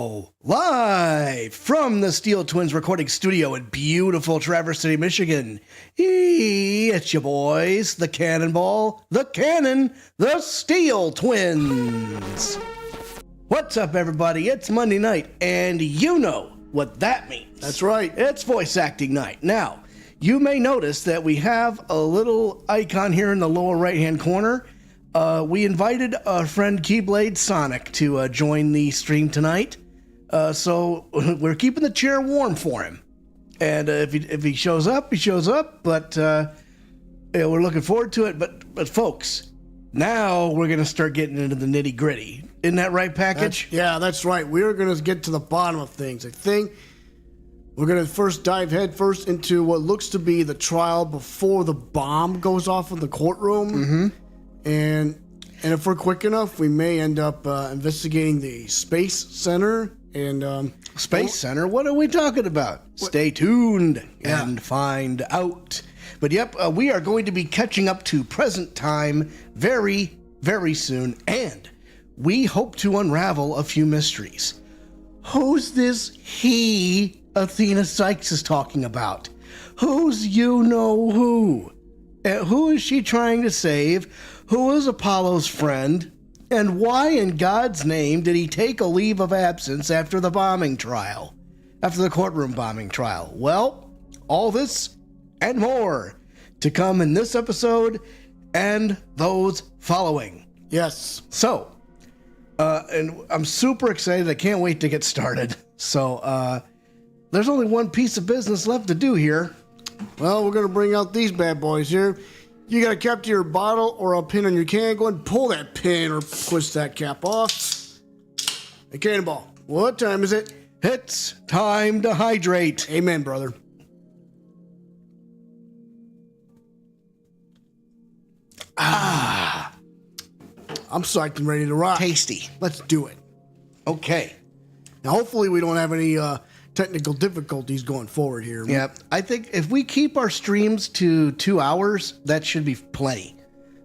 now, live from the Steel Twins recording studio in beautiful Traverse City, Michigan. It's your boys, the Cannonball, the Cannon, the Steel Twins. What's up, everybody? It's Monday night, and you know what that means. That's right. It's voice acting night. Now, you may notice that we have a little icon here in the lower right-hand corner. We invited our friend Keyblade Sonic to join the stream tonight. So we're keeping the chair warm for him. And if he shows up, he shows up. But yeah, we're looking forward to it. But folks, now we're going to start getting into the nitty-gritty. Isn't that right, Package? That's right. We're going to get to the bottom of things. I think we're going to first dive headfirst into what looks to be the trial before the bomb goes off in the courtroom. Mm-hmm. And if we're quick enough, we may end up investigating the Space Center. And Space Center? What are we talking about? Stay tuned and find out. But yep, we are going to be catching up to present time very, very soon. And we hope to unravel a few mysteries. Who's this he Athena Sykes is talking about? Who's you-know-who? Who is she trying to save? Who is Apollo's friend? And why in God's name did he take a leave of absence after the bombing trial? After the courtroom bombing trial? Well, all this and more to come in this episode and those following. Yes. So, and I'm super excited. I can't wait to get started. So, there's only one piece of business left to do here. Well, we're going to bring out these bad boys here. You got a cap to your bottle or a pin on your can. Go ahead and pull that pin or twist that cap off. Hey, Cannonball, what time is it? It's time to hydrate. Amen, brother. I'm psyched and ready to rock. Tasty. Let's do it. Okay. Now, hopefully we don't have any technical difficulties going forward here. Yeah, I think if we keep our streams to 2 hours, that should be plenty.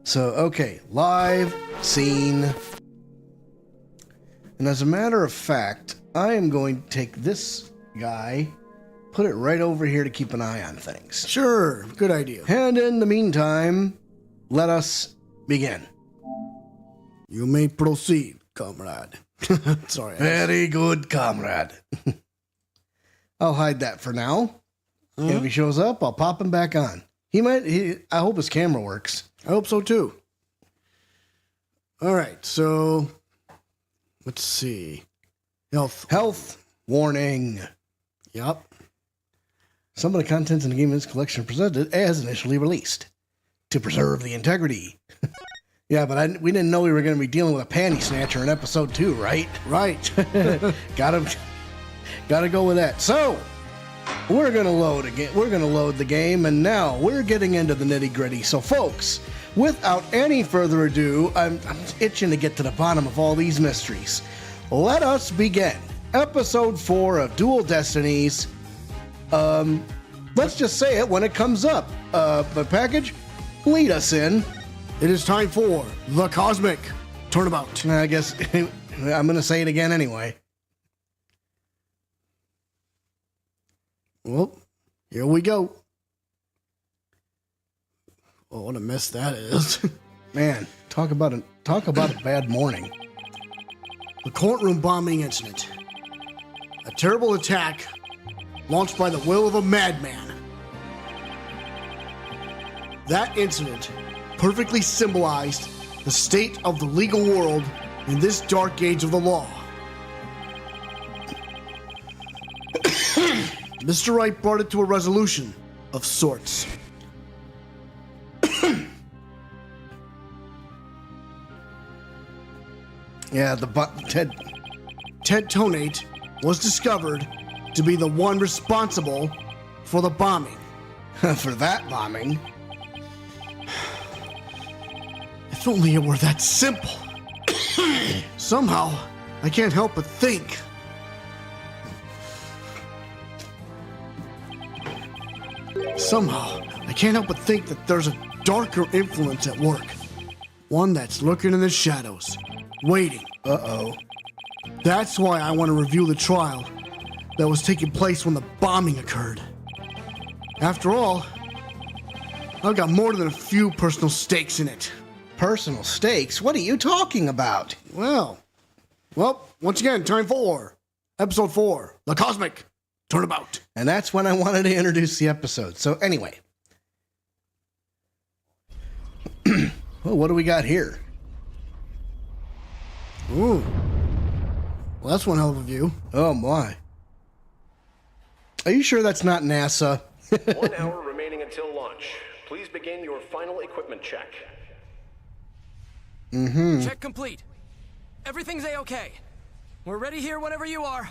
So, okay, live scene. And as a matter of fact, I am going to take this guy, put it right over here to keep an eye on things. Sure, good idea. And in the meantime, let us begin. You may proceed, comrade. Sorry. Very good, comrade. I'll hide that for now. If he shows up, I'll pop him back on. I hope his camera works. I hope so too. All right, so let's see. Health warning. Yep. Some of the contents in the game in this collection are presented as initially released to preserve the integrity. Yeah, but we didn't know we were going to be dealing with a panty snatcher in episode 2, right? Right. Gotta go with that. So, we're gonna load again. We're gonna load the game, and now we're getting into the nitty gritty. So, folks, without any further ado, I'm itching to get to the bottom of all these mysteries. Let us begin. Episode 4 of Dual Destinies. Let's just say it when it comes up. But Package, lead us in. It is time for the Cosmic Turnabout. I guess I'm gonna say it again anyway. Well, here we go. Oh, what a mess that is. Man, talk about a bad morning. The courtroom bombing incident. A terrible attack launched by the will of a madman. That incident perfectly symbolized the state of the legal world in this dark age of the law. Mr. Wright brought it to a resolution of sorts. Yeah, Ted Tonate was discovered to be the one responsible for the bombing. For that bombing. If only it were that simple. Somehow, I can't help but think. that there's a darker influence at work. One that's lurking in the shadows, waiting. Uh-oh. That's why I want to review the trial that was taking place when the bombing occurred. After all, I've got more than a few personal stakes in it. Personal stakes? What are you talking about? Well, once again, time for episode 4, The Cosmic Turnabout. And that's when I wanted to introduce the episode. So anyway. Well, what do we got here? Ooh. Well, that's one hell of a view. Oh, my. Are you sure that's not NASA? 1 hour remaining until launch. Please begin your final equipment check. Check complete. Everything's A-okay. We're ready here whenever you are.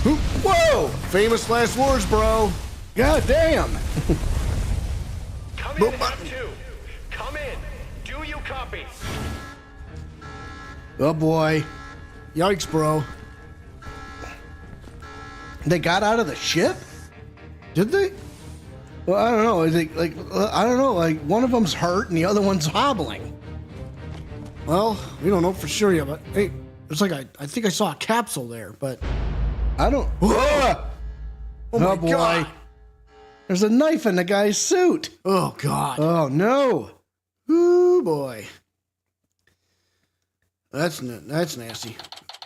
Whoa! Famous last words, bro. God damn! Come in, F2. Come in. Do you copy? Oh, boy. Yikes, bro. They got out of the ship? Did they? Well, I don't know. Is it like I don't know. Like one of them's hurt and the other one's hobbling. Well, we don't know for sure yet, but hey, it's like I think I saw a capsule there, but I don't. Oh my boy! God. There's a knife in the guy's suit. Oh God. Oh no! Ooh boy. That's nasty.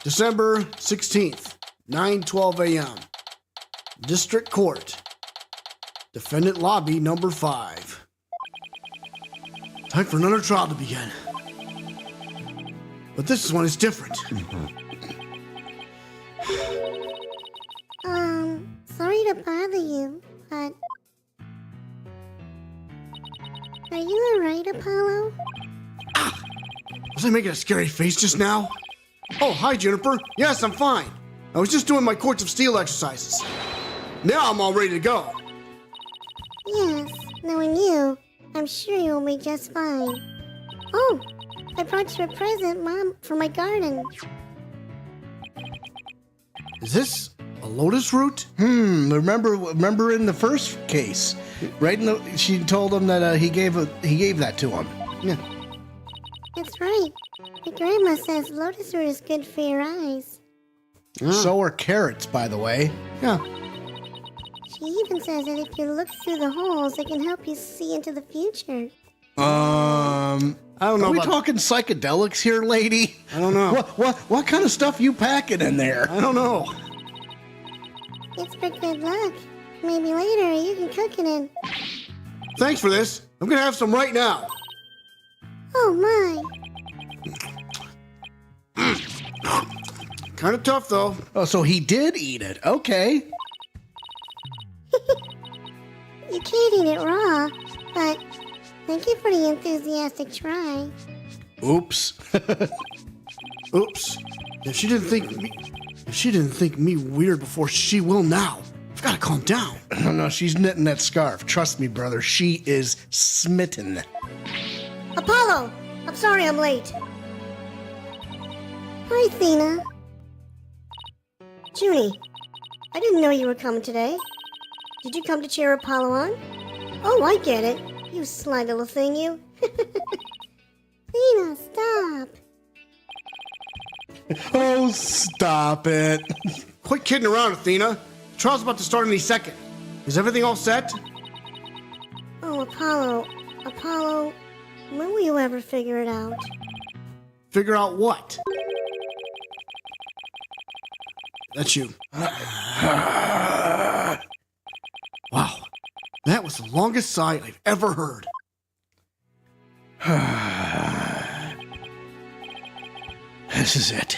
December 16th, 9:12 a.m. District Court. Defendant lobby number 5. Time for another trial to begin. But this one is different. Sorry to bother you, but... Are you alright, Apollo? Was I making a scary face just now? Oh, hi, Juniper. Yes, I'm fine. I was just doing my Courts of Steel exercises. Now I'm all ready to go. Yes, knowing you, I'm sure you'll be just fine. Oh, I brought you a present, Mom, for my garden. Is this a lotus root? Remember in the first case, right? She told him that he gave that to him. Yeah. That's right. My grandma says lotus root is good for your eyes. So are carrots, by the way. Yeah. She even says that if you look through the holes, it can help you see into the future. I don't know. Are we about... talking psychedelics here, lady? I don't know. What kind of stuff you packing in there? I don't know. It's for good luck. Maybe later you can cook it in. Thanks for this. I'm gonna have some right now. Oh my. Kind of tough though. Oh, so he did eat it. Okay. You can't eat it raw, but thank you for the enthusiastic try. Oops. Oops. If she didn't think me weird before, she will now. I've got to calm down. No, she's knitting that scarf. Trust me, brother. She is smitten. Apollo! I'm sorry I'm late. Hi, Athena. Junie, I didn't know you were coming today. Did you come to cheer Apollo on? Oh, I get it. You sly little thing, you. Athena, stop. Oh, stop it. Quit kidding around, Athena. The trial's about to start any second. Is everything all set? Oh, Apollo, when will you ever figure it out? Figure out what? That's you. Wow. That was the longest sigh I've ever heard. This is it.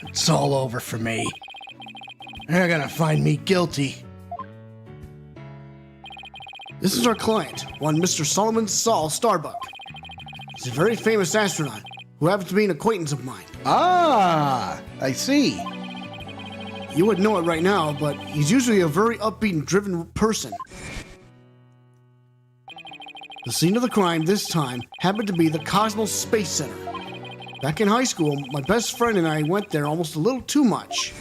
It's all over for me. They're gonna find me guilty. This is our client, one Mr. Solomon Saul Starbuck. He's a very famous astronaut who happens to be an acquaintance of mine. Ah, I see. You wouldn't know it right now, but he's usually a very upbeat and driven person. The scene of the crime this time happened to be the Cosmos Space Center. Back in high school, my best friend and I went there almost a little too much.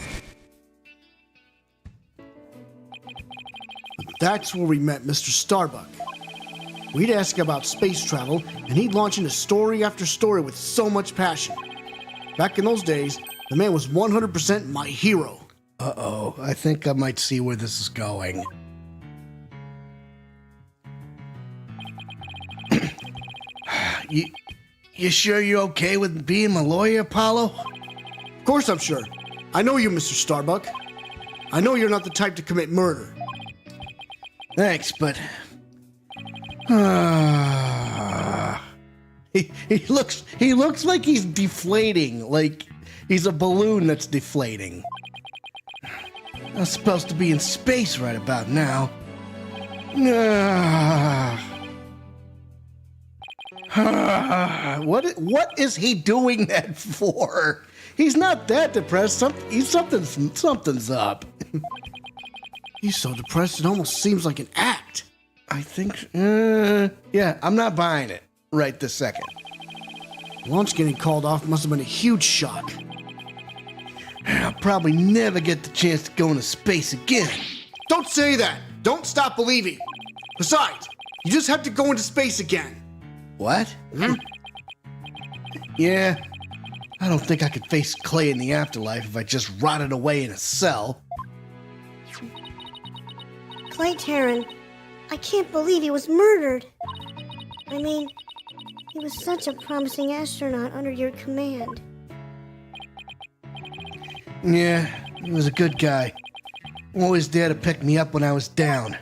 But that's where we met Mr. Starbuck. We'd ask about space travel, and he'd launch into story after story with so much passion. Back in those days, The man was 100% my hero. Uh-oh, I think I might see where this is going. You sure you're okay with being my lawyer, Apollo? Of course I'm sure. I know you, Mr. Starbuck. I know you're not the type to commit murder. Thanks, but... he looks like he's deflating, like he's a balloon that's deflating. I'm supposed to be in space right about now. What is he doing that for? He's not that depressed. Something's up. He's so depressed it almost seems like an act. I think, yeah, I'm not buying it right this second. Launch getting called off must have been a huge shock. I'll probably never get the chance to go into space again. Don't say that. Don't stop believing. Besides, you just have to go into space again. What? Hmm? Yeah, I don't think I could face Clay in the afterlife if I just rotted away in a cell. Clay Terran, I can't believe he was murdered. I mean, he was such a promising astronaut under your command. Yeah, he was a good guy. Always there to pick me up when I was down.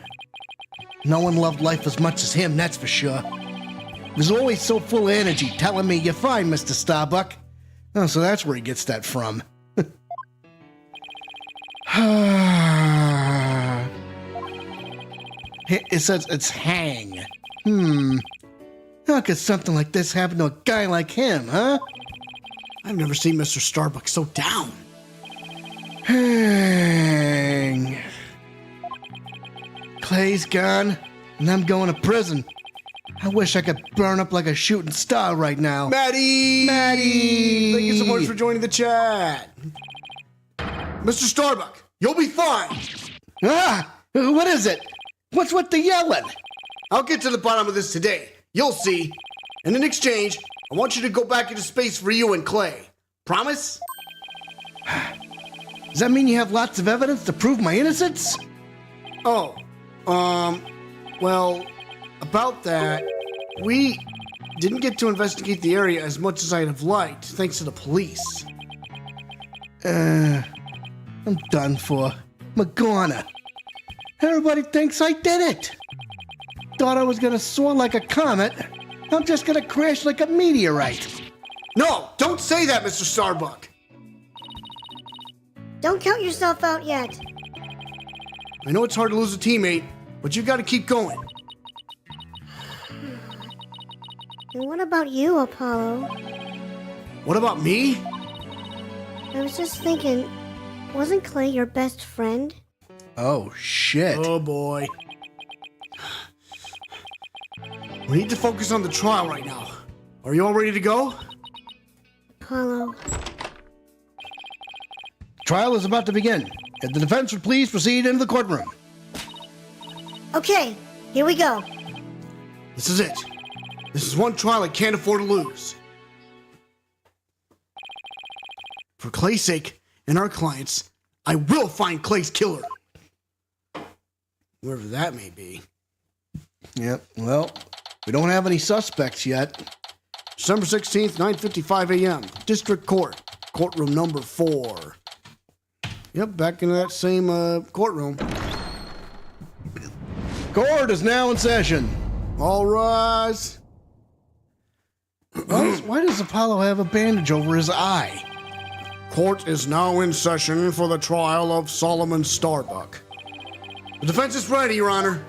No one loved life as much as him, that's for sure. He was always so full of energy, telling me, "You're fine, Mr. Starbuck." Oh, so that's where he gets that from. It says it's hang. How could something like this happen to a guy like him, huh? I've never seen Mr. Starbuck so down. Hang. Clay's gone, and I'm going to prison. I wish I could burn up like a shooting star right now. Maddie! Maddie! Thank you so much for joining the chat. Mr. Starbuck, you'll be fine. Ah! What is it? What's with the yelling? I'll get to the bottom of this today. You'll see. And in exchange, I want you to go back into space for you and Clay. Promise? Does that mean you have lots of evidence to prove my innocence? Oh, well, about that, we didn't get to investigate the area as much as I'd have liked, thanks to the police. I'm done for. I'm a goner. Everybody thinks I did it. Thought I was gonna soar like a comet. I'm just gonna crash like a meteorite. No, don't say that, Mr. Starbuck. Don't count yourself out yet. I know it's hard to lose a teammate, but you gotta keep going. And what about you, Apollo? What about me? I was just thinking, wasn't Clay your best friend? Oh, shit. Oh boy. We need to focus on the trial right now. Are you all ready to go? Apollo. Trial is about to begin. If the defense would please proceed into the courtroom. Okay, here we go. This is it. This is one trial I can't afford to lose. For Clay's sake and our clients, I will find Clay's killer. Whoever that may be. Yep, well, we don't have any suspects yet. December 16th, 9:55 a.m. District Court. Courtroom number 4. Yep, back in that same courtroom. Court is now in session. All rise. Why does Apollo have a bandage over his eye? Court is now in session for the trial of Solomon Starbuck. The defense is ready, Your Honor.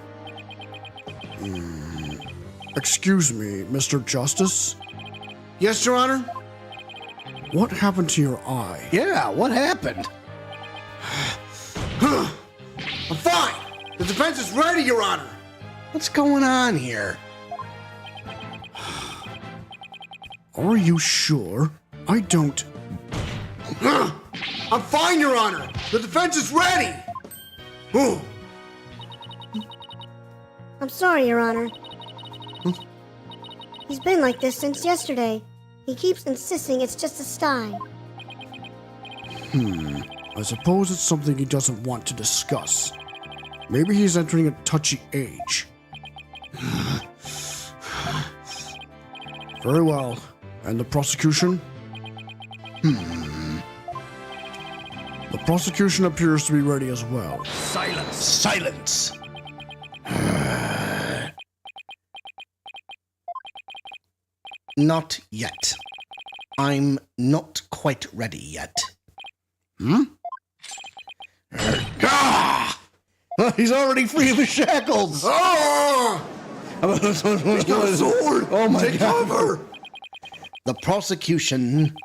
Excuse me, Mr. Justice? Yes, Your Honor? What happened to your eye? Yeah, what happened? I'm fine! The defense is ready, Your Honor! What's going on here? Are you sure? I don't... I'm fine, Your Honor! The defense is ready! Oh. I'm sorry, Your Honor. He's been like this since yesterday. He keeps insisting it's just a sty. I suppose it's something he doesn't want to discuss. Maybe he's entering a touchy age. Very well. And the prosecution? The prosecution appears to be ready as well. Silence! Silence! Not yet. I'm not quite ready yet. He's already free of his shackles! Ah! He's got a sword! Oh my Take God. cover! The prosecution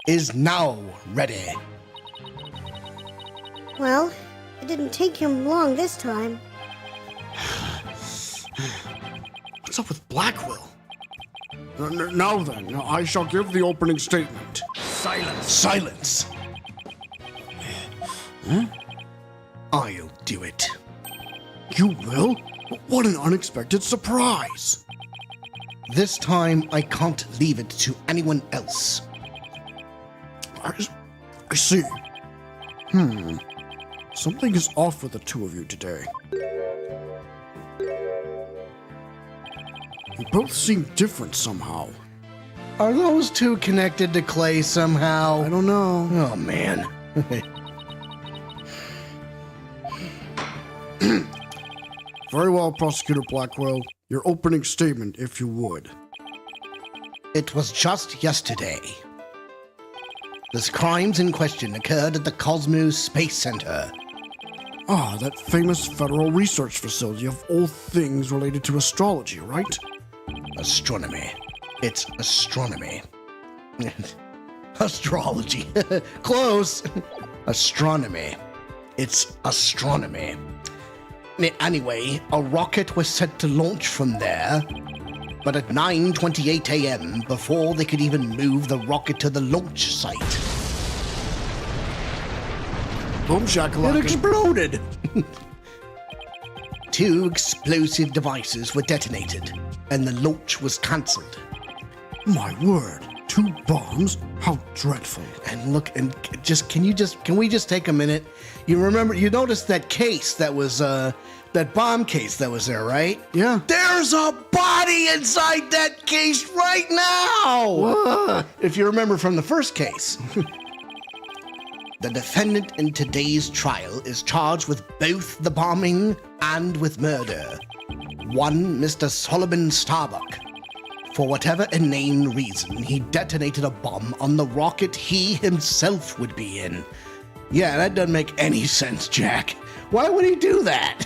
is now ready. Well, it didn't take him long this time. What's up with Blackquill? Now then, I shall give the opening statement. Silence! Silence! I'll do it. You will? What an unexpected surprise! This time, I can't leave it to anyone else. I see. Something is off with the two of you today. You both seem different somehow. Are those two connected to Clay somehow? I don't know. Oh, man. Very well, Prosecutor Blackquill. Your opening statement, if you would. It was just yesterday. The crimes in question occurred at the Cosmos Space Center. Ah, that famous federal research facility of all things related to astrology, right? Astronomy. It's astronomy. Astrology. Close. Astronomy. It's astronomy. Anyway, a rocket was set to launch from there, but at 9:28 a.m., before they could even move the rocket to the launch site, Boom it shakalaka. exploded. 2 explosive devices were detonated, and the launch was cancelled. My word. 2 bombs? How dreadful. And look, and can we just take a minute? You noticed that case that was, that bomb case that was there, right? Yeah. There's a body inside that case right now! What? If you remember from the first case. The defendant in today's trial is charged with both the bombing and with murder. One, Mr. Solomon Starbuck. For whatever inane reason, he detonated a bomb on the rocket he himself would be in. Yeah, that doesn't make any sense, Jack. Why would he do that?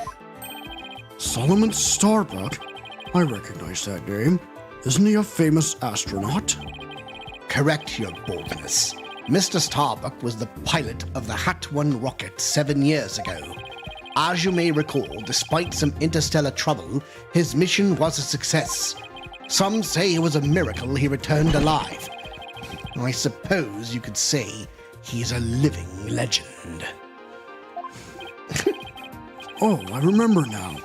Solomon Starbuck? I recognize that name. Isn't he a famous astronaut? Correct your boldness. Mr. Starbuck was the pilot of the Hat 1 rocket 7 years ago. As you may recall, despite some interstellar trouble, his mission was a success. Some say it was a miracle he returned alive. I suppose you could say he's a living legend. Oh, I remember now.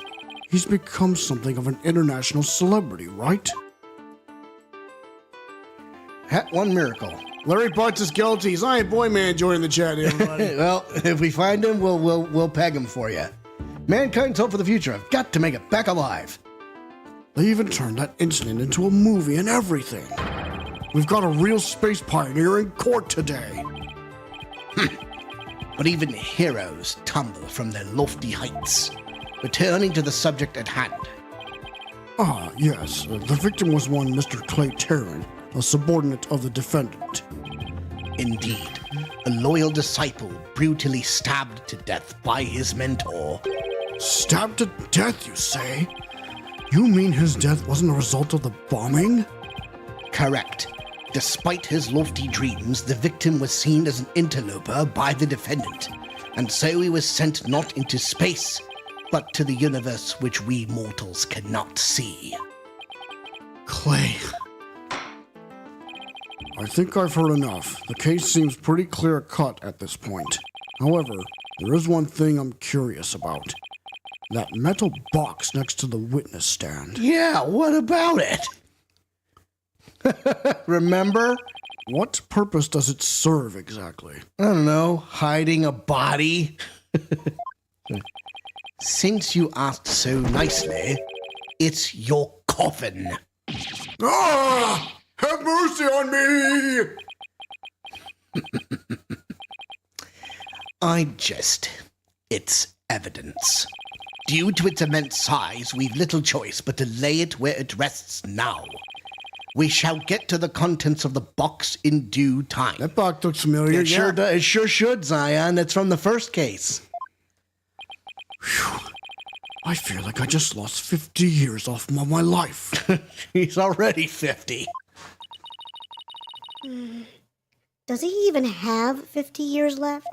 He's become something of an international celebrity, right? Hat 1 miracle. Larry Butts is guilty. Zion Boy Man joining the chat here, everybody. Well, if we find him, we'll peg him for you. Mankind's hope for the future. I've got to make it back alive. They even turned that incident into a movie and everything. We've got a real space pioneer in court today. But even heroes tumble from their lofty heights. Returning to the subject at hand. Ah, yes. The victim was one Mr. Clay Terran, a subordinate of the defendant. Indeed, a loyal disciple brutally stabbed to death by his mentor. Stabbed to death, you say? You mean his death wasn't a result of the bombing? Correct. Despite his lofty dreams, the victim was seen as an interloper by the defendant, and so he was sent not into space, but to the universe which we mortals cannot see. Clay. I think I've heard enough. The case seems pretty clear-cut at this point. However, there is one thing I'm curious about. That metal box next to the witness stand. Yeah, what about it? Remember? What purpose does it serve exactly? I don't know, hiding a body? Since you asked so nicely, it's your coffin. Ah! Have mercy on me! I jest. It's evidence. Due to its immense size, we've little choice but to lay it where it rests now. We shall get to the contents of the box in due time. That box looks familiar. It sure does. It sure should, Zion. It's from the first case. Whew. I feel like I just lost 50 years off my life. He's already 50. Does he even have 50 years left?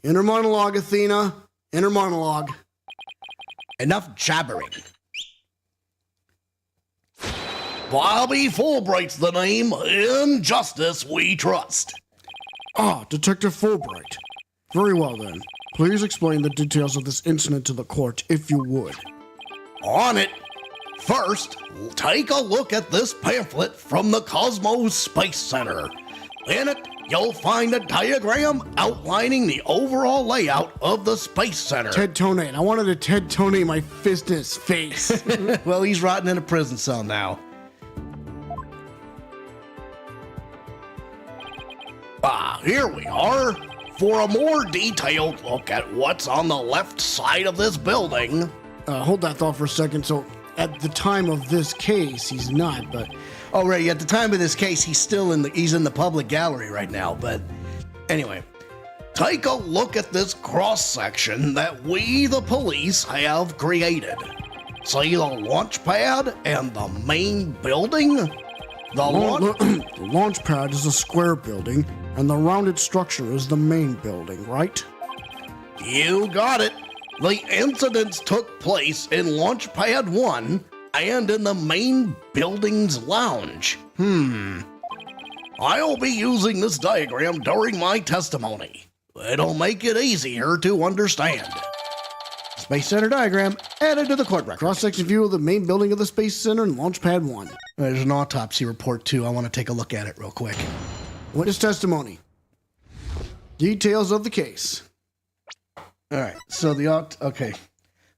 Inner monologue, Athena. Inner monologue. Enough jabbering. Bobby Fulbright's the name. In justice we trust. Ah, Detective Fulbright. Very well then. Please explain the details of this incident to the court, if you would. On it. First, take a look at this pamphlet from the Cosmos Space Center. In it, you'll find a diagram outlining the overall layout of the Space Center. Ted Tonate. I wanted to Ted Tonate my fist in his face. Well, he's rotting in a prison cell now. Here we are. For a more detailed look at what's on the left side of this building. Hold that thought for a second. So, at the time of this case, he's not, but... Oh, right. At the time of this case, he's in the public gallery right now. But anyway, take a look at this cross-section that we, the police, have created. See the launch pad and the main building? The launch pad is a square building, and the rounded structure is the main building, right? You got it. The incidents took place in Launch Pad 1 and in the main building's lounge. I'll be using this diagram during my testimony. It'll make it easier to understand. Space Center diagram added to the court record. Cross-section view of the main building of the Space Center and Launch Pad 1. There's an autopsy report, too. I want to take a look at it real quick. Witness testimony. Details of the case. All right, so okay.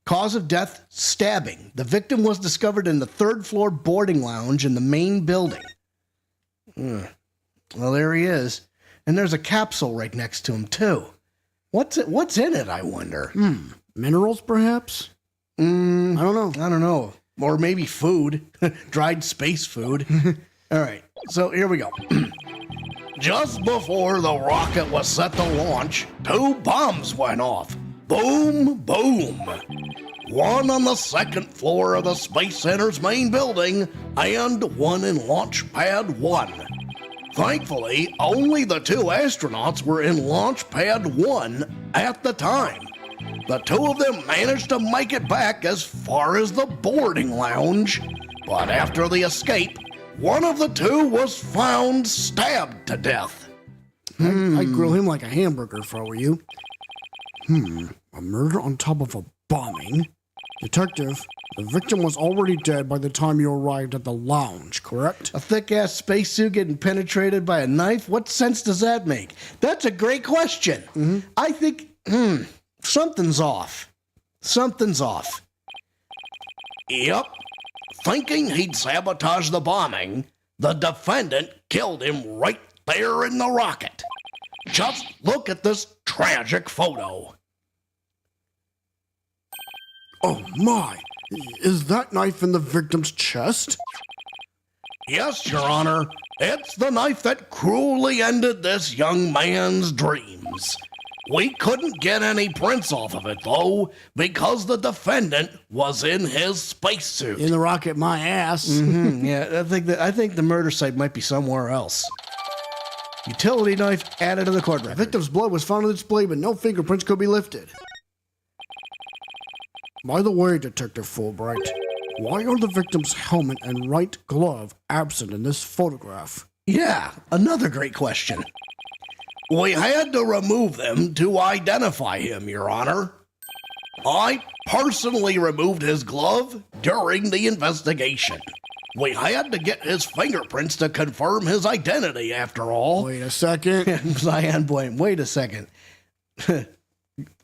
Cause of death, stabbing. The victim was discovered in the third floor boarding lounge in the main building. Well, there he is. And there's a capsule right next to him, too. What's in it, I wonder? Minerals, perhaps? I don't know. Or maybe food. Dried space food. All right, so here we go. Just before the rocket was set to launch, 2 bombs went off. Boom, boom. One on the second floor of the Space Center's main building, and one in Launch Pad 1. Thankfully, only the 2 astronauts were in Launch Pad 1 at the time. The 2 of them managed to make it back as far as the boarding lounge, but after the escape, one of the 2 was found stabbed to death. I'd grill him like a hamburger if I were you. A murder on top of a bombing? Detective, the victim was already dead by the time you arrived at the lounge, correct? A thick-ass spacesuit getting penetrated by a knife? What sense does that make? That's a great question. I think, something's off. Something's off. Yep. Thinking he'd sabotage the bombing, the defendant killed him right there in the rocket. Just look at this tragic photo. Oh my! Is that knife in the victim's chest? Yes, Your Honor. It's the knife that cruelly ended this young man's dreams. We couldn't get any prints off of it, though, because the defendant was in his spacesuit. In the rocket, my ass. Yeah, I think the murder site might be somewhere else. Utility knife added to the court record. The victim's blood was found on display, but no fingerprints could be lifted. By the way, Detective Fulbright, why are the victim's helmet and right glove absent in this photograph? Yeah, another great question. We had to remove them to identify him, Your Honor. I personally removed his glove during the investigation. We had to get his fingerprints to confirm his identity, after all. Wait a second. Cyan Boy, wait a second.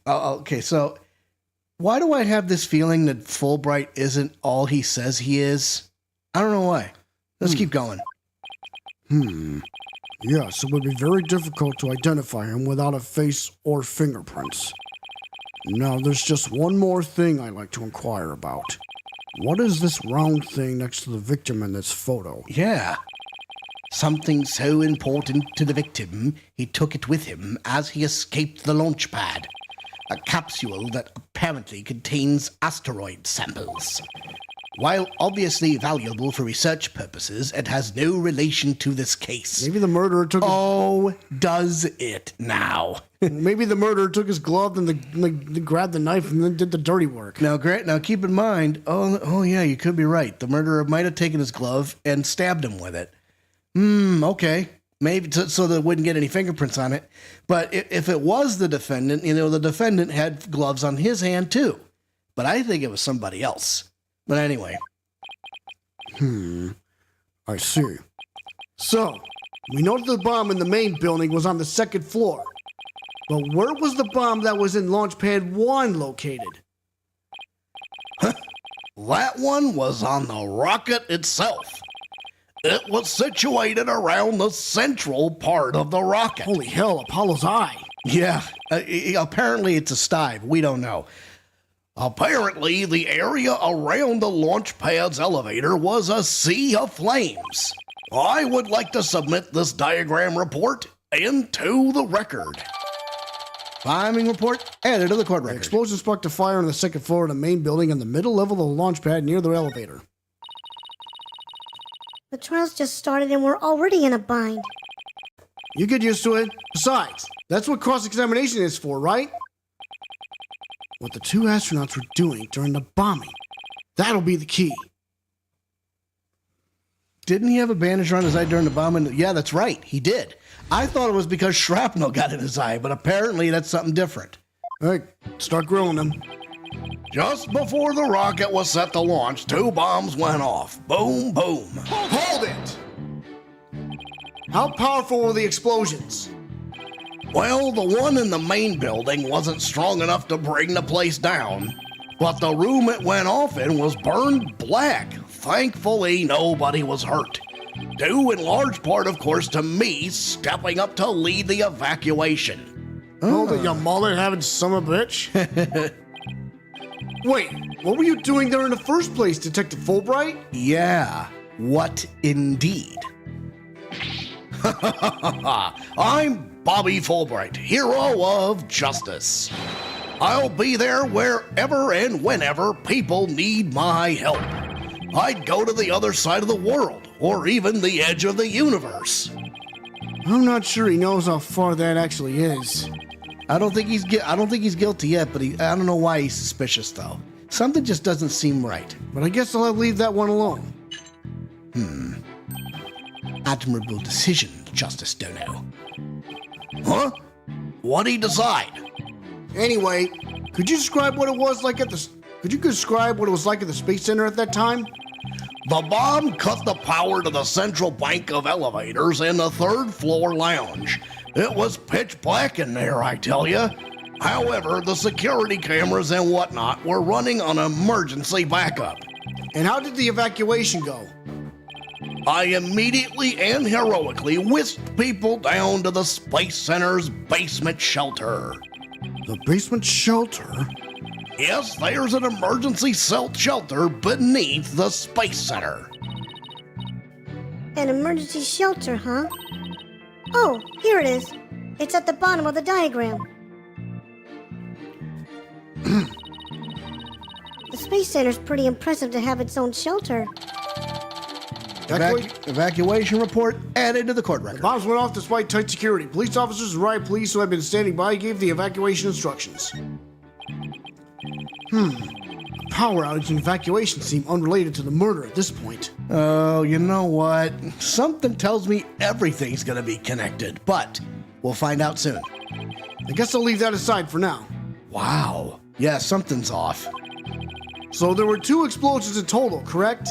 Okay, so why do I have this feeling that Fulbright isn't all he says he is? I don't know why. Let's keep going. Yes, it would be very difficult to identify him without a face or fingerprints. Now, there's just one more thing I'd like to inquire about. What is this round thing next to the victim in this photo? Yeah. Something so important to the victim, he took it with him as he escaped the launch pad. A capsule that apparently contains asteroid samples. While obviously valuable for research purposes, it has no relation to this case. Maybe the murderer took Oh, does it now? Maybe the murderer took his glove and grabbed the knife and then did the dirty work. Now, Grant, now keep in mind, oh yeah, you could be right. The murderer might have taken his glove and stabbed him with it. Okay. Maybe so that it wouldn't get any fingerprints on it. But if it was the defendant, the defendant had gloves on his hand too. But I think it was somebody else. But anyway. I see. So, we know that the bomb in the main building was on the second floor. But where was the bomb that was in Launchpad 1 located? That one was on the rocket itself. It was situated around the central part of the rocket. Holy hell, Apollo's eye. Yeah, apparently it's a stive. We don't know. Apparently, the area around the launch pad's elevator was a sea of flames. I would like to submit this diagram report into the record. Timing report added to the court record. Explosion sparked a fire on the second floor of the main building in the middle level of the launch pad near the elevator. The trial's just started and we're already in a bind. You get used to it. Besides, that's what cross-examination is for, right? What the two astronauts were doing during the bombing. That'll be the key. Didn't he have a bandage around his eye during the bombing? Yeah, that's right. He did. I thought it was because shrapnel got in his eye, but apparently that's something different. All right, start grilling them. Just before the rocket was set to launch, 2 bombs went off. Boom, boom. Hold it! How powerful were the explosions? Well, the one in the main building wasn't strong enough to bring the place down, but the room it went off in was burned black. Thankfully, nobody was hurt. Due in large part, of course, to me stepping up to lead the evacuation. Hold it, you mullet-having son of a bitch. Wait, what were you doing there in the first place, Detective Fulbright? Yeah, what indeed? I'm Bobby Fulbright, hero of justice. I'll be there wherever and whenever people need my help. I'd go to the other side of the world, or even the edge of the universe. I'm not sure he knows how far that actually is. I don't think he's guilty yet, but I don't know why he's suspicious though. Something just doesn't seem right. But I guess I'll leave that one alone. Admirable decision, Justice Dono. Huh? What'd he decide? Anyway, could you describe what it was like at the Space Center at that time? The bomb cut the power to the central bank of elevators in the 3rd floor lounge. It was pitch black in there, I tell you. However, the security cameras and whatnot were running on emergency backup. And how did the evacuation go? I immediately and heroically whisked people down to the Space Center's basement shelter. The basement shelter? Yes, there's an emergency shelter beneath the Space Center. An emergency shelter, huh? Oh, here it is. It's at the bottom of the diagram. The Space Center's pretty impressive to have its own shelter. Evacuation report added to the court record. Bombs went off despite tight security. Police officers and riot police who had been standing by gave the evacuation instructions. Power outage and evacuation seem unrelated to the murder at this point. Oh, you know what? Something tells me everything's gonna be connected, but we'll find out soon. I guess I'll leave that aside for now. Wow. Yeah, something's off. So there were 2 explosions in total, correct?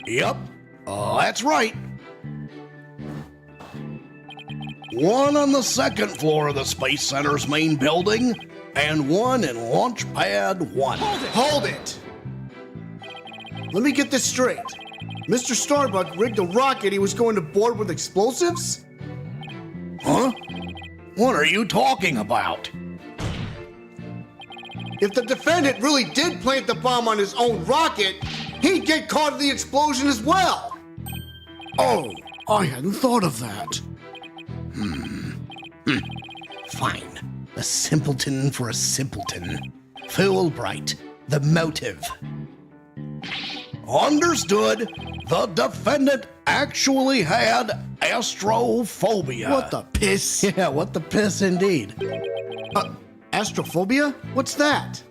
Yep, that's right. One on the second floor of the Space Center's main building, and one in Launch Pad 1. Hold it! Let me get this straight. Mr. Starbuck rigged a rocket he was going to board with explosives? Huh? What are you talking about? If the defendant really did plant the bomb on his own rocket, he'd get caught in the explosion as well. Oh, I hadn't thought of that. fine. A simpleton for a simpleton. Fulbright, the motive. Understood. The defendant actually had astrophobia. What the piss? Yeah, what the piss indeed. Astrophobia? What's that?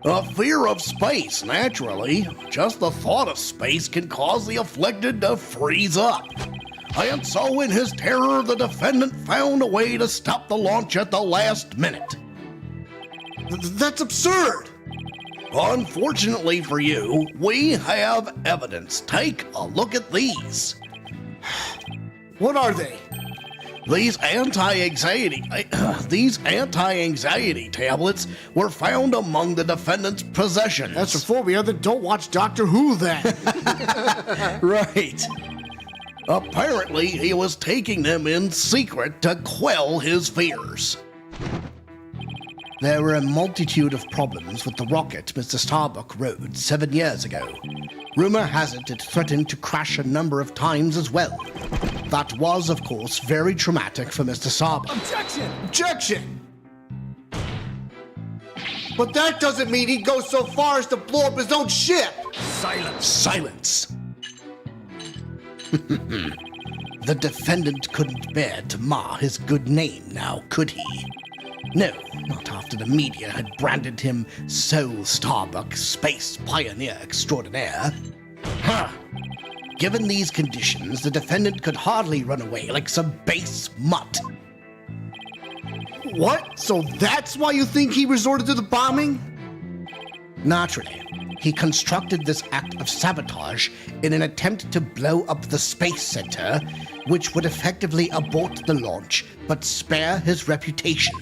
A fear of space, naturally. Just the thought of space can cause the afflicted to freeze up. And so in his terror, the defendant found a way to stop the launch at the last minute. That's absurd! Unfortunately for you, we have evidence. Take a look at these. What are they? These anti-anxiety tablets were found among the defendant's possessions. Astrophobia? Then don't watch Doctor Who then. Right. Apparently, he was taking them in secret to quell his fears. There were a multitude of problems with the rocket Mr. Starbuck rode 7 years ago. Rumor has it threatened to crash a number of times as well. That was, of course, very traumatic for Mr. Starbuck. Objection! But that doesn't mean he'd go so far as to blow up his own ship! Silence! The defendant couldn't bear to mar his good name now, could he? No, not after the media had branded him Soul Starbuck, Space Pioneer Extraordinaire. Huh. Given these conditions, the defendant could hardly run away like some base mutt. What? So that's why you think he resorted to the bombing? Naturally, he constructed this act of sabotage in an attempt to blow up the Space Center, which would effectively abort the launch but spare his reputation.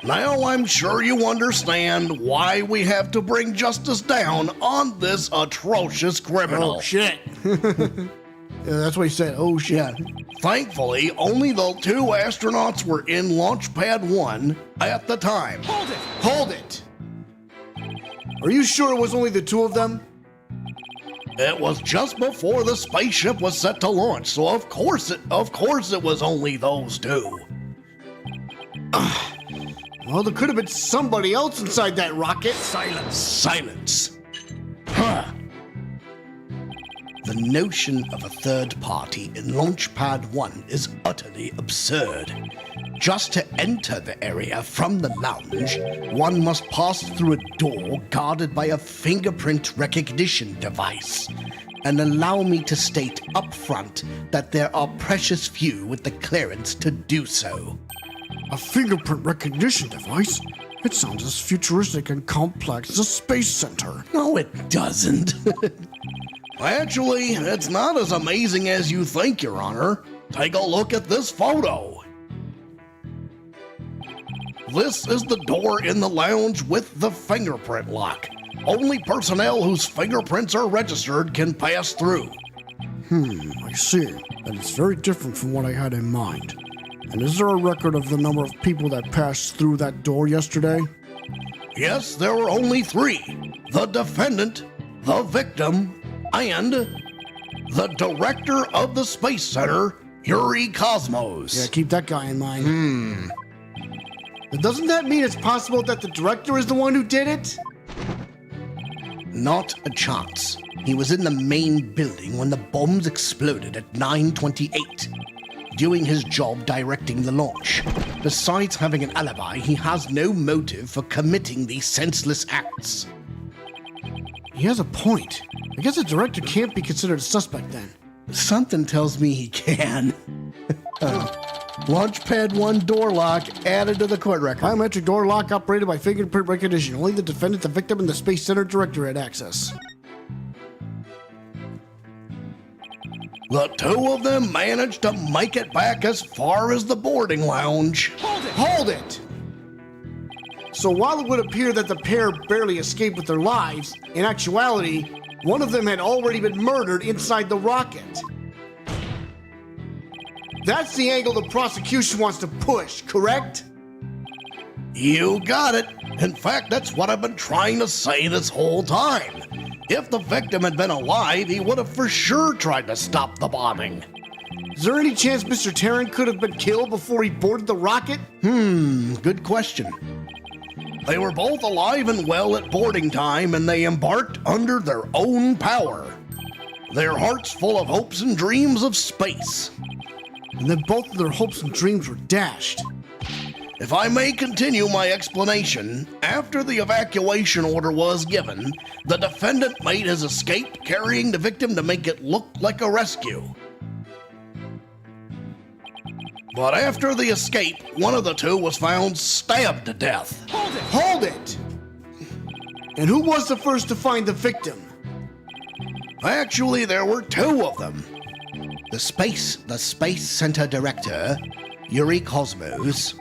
Now I'm sure you understand why we have to bring justice down on this atrocious criminal. Oh, shit. Yeah, that's what he said. Oh, shit. Yeah. Thankfully, only the 2 astronauts were in Launch Pad 1 at the time. Hold it! Are you sure it was only the 2 of them? It was just before the spaceship was set to launch, so of course it was only those 2. Well, there could have been somebody else inside that rocket. Silence. Huh. The notion of a third party in Launch Pad 1 is utterly absurd. Just to enter the area from the lounge, one must pass through a door guarded by a fingerprint recognition device. And allow me to state up front that there are precious few with the clearance to do so. A fingerprint recognition device? It sounds as futuristic and complex as a space center. No, it doesn't. Actually, it's not as amazing as you think, Your Honor. Take a look at this photo. This is the door in the lounge with the fingerprint lock. Only personnel whose fingerprints are registered can pass through. I see. That is very different from what I had in mind. And is there a record of the number of people that passed through that door yesterday? Yes, there were only 3. The defendant, the victim, and the director of the Space Center, Yuri Cosmos. Yeah, keep that guy in mind. But doesn't that mean it's possible that the director is the one who did it? Not a chance. He was in the main building when the bombs exploded at 9:28, doing his job directing the launch. Besides having an alibi, he has no motive for committing these senseless acts. He has a point. I guess the director can't be considered a suspect then. Something tells me he can. Launchpad 1 door lock added to the court record. Biometric door lock operated by fingerprint recognition. Only the defendant, the victim, and the Space Center director had access. The two of them managed to make it back as far as the boarding lounge. Hold it! So while it would appear that the pair barely escaped with their lives, in actuality, one of them had already been murdered inside the rocket. That's the angle the prosecution wants to push, correct? You got it. In fact, that's what I've been trying to say this whole time. If the victim had been alive, he would have for sure tried to stop the bombing. Is there any chance Mr. Terran could have been killed before he boarded the rocket? Good question. They were both alive and well at boarding time, and they embarked under their own power. Their hearts full of hopes and dreams of space. And then both of their hopes and dreams were dashed. If I may continue my explanation, after the evacuation order was given, the defendant made his escape, carrying the victim to make it look like a rescue. But after the escape, one of the two was found stabbed to death. Hold it! And who was the first to find the victim? Actually, there were two of them. The Space Center director, Yuri Cosmos,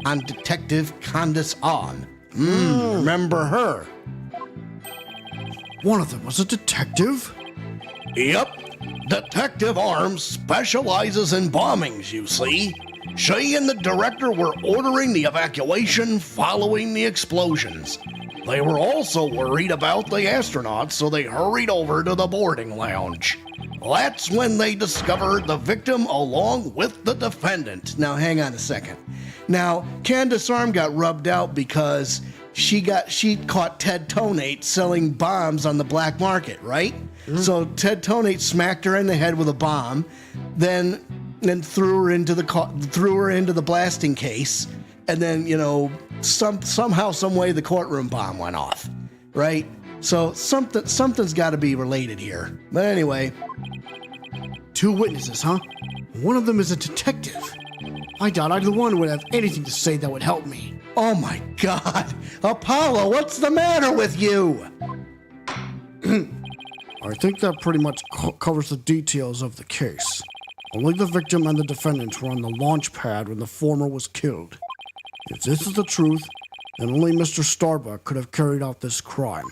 and Detective Candace Arm. Remember her? One of them was a detective? Yep. Detective Arms specializes in bombings, you see. She and the director were ordering the evacuation following the explosions. They were also worried about the astronauts, so they hurried over to the boarding lounge. That's when they discovered the victim along with the defendant. Now, hang on a second. Now, Candace Arm got rubbed out because she caught Ted Tonate selling bombs on the black market, right? So Ted Tonate smacked her in the head with a bomb, then threw her into the blasting case, and then somehow, some way the courtroom bomb went off, right? So something's got to be related here. But anyway, two witnesses, huh? One of them is a detective. I doubt either one would have anything to say that would help me. Oh my God, Apollo, what's the matter with you? I think that pretty much covers the details of the case. Only the victim and the defendant were on the launch pad when the former was killed. If this is the truth, then only Mr. Starbuck could have carried out this crime.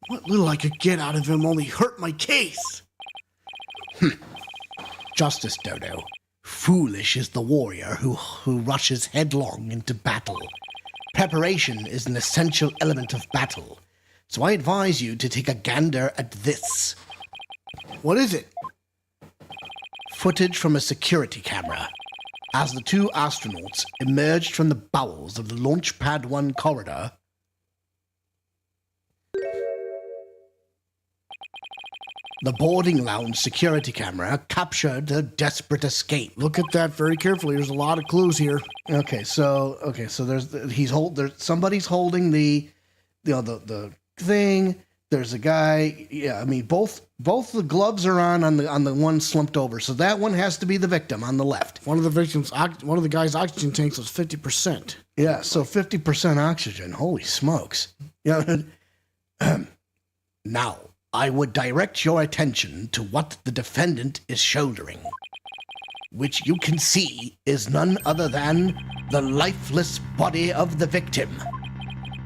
What little I could get out of him only hurt my case. Justice Dodo. Foolish is the warrior who rushes headlong into battle. Preparation is an essential element of battle. So I advise you to take a gander at this. What is it? Footage from a security camera. As the two astronauts emerged from the bowels of the Launchpad 1 corridor, the boarding lounge security camera captured their desperate escape. Look at that very carefully. There's a lot of clues here. Okay, so somebody's holding the thing. There's a guy. Yeah, I mean both the gloves are on the one slumped over. So that one has to be the victim on the left. One of the guy's oxygen tanks was 50%. Yeah, so 50% oxygen. Holy smokes. Yeah. Now, I would direct your attention to what the defendant is shouldering, which you can see is none other than the lifeless body of the victim.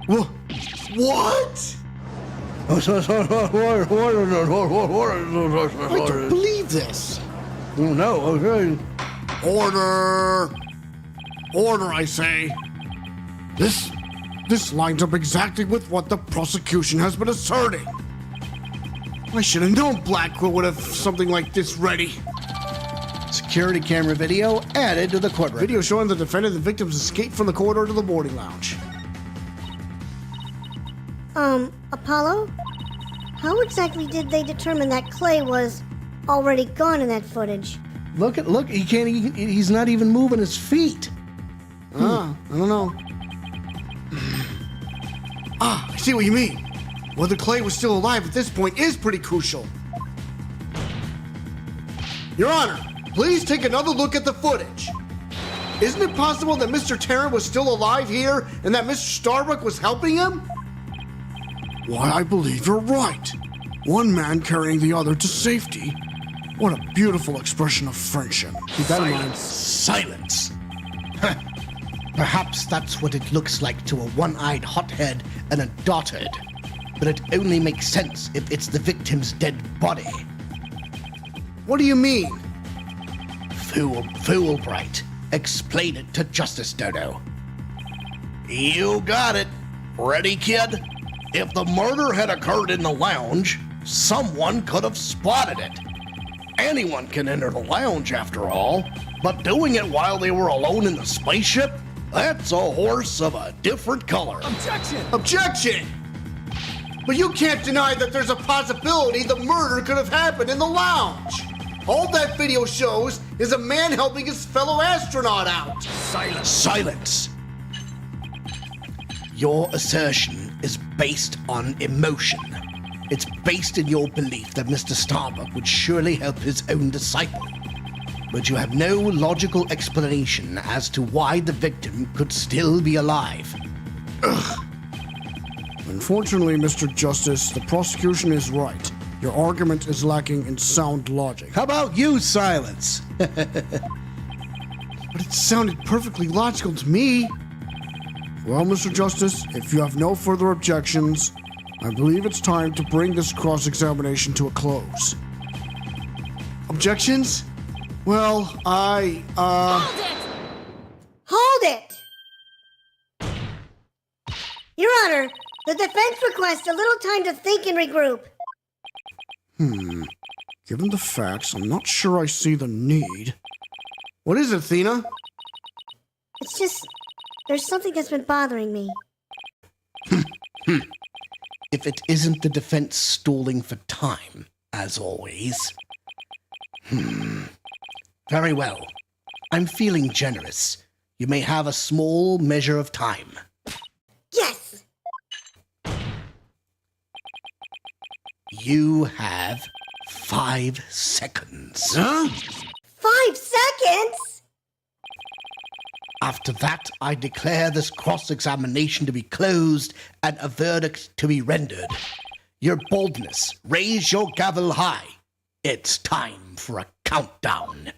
What? I don't believe this. No, okay. Order, I say. This lines up exactly with what the prosecution has been asserting. I should have known Blackquill would have something like this ready. Security camera video added to the court record. Video showing the defendant and the victim's escape from the corridor to the boarding lounge. Apollo? How exactly did they determine that Clay was already gone in that footage? Look, he's not even moving his feet. I don't know. I see what you mean. Whether Clay was still alive at this point is pretty crucial. Your Honor, please take another look at the footage. Isn't it possible that Mr. Tarrant was still alive here and that Mr. Starbuck was helping him? Why, I believe you're right. One man carrying the other to safety. What a beautiful expression of friendship. Keep that in mind. Silence. Perhaps that's what it looks like to a one-eyed hothead and a dotard. But it only makes sense if it's the victim's dead body. What do you mean? Fool, Wright. Explain it to Justice Dodo. You got it. Ready, kid? If the murder had occurred in the lounge, someone could have spotted it. Anyone can enter the lounge, after all, but doing it while they were alone in the spaceship? That's a horse of a different color. Objection! Objection! But you can't deny that there's a possibility the murder could have happened in the lounge. All that video shows is a man helping his fellow astronaut out. Silence. Your assertion is based on emotion. It's based in your belief that Mr. Starbuck would surely help his own disciple. But you have no logical explanation as to why the victim could still be alive. Unfortunately, Mr. Justice, the prosecution is right. Your argument is lacking in sound logic. How about you, silence? But it sounded perfectly logical to me. Well, Mr. Justice, if you have no further objections, I believe it's time to bring this cross-examination to a close. Objections? Well, Hold it! Your Honor, the defense requests a little time to think and regroup. Given the facts, I'm not sure I see the need. What is it, Athena? It's just, there's something that's been bothering me. If it isn't the defense stalling for time, as always. Very well. I'm feeling generous. You may have a small measure of time. Yes! You have 5 seconds. Huh? 5 seconds? After that, I declare this cross-examination to be closed and a verdict to be rendered. Your boldness, raise your gavel high. It's time for a countdown.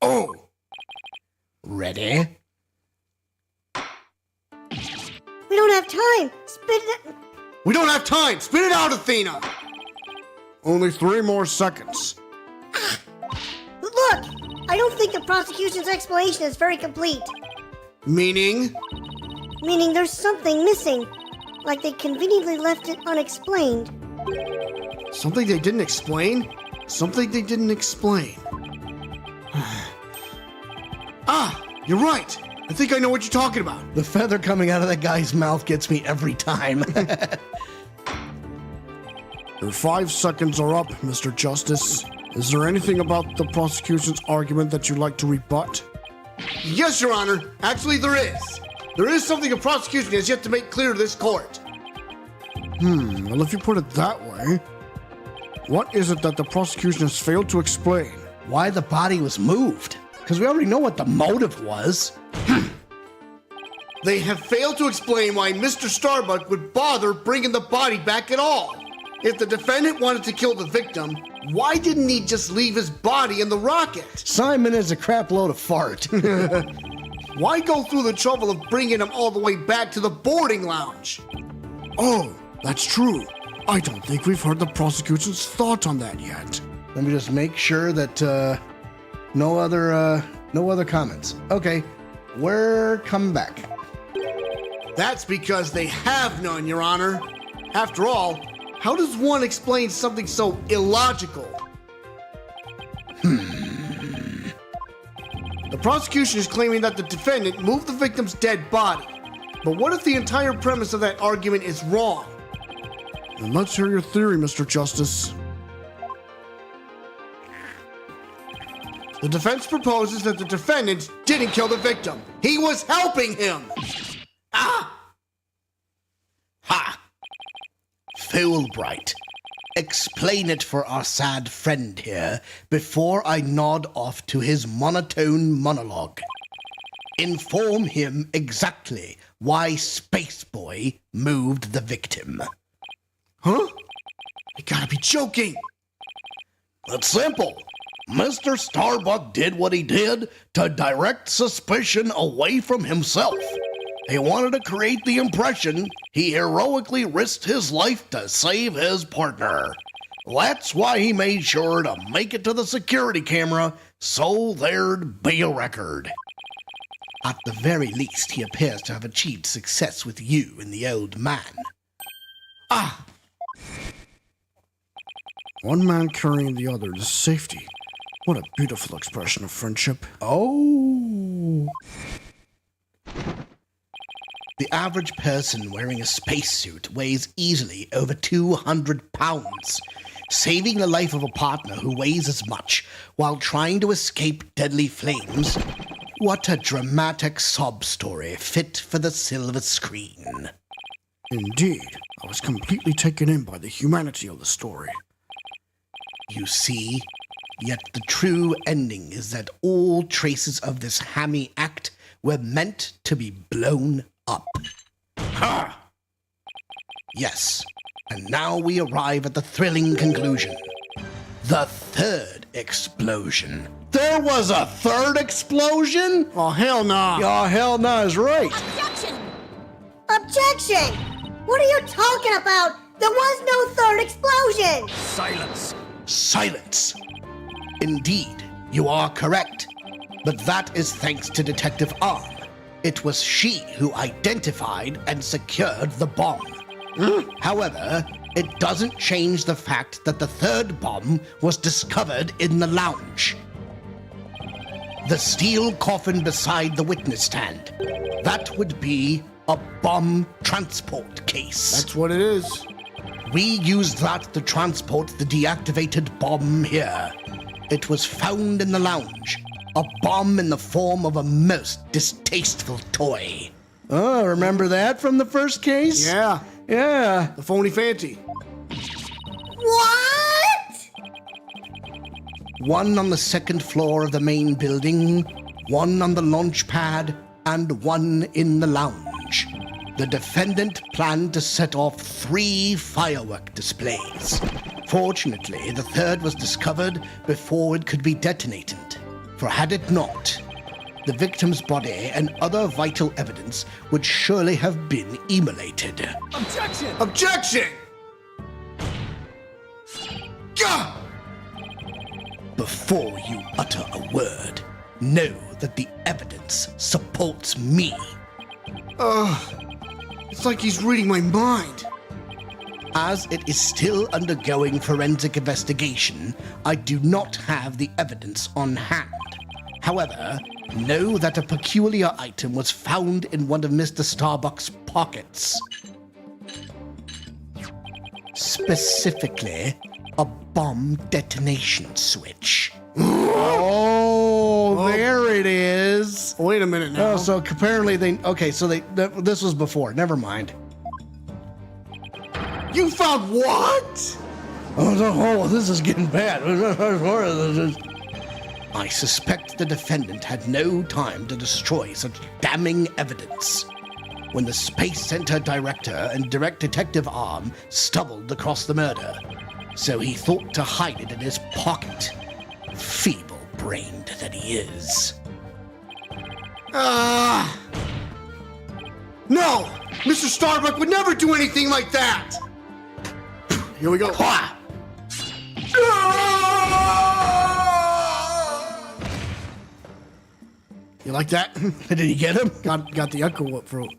Oh! Ready? We don't have time. Spit it. We don't have time! Spit it out, Athena! Only 3 more seconds. Look! I don't think the prosecution's explanation is very complete. Meaning? Meaning there's something missing. Like they conveniently left it unexplained. Something they didn't explain? Something they didn't explain. You're right. I think I know what you're talking about. The feather coming out of that guy's mouth gets me every time. Your 5 seconds are up, Mr. Justice. Is there anything about the prosecution's argument that you'd like to rebut? Yes, Your Honor. Actually, there is. There is something the prosecution has yet to make clear to this court. Well, if you put it that way, what is it that the prosecution has failed to explain? Why the body was moved? Because we already know what the motive was. They have failed to explain why Mr. Starbuck would bother bringing the body back at all. If the defendant wanted to kill the victim, why didn't he just leave his body in the rocket? Simon is a crap load of fart. Why go through the trouble of bringing him all the way back to the boarding lounge? Oh, that's true. I don't think we've heard the prosecution's thought on that yet. Let me just make sure that no other comments. Okay, we're coming back. That's because they have none, Your Honor. After all, how does one explain something so illogical? The prosecution is claiming that the defendant moved the victim's dead body. But what if the entire premise of that argument is wrong? Then let's hear your theory, Mr. Justice. The defense proposes that the defendant didn't kill the victim. He was helping him. Ha! Fulbright. explain it for our sad friend here before I nod off to his monotone monologue. Inform him exactly why Space Boy moved the victim. Huh? You gotta be joking. It's simple. Mr. Starbuck did what he did to direct suspicion away from himself. He wanted to create the impression he heroically risked his life to save his partner. That's why he made sure to make it to the security camera so there'd be a record. At the very least, he appears to have achieved success with you and the old man. Ah! One man carrying the other to safety. What a beautiful expression of friendship. Oh. The average person wearing a spacesuit weighs easily over 200 pounds. Saving the life of a partner who weighs as much while trying to escape deadly flames. What a dramatic sob story fit for the silver screen. Indeed, I was completely taken in by the humanity of the story. You see, yet the true ending is that all traces of this hammy act were meant to be blown up. Ha! Yes, and now we arrive at the thrilling conclusion. The third explosion. There was a third explosion? Oh, hell nah. Oh, hell no, is right. Objection! Objection! What are you talking about? There was no third explosion! Silence. Indeed, you are correct. But that is thanks to Detective Arm. It was she who identified and secured the bomb. However, it doesn't change the fact that the third bomb was discovered in the lounge. The steel coffin beside the witness stand. That would be a bomb transport case. That's what it is. We used that to transport the deactivated bomb here. It was found in the lounge. A bomb in the form of a most distasteful toy. Oh, remember that from the first case? Yeah, Yeah. the phony fancy. What? One on the second floor of the main building, one on the launch pad, and one in the lounge. The defendant planned to set off 3 firework displays. Fortunately, the third was discovered before it could be detonated. For had it not, the victim's body and other vital evidence would surely have been immolated. Objection! Objection! Gah! Before you utter a word, know that the evidence supports me. It's like he's reading my mind. As it is still undergoing forensic investigation, I do not have the evidence on hand. However, know that a peculiar item was found in one of Mr. Starbuck's pockets. Specifically, a bomb detonation switch. Oh, there it is. Wait a minute now. Oh, so apparently this was before. Never mind. You found what? Oh, this is getting bad. I suspect the defendant had no time to destroy such damning evidence. When the Space Center director and Direct Detective Arm stumbled across the murder, so he thought to hide it in his pocket. Feeble-brained that he is. No! Mr. Starbuck would never do anything like that! Here we go. Ha! You like that? Did he get him? Got the echo up throat.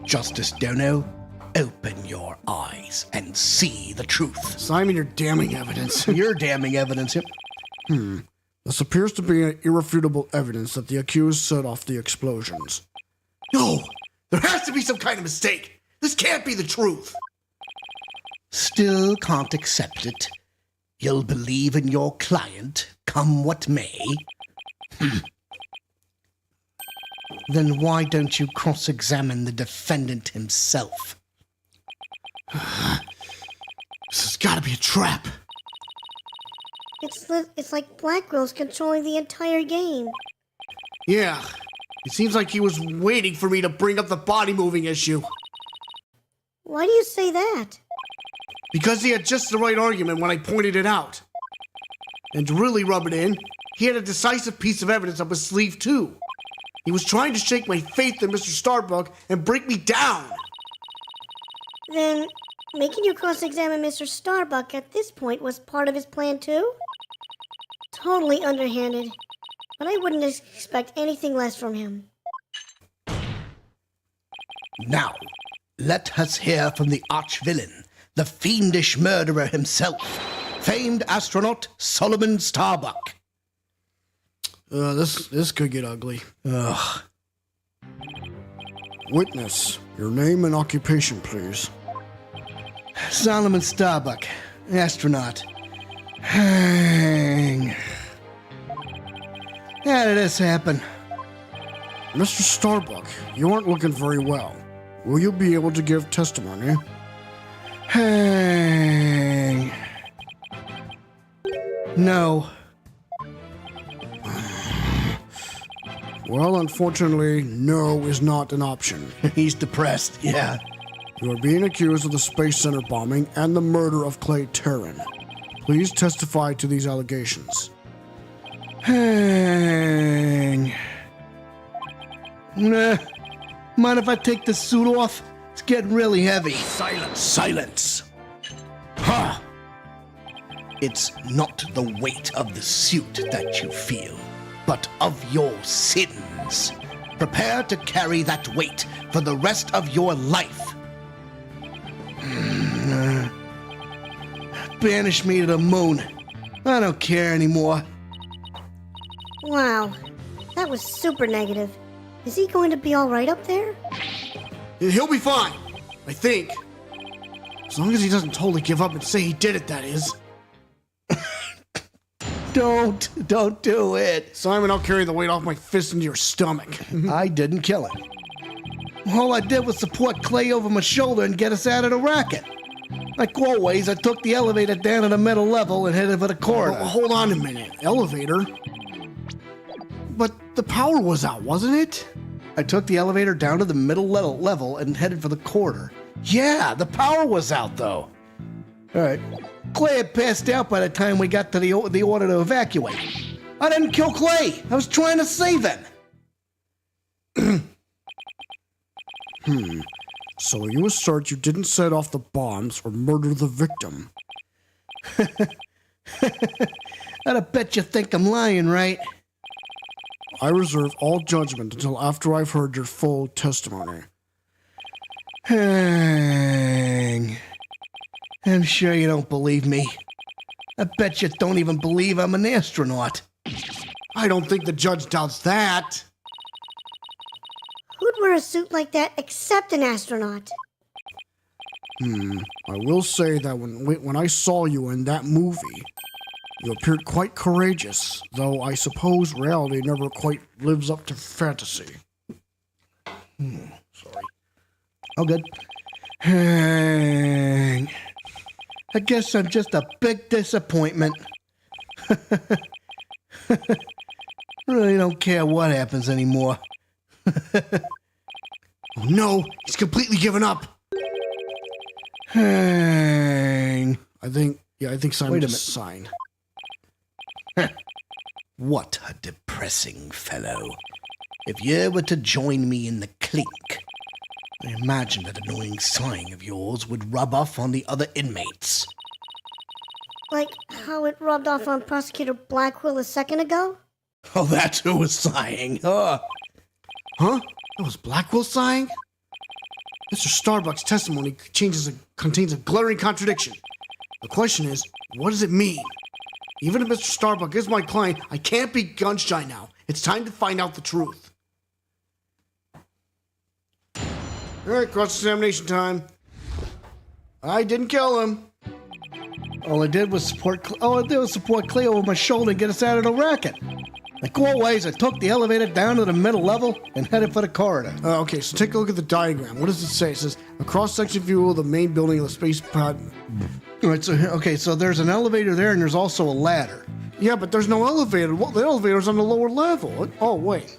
Justice Dono, open your eyes and see the truth. Simon, your damning evidence. Your damning evidence. This appears to be irrefutable evidence that the accused set off the explosions. No! There has to be some kind of mistake! This can't be the truth! Still can't accept it. You'll believe in your client, come what may. Then why don't you cross-examine the defendant himself? This is gotta be a trap. It's like Blackwill's controlling the entire game. Yeah, it seems like he was waiting for me to bring up the body moving issue. Why do you say that? Because he had just the right argument when I pointed it out. And to really rub it in, he had a decisive piece of evidence up his sleeve too. He was trying to shake my faith in Mr. Starbuck and break me down. Then, making you cross-examine Mr. Starbuck at this point was part of his plan too? Totally underhanded. But I wouldn't expect anything less from him. Now, let us hear from the arch-villain, the fiendish murderer himself, famed astronaut Solomon Starbuck. This could get ugly. Ugh. Witness, your name and occupation, please. Solomon Starbuck, astronaut. Hang. How did this happen? Mr. Starbuck, you aren't looking very well. Will you be able to give testimony? Hang. No. Well, unfortunately, no is not an option. He's depressed, yeah. You are being accused of the Space Center bombing and the murder of Clay Terran. Please testify to these allegations. Hang. Nah. Mind if I take the suit off? It's getting really heavy. Silence. Silence. Ha! It's not the weight of the suit that you feel, but of your sins. Prepare to carry that weight for the rest of your life. Banish me to the moon. I don't care anymore. Wow, that was super negative. Is he going to be alright up there? He'll be fine, I think. As long as he doesn't totally give up and say he did it, that is. Don't do it. Simon, I'll carry the weight off my fist into your stomach. I didn't kill him. All I did was support Clay over my shoulder and get us out of the racket. Like always, I took the elevator down to the middle level and headed for the corridor. Well, hold on a minute. Elevator? But the power was out, wasn't it? I took the elevator down to the middle level and headed for the corridor. Yeah, the power was out, though. All right. Clay had passed out by the time we got to the order to evacuate. I didn't kill Clay. I was trying to save him. So you assert you didn't set off the bombs or murder the victim. I bet you think I'm lying, right? I reserve all judgment until after I've heard your full testimony. Hang. I'm sure you don't believe me. I bet you don't even believe I'm an astronaut. I don't think the judge doubts that. Who'd wear a suit like that except an astronaut? I will say that when I saw you in that movie, you appeared quite courageous, though I suppose reality never quite lives up to fantasy. Sorry. Oh, good. Hang. I guess I'm just a big disappointment. Really don't care what happens anymore. Oh no, he's completely given up. Hang. I think Simon Wait a just signed. What a depressing fellow. If you were to join me in the clink, I imagine that annoying sighing of yours would rub off on the other inmates. Like how it rubbed off on Prosecutor Blackquill a second ago? Oh, that's who was sighing. Oh. Huh? That was Blackwell sighing? Mr. Starbuck's testimony contains a glaring contradiction. The question is, what does it mean? Even if Mr. Starbuck is my client, I can't be gun shy now. It's time to find out the truth. All right, cross-examination time. I didn't kill him. All I did was support Clay over my shoulder and get us out of the racket. Like always, I took the elevator down to the middle level and headed for the corridor. Okay, so take a look at the diagram. What does it say? It says a cross-section view of the main building of the space pod. All right, so there's an elevator there and there's also a ladder. Yeah, but there's no elevator. Well, the elevator's on the lower level. Oh, wait.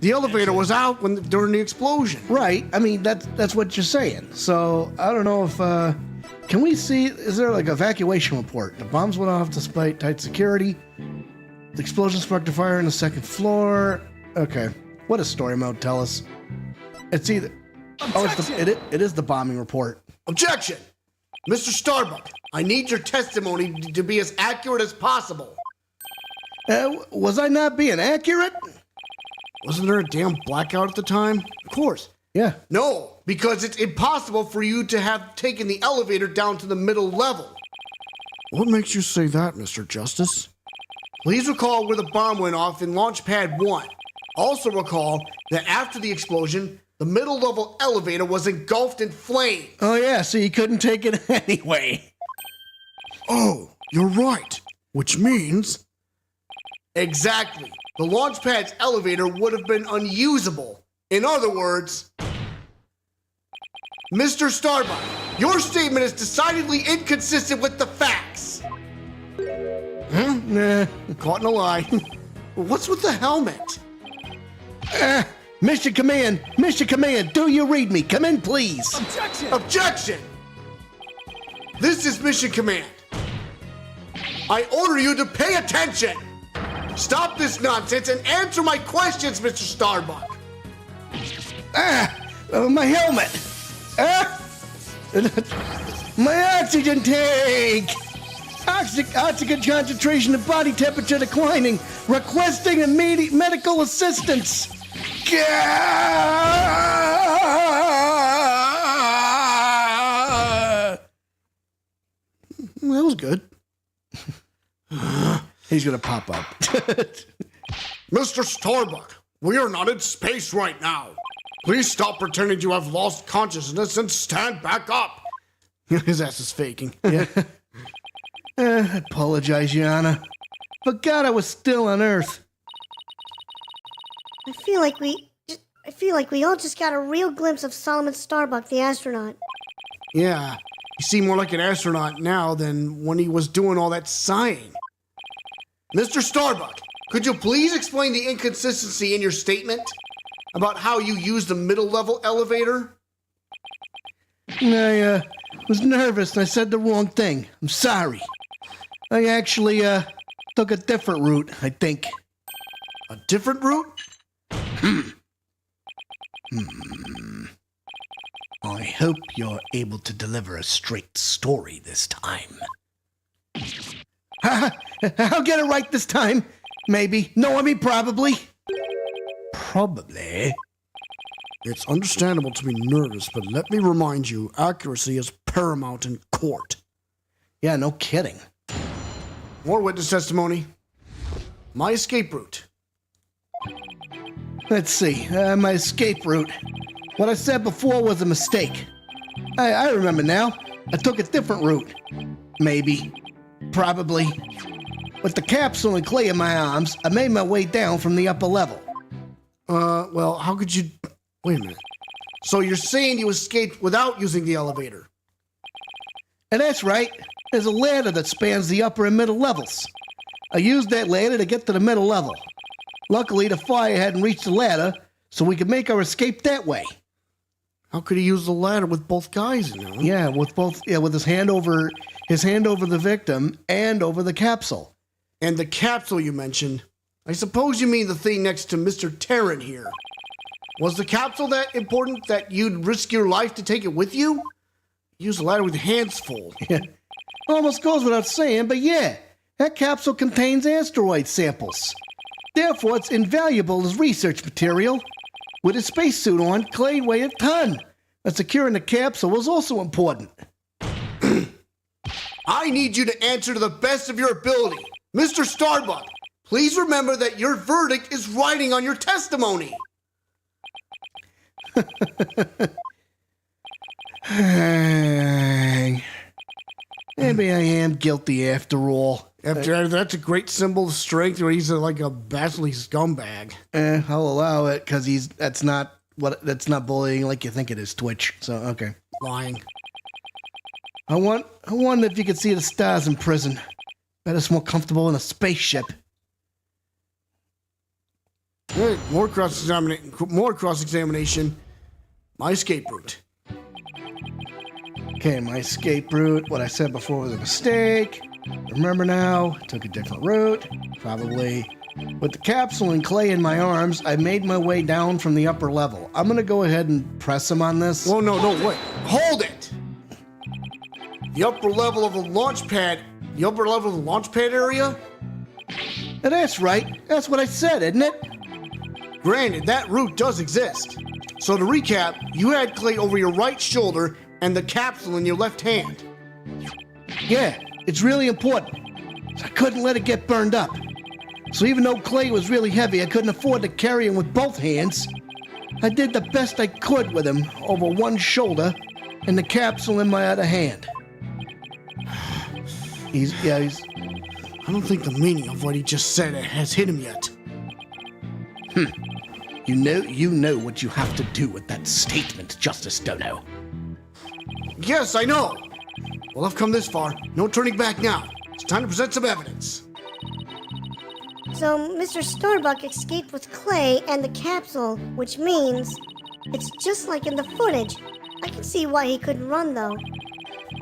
The elevator was out during the explosion. Right. I mean, that's what you're saying. So I don't know if can we see? Is there like evacuation report? The bombs went off despite tight security. The explosion sparked a fire on the second floor. Okay. What does story mode tell us? It's either. Objection! It is the bombing report. Objection! Mr. Starbuck, I need your testimony to be as accurate as possible. Was I not being accurate? Wasn't there a damn blackout at the time? Of course. Yeah. No, because it's impossible for you to have taken the elevator down to the middle level. What makes you say that, Mr. Justice? Please recall where the bomb went off in Launch Pad 1. Also recall that after the explosion, the middle level elevator was engulfed in flames. Oh yeah, so you couldn't take it anyway. Oh, you're right. Which means... Exactly. The launch pad's elevator would have been unusable. In other words... Mr. Starbuck, your statement is decidedly inconsistent with the facts. Nah. Caught in a lie. What's with the helmet? Mission Command, do you read me? Come in, please. Objection! Objection! This is Mission Command. I order you to pay attention. Stop this nonsense and answer my questions, Mr. Starbuck. My helmet. My oxygen tank. Oxygen concentration and body temperature declining. Requesting immediate medical assistance. That was good. He's gonna pop up. Mr. Starbuck, we are not in space right now. Please stop pretending you have lost consciousness and stand back up. His ass is faking. Yeah. I apologize, Your Honor. Forgot I was still on Earth. I feel like we all just got a real glimpse of Solomon Starbuck, the astronaut. Yeah, you seem more like an astronaut now than when he was doing all that sighing. Mr. Starbuck, could you please explain the inconsistency in your statement about how you used the middle-level elevator? I was nervous and I said the wrong thing. I'm sorry. I actually took a different route, I think. A different route? I hope you're able to deliver a straight story this time. I'll get it right this time. Maybe. No, I mean probably. Probably. It's understandable to be nervous, but let me remind you, accuracy is paramount in court. Yeah, no kidding. More witness testimony. My escape route. Let's see. My escape route. What I said before was a mistake. I remember now. I took a different route. Maybe. Probably. With the capsule and clay in my arms, I made my way down from the upper level. Well, how could you... Wait a minute. So you're saying you escaped without using the elevator? And that's right. There's a ladder that spans the upper and middle levels. I used that ladder to get to the middle level. Luckily, the fire hadn't reached the ladder, so we could make our escape that way. How could he use the ladder with both guys in it? Yeah, with his hand over the victim and over the capsule. And the capsule you mentioned, I suppose you mean the thing next to Mr. Terran here. Was the capsule that important that you'd risk your life to take it with you? Use the ladder with your hands full. Yeah. Almost goes without saying, but yeah, that capsule contains asteroid samples. Therefore, it's invaluable as research material. With his spacesuit on, Clay weighed a ton. But securing the capsule was also important. I need you to answer to the best of your ability. Mr. Starbuck, please remember that your verdict is writing on your testimony. Maybe I am guilty after all. After that's a great symbol of strength, where he's like a bastardly scumbag. I'll allow it because that's not bullying like you think it is, Twitch. So okay. Lying. I wonder if you could see the stars in prison. Bet it's more comfortable in a spaceship. Hey, more cross-examination. My escape route. Okay, my escape route. What I said before was a mistake. Remember now, took a different route. Probably. With the capsule and clay in my arms, I made my way down from the upper level. I'm gonna go ahead and press him on this. Oh, no, wait. Hold it! The upper level of the launch pad. The upper level of the launch pad area? That's right. That's what I said, isn't it? Granted, that route does exist. So to recap, you had clay over your right shoulder and the capsule in your left hand. Yeah, it's really important. I couldn't let it get burned up. So even though clay was really heavy, I couldn't afford to carry him with both hands. I did the best I could with him over one shoulder and the capsule in my other hand. He's I don't think the meaning of what he just said has hit him yet. You know what you have to do with that statement, Justice Dono. Yes, I know. Well, I've come this far. No turning back now. It's time to present some evidence. So, Mr. Starbuck escaped with clay and the capsule, which means it's just like in the footage. I can see why he couldn't run, though.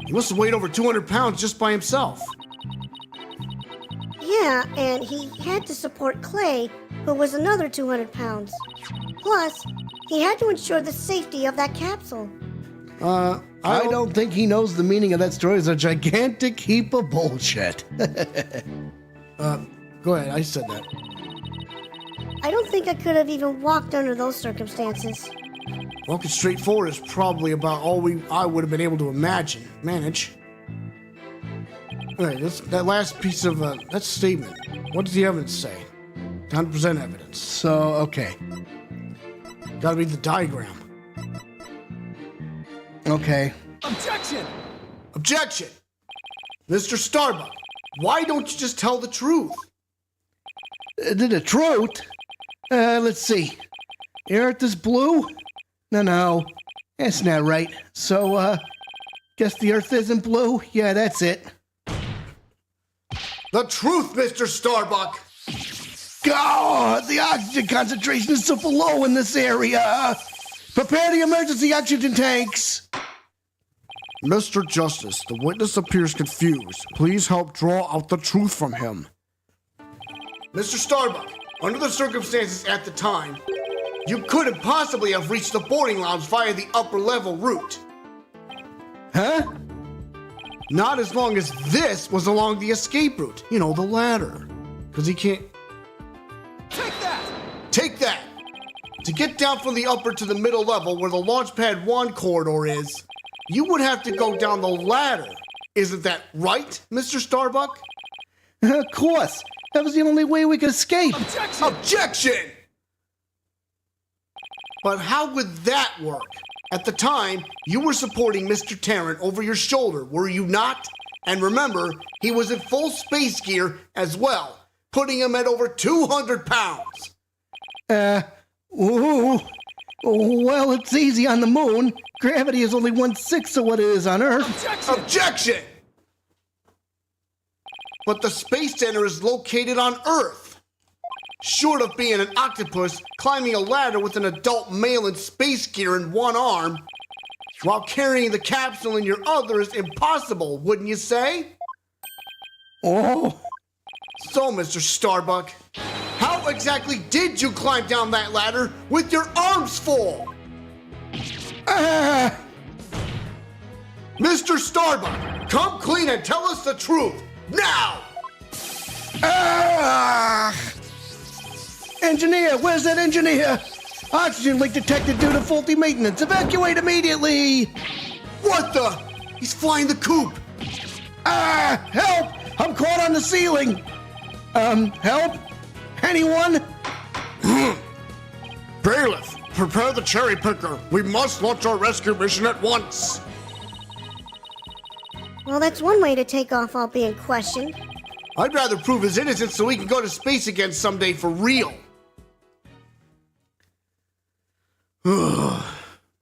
He must have weighed over 200 pounds just by himself. Yeah, and he had to support Clay, who was another 200 pounds. Plus, he had to ensure the safety of that capsule. I don't think he knows the meaning of that story is a gigantic heap of bullshit. Go ahead, I said that. I don't think I could have even walked under those circumstances. Walking straight forward is probably about all I would have been able to manage. Alright, that last piece of, that statement. What does the evidence say? Time to present evidence. So, okay. Gotta be the diagram. Okay. Objection! Objection! Mr. Starbuck, why don't you just tell the truth? The truth? Let's see. The Earth is blue? No. That's not right. So, guess the Earth isn't blue? Yeah, that's it. The truth, Mr. Starbuck! God, the oxygen concentration is super low in this area. Prepare the emergency oxygen tanks. Mr. Justice, the witness appears confused. Please help draw out the truth from him. Mr. Starbuck, under the circumstances at the time, you couldn't possibly have reached the boarding lounge via the upper level route. Huh? Not as long as this was along the escape route. You know, the ladder. Because he can't... Take that! Take that! To get down from the upper to the middle level where the Launchpad 1 corridor is, you would have to go down the ladder. Isn't that right, Mr. Starbuck? Of course. That was the only way we could escape. Objection! Objection! But how would that work? At the time, you were supporting Mr. Tarrant over your shoulder, were you not? And remember, he was in full space gear as well, putting him at over 200 pounds. Well, it's easy on the moon. Gravity is only 1/6 of what it is on Earth. Objection! Objection! But the Space Center is located on Earth. Short of being an octopus, climbing a ladder with an adult male in space gear in one arm, while carrying the capsule in your other is impossible, wouldn't you say? Oh. So, Mr. Starbuck, how exactly did you climb down that ladder with your arms full? Mr. Starbuck, come clean and tell us the truth, now! Engineer, where's that engineer? Oxygen leak detected due to faulty maintenance. Evacuate immediately! What the? He's flying the coop! Help! I'm caught on the ceiling! Help? Anyone? Bailiff, prepare the cherry picker. We must launch our rescue mission at once. Well, that's one way to take off while being questioned. I'd rather prove his innocence so he can go to space again someday for real. Man,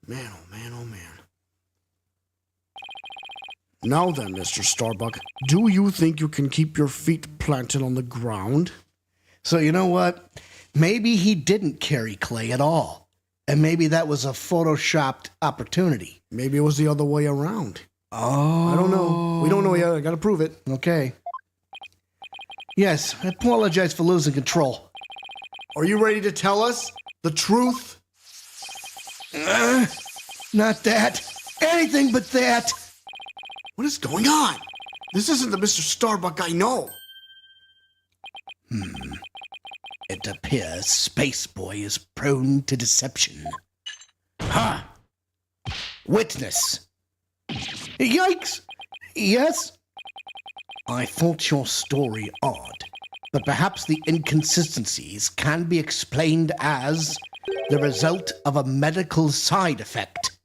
oh man, oh man. Now then, Mr. Starbuck, do you think you can keep your feet planted on the ground? So you know what? Maybe he didn't carry clay at all. And maybe that was a photoshopped opportunity. Maybe it was the other way around. Oh. I don't know. We don't know yet. I gotta prove it. Okay. Yes, I apologize for losing control. Are you ready to tell us the truth? Not that. Anything but that. What is going on? This isn't the Mr. Starbuck I know. It appears Spaceboy is prone to deception. Ha! Witness. Yikes! Yes? I thought your story odd, but perhaps the inconsistencies can be explained as the result of a medical side effect.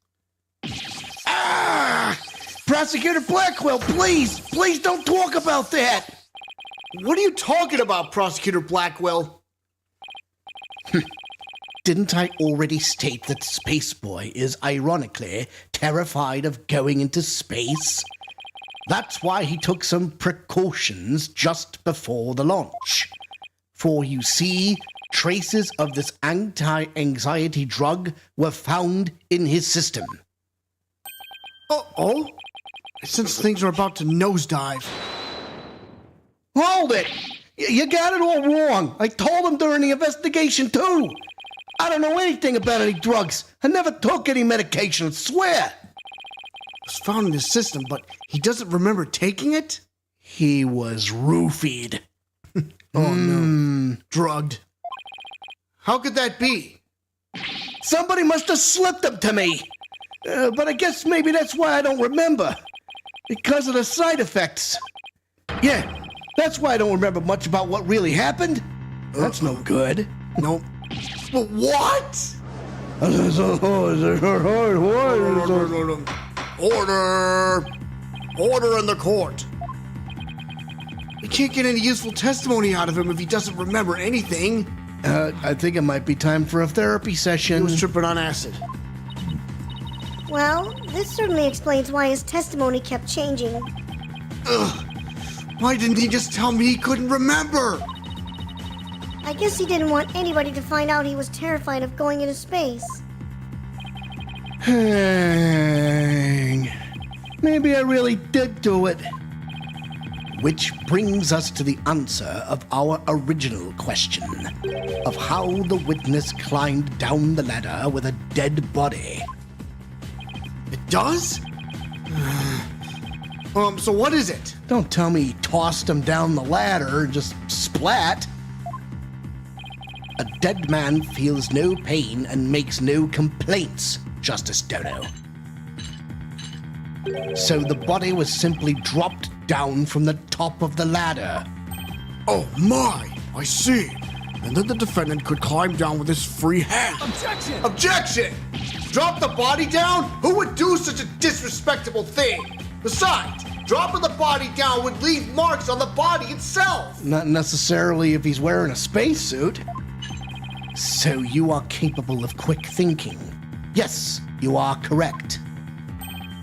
Ah! Prosecutor Blackquill, please don't talk about that! What are you talking about, Prosecutor Blackquill? Didn't I already state that Spaceboy is ironically terrified of going into space? That's why he took some precautions just before the launch. For you see, traces of this anti-anxiety drug were found in his system. Oh? Since things are about to nosedive. Hold it! You got it all wrong. I told him during the investigation, too. I don't know anything about any drugs. I never took any medication, I swear. It was found in his system, but he doesn't remember taking it? He was roofied. Oh, no. Drugged. How could that be? Somebody must have slipped them to me. But I guess maybe that's why I don't remember. Because of the side effects. Yeah, that's why I don't remember much about what really happened. That's no good. Nope. But what? Order! Order in the court. We can't get any useful testimony out of him if he doesn't remember anything. I think it might be time for a therapy He session. was tripping on acid. Well, this certainly explains why his testimony kept changing. Ugh. Why didn't he just tell me he couldn't remember? I guess he didn't want anybody to find out he was terrified of going into space. Maybe I really did do it. Which brings us to the answer of our original question of how the witness climbed down the ladder with a dead body. It does? So what is it? Don't tell me he tossed him down the ladder and just splat. A dead man feels no pain and makes no complaints, Justice Dono. So the body was simply dropped down from the top of the ladder. Oh my, I see. And then the defendant could climb down with his free hand. Objection! Objection! Drop the body down? Who would do such a disrespectable thing? Besides, dropping the body down would leave marks on the body itself. Not necessarily if he's wearing a spacesuit. So you are capable of quick thinking. Yes, you are correct.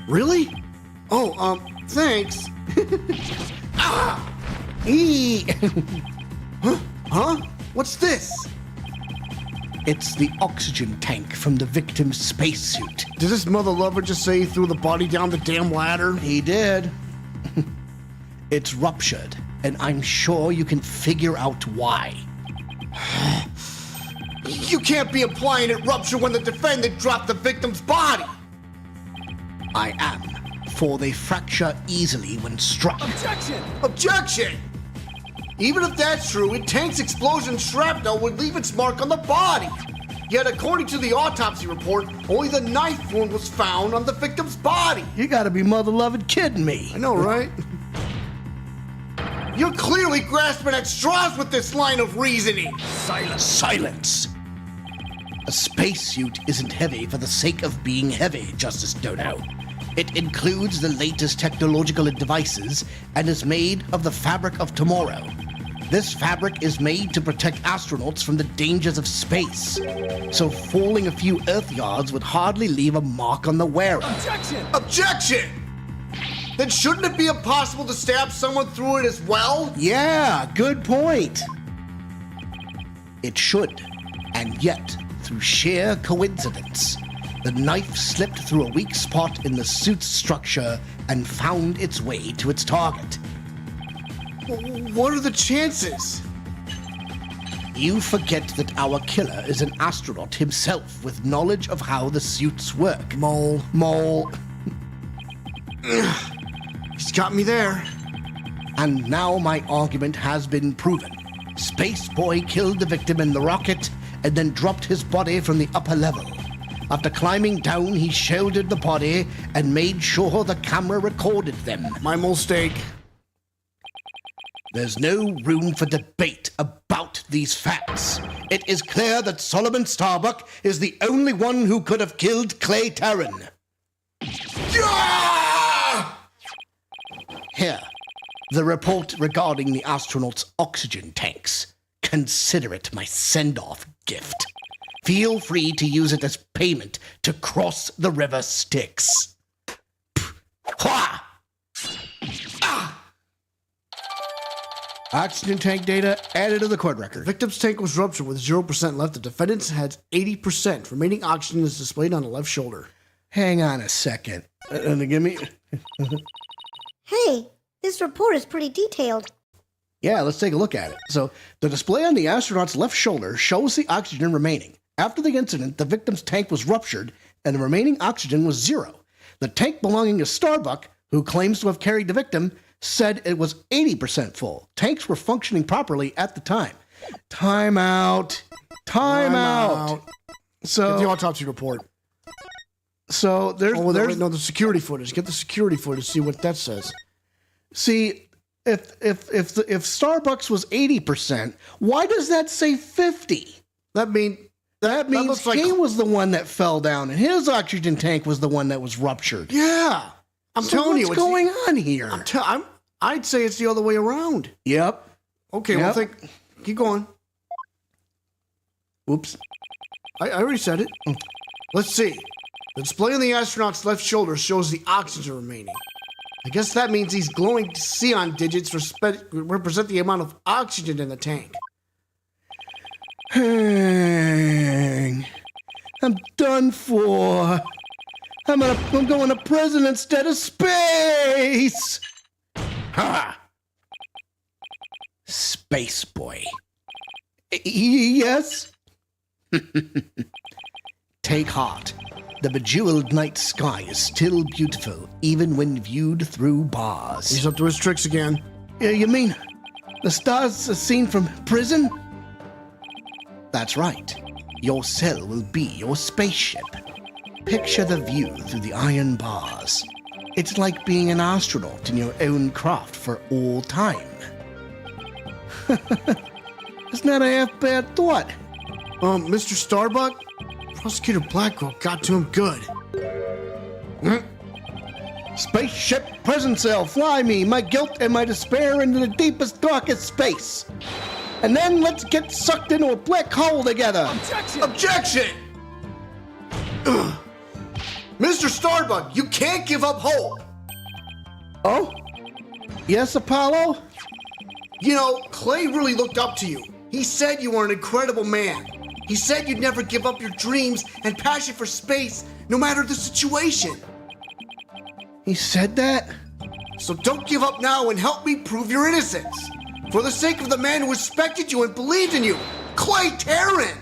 Really? Oh, thanks. Eee! Huh? What's this? It's the oxygen tank from the victim's spacesuit. Did this mother lover just say he threw the body down the damn ladder? He did. It's ruptured, and I'm sure you can figure out why. You can't be implying it ruptured when the defendant dropped the victim's body. I am, for they fracture easily when struck. Objection! Objection! Even if that's true, a tank's explosion shrapnel would leave its mark on the body. Yet according to the autopsy report, only the knife wound was found on the victim's body. You gotta be mother-loving kidding me. I know, right? You're clearly grasping at straws with this line of reasoning. Silence! A spacesuit isn't heavy for the sake of being heavy, Justice Dono. It includes the latest technological devices and is made of the fabric of tomorrow. This fabric is made to protect astronauts from the dangers of space. So falling a few Earth yards would hardly leave a mark on the wearer. Objection! Objection! Then shouldn't it be impossible to stab someone through it as well? Yeah, good point. It should, and yet, through sheer coincidence, the knife slipped through a weak spot in the suit's structure and found its way to its target. What are the chances? You forget that our killer is an astronaut himself with knowledge of how the suits work. Mole. He's got me there. And now my argument has been proven. Space Boy killed the victim in the rocket and then dropped his body from the upper level. After climbing down, he shielded the body and made sure the camera recorded them. My mistake. There's no room for debate about these facts. It is clear that Solomon Starbuck is the only one who could have killed Clay Terran. Here, the report regarding the astronauts' oxygen tanks. Consider it my send-off gift. Feel free to use it as payment to cross the river Styx. Ha! Oxygen tank data added to the court record. Victim's tank was ruptured with 0% left. The defendant's had 80%. Remaining oxygen is displayed on the left shoulder. Hang on a second. Give me... Hey, this report is pretty detailed. Yeah, let's take a look at it. So, the display on the astronaut's left shoulder shows the oxygen remaining. After the incident, the victim's tank was ruptured, and the remaining oxygen was 0. The tank belonging to Starbuck, who claims to have carried the victim, said it was 80% full. Tanks were functioning properly at the time. Time out. Get the So, autopsy report. there's No, the security footage. Get the security footage. See what that says. see, if Starbucks was 80%, why does that say 50? That means Looks like he was the one that fell down, and his oxygen tank was the one that was ruptured. yeah. I'm So telling you, what's going on here? I'd say it's the other way around. Yep. Okay, Yep. well, keep going. Oops. I already said it. Let's see. The display on the astronaut's left shoulder shows the oxygen remaining. I guess that means these glowing Xeon digits represent the amount of oxygen in the tank. Hang. I'm done for. I'm going to prison instead of space. Ha! Space Boy. Yes? Take heart. The bejeweled night sky is still beautiful, even when viewed through bars. He's up to his tricks again. You mean the stars are seen from prison? That's right. Your cell will be your spaceship. Picture the view through the iron bars. It's like being an astronaut in your own craft for all time. It's not a half-bad thought. Mr. Starbuck? Prosecutor Blackquill got to him good. Spaceship prison cell, fly me, my guilt and my despair into the deepest, darkest space. And then let's get sucked into a black hole together. Objection! Ugh. Mr. Starbuck, you can't give up hope. Oh? Yes, Apollo? You know, Clay really looked up to you. He said you were an incredible man. He said you'd never give up your dreams and passion for space, no matter the situation. He said that? So don't give up now and help me prove your innocence. For the sake of the man who respected you and believed in you, Clay Terran!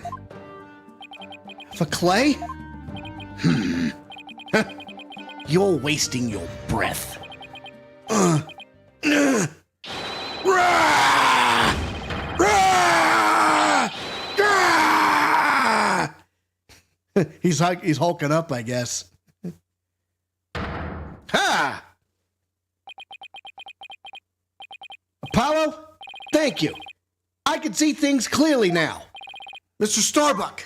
For Clay? You're wasting your breath. Rah! Rah! Rah! He's hulking up, I guess. Ha! Apollo, thank you. I can see things clearly now. Mr. Starbuck!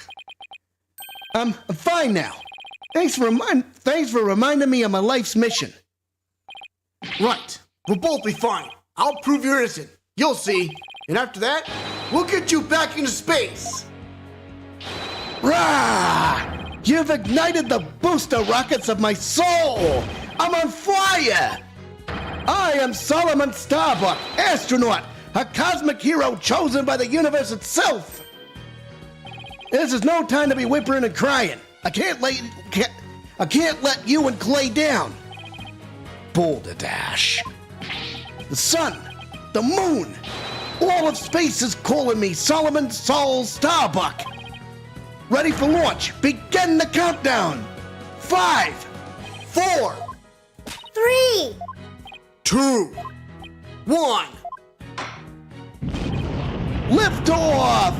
I'm fine now. Thanks for reminding me of my life's mission. Right. We'll both be fine. I'll prove you're innocent. You'll see. And after that, we'll get you back into space. Rah! You've ignited the booster rockets of my soul! I'm on fire! I am Solomon Starbuck, astronaut, a cosmic hero chosen by the universe itself! This is no time to be whimpering and crying. I can't let you and Clay down. Boulder Dash. The sun, the moon, all of space is calling me Solomon Sol Starbuck. Ready for launch. Begin the countdown. 5, 4, 3. 2, 1. lift off.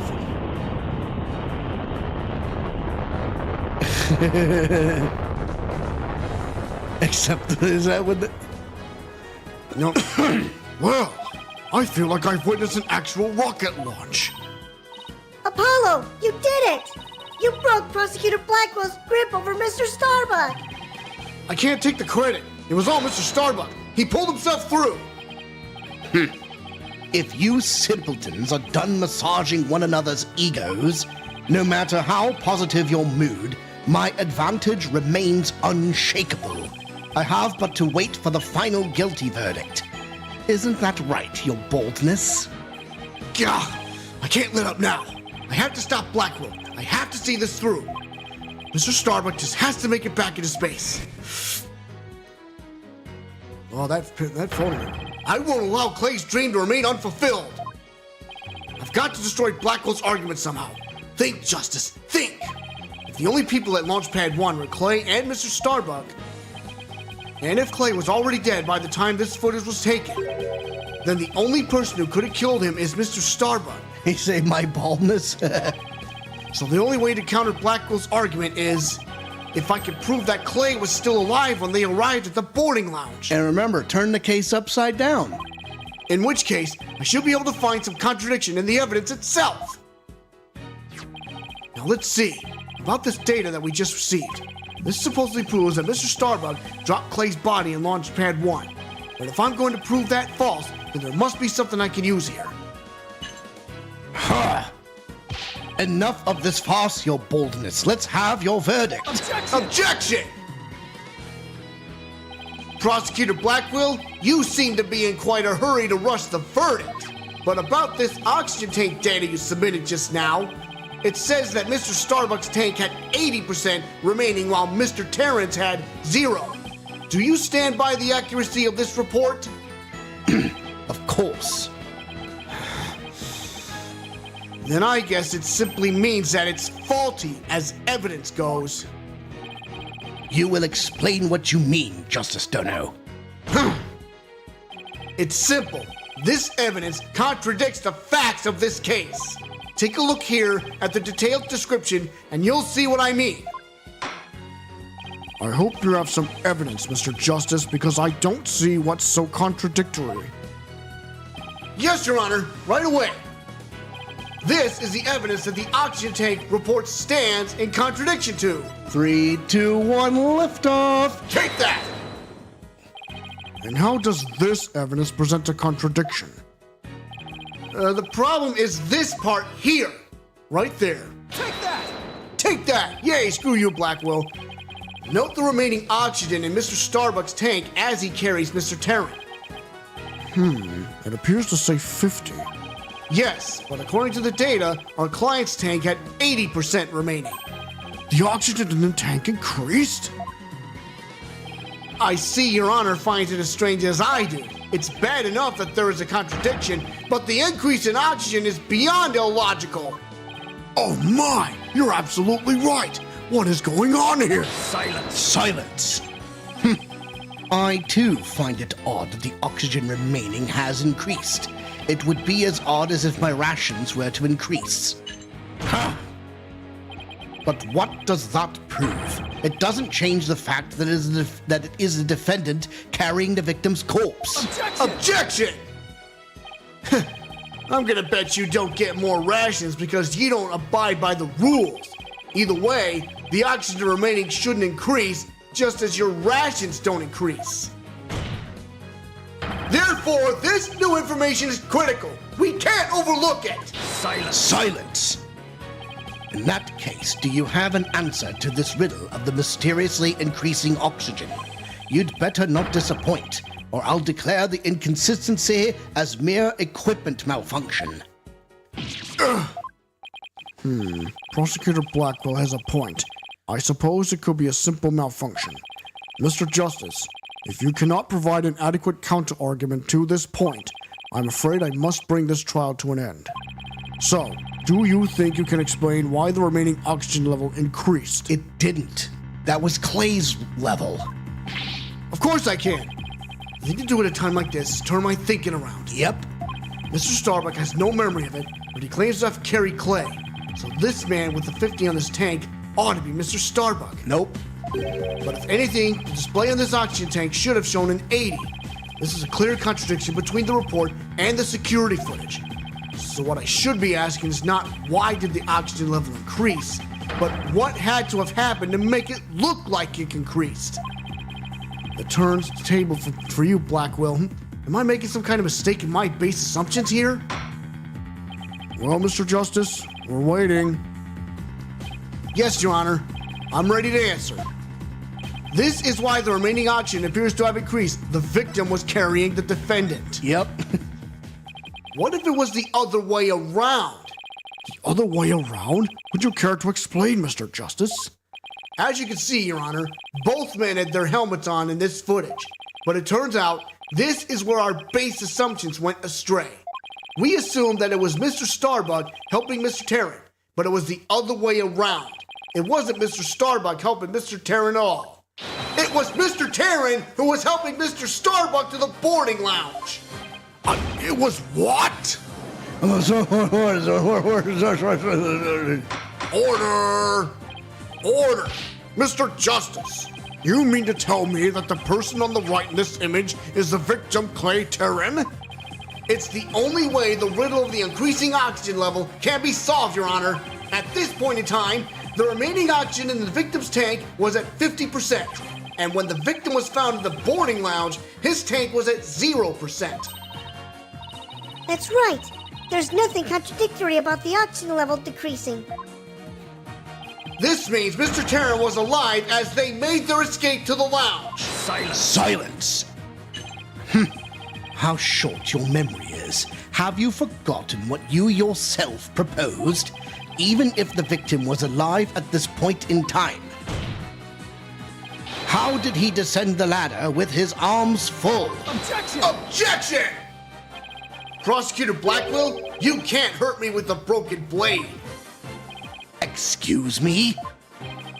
Except, is that what the... No. Well, I feel like I've witnessed an actual rocket launch. Apollo, you did it! You broke Prosecutor Blackwill's grip over Mr. Starbuck! I can't take the credit. It was all Mr. Starbuck. He pulled himself through. If you simpletons are done massaging one another's egos, no matter how positive your mood, my advantage remains unshakable. I have but to wait for the final guilty verdict. Isn't that right, your boldness? Gah! I can't let up now. I have to stop Blacquill. I have to see this through. Mr. Starbuck just has to make it back into space. Oh, that photo. I won't allow Clay's dream to remain unfulfilled. I've got to destroy Blackwill's argument somehow. Think, Justice, think! If the only people at Launchpad 1 were Clay and Mr. Starbuck, and if Clay was already dead by the time this footage was taken, then the only person who could have killed him is Mr. Starbuck. He say my baldness? So the only way to counter Blackwill's argument is if I could prove that Clay was still alive when they arrived at the boarding lounge. And remember, turn the case upside down. In which case, I should be able to find some contradiction in the evidence itself. Now let's see. About this data that we just received. This supposedly proves that Mr. Starbuck dropped Clay's body in Launchpad 1. But if I'm going to prove that false, then there must be something I can use here. Enough of this farce, your boldness. Let's have your verdict. Objection! Prosecutor Blackquill, you seem to be in quite a hurry to rush the verdict. But about this oxygen tank data you submitted just now, it says that Mr. Starbuck's tank had 80% remaining while Mr. Terrence had 0. Do you stand by the accuracy of this report? Of course. Then I guess it simply means that it's faulty as evidence goes. You will explain what you mean, Justice Dono. It's simple. This evidence contradicts the facts of this case. Take a look here at the detailed description and you'll see what I mean. I hope you have some evidence, Mr. Justice, because I don't see what's so contradictory. Yes, Your Honor, right away. This is the evidence that the oxygen tank report stands in contradiction to. 3, 2, 1, liftoff. Take that! And how does this evidence present a contradiction? The problem is this part here. Right there. Take that! Take that! Yay, screw you, Blacquill. Note the remaining oxygen in Mr. Starbuck's tank as he carries Mr. Terran. It appears to say 50. Yes, but according to the data, our client's tank had 80% remaining. The oxygen in the tank increased? I see Your Honor finds it as strange as I do. It's bad enough that there is a contradiction, but the increase in oxygen is beyond illogical. Oh my, you're absolutely right. What is going on here? Silence. I too find it odd that the oxygen remaining has increased. It would be as odd as if my rations were to increase. But what does that prove? It doesn't change the fact that it is the defendant carrying the victim's corpse. Objection! I'm gonna bet you don't get more rations because you don't abide by the rules. Either way, the oxygen remaining shouldn't increase, just as your rations don't increase. Therefore, this new information is critical. We can't overlook it. Silence! In that case, do you have an answer to this riddle of the mysteriously increasing oxygen? You'd better not disappoint, or I'll declare the inconsistency as mere equipment malfunction. Prosecutor Blackquill has a point. I suppose it could be a simple malfunction. Mr. Justice, if you cannot provide an adequate counter-argument to this point, I'm afraid I must bring this trial to an end. So, do you think you can explain why the remaining oxygen level increased? It didn't. That was Clay's level. Of course I can. The thing to do at a time like this is turn my thinking around. Yep. Mr. Starbuck has no memory of it, but he claims to have carried Clay. So this man with the 50 on his tank ought to be Mr. Starbuck. Nope. But if anything, the display on this oxygen tank should have shown an 80. This is a clear contradiction between the report and the security footage. So what I should be asking is not why did the oxygen level increase, but what had to have happened to make it look like it increased. It turns the table for you, Blackquill. Am I making some kind of mistake in my base assumptions here? Well, Mr. Justice, we're waiting. Yes, Your Honor. I'm ready to answer. This is why the remaining oxygen appears to have increased. The victim was carrying the defendant. Yep. What if it was the other way around? The other way around? Would you care to explain, Mr. Justice? As you can see, Your Honor, both men had their helmets on in this footage. But it turns out, this is where our base assumptions went astray. We assumed that it was Mr. Starbuck helping Mr. Tarrant, but it was the other way around. It wasn't Mr. Starbuck helping Mr. Tarrant at all. It was Mr. Tarrant who was helping Mr. Starbuck to the boarding lounge. It was what? Order! Order! Mr. Justice, you mean to tell me that the person on the right in this image is the victim Clay Tarrant? It's the only way the riddle of the increasing oxygen level can be solved, Your Honor. At this point in time, the remaining oxygen in the victim's tank was at 50%. And when the victim was found in the boarding lounge, his tank was at 0%. That's right. There's nothing contradictory about the oxygen level decreasing. This means Mr. Tarrant was alive as they made their escape to the lounge. Silence! How short your memory is. Have you forgotten what you yourself proposed, even if the victim was alive at this point in time? How did he descend the ladder with his arms full? Objection! Objection! Prosecutor Blackquill, you can't hurt me with a broken blade. Excuse me?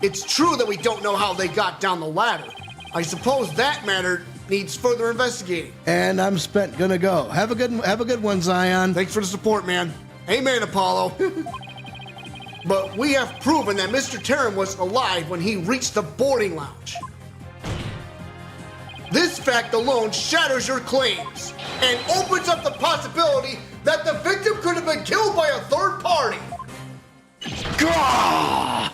It's true that we don't know how they got down the ladder. I suppose that matter needs further investigating. And I'm spent. Gonna go. Have a good one, Zion. Thanks for the support, man. Amen, Apollo. But we have proven that Mr. Tarrant was alive when he reached the boarding lounge. This fact alone shatters your claims and opens up the possibility that the victim could have been killed by a third party. Gah!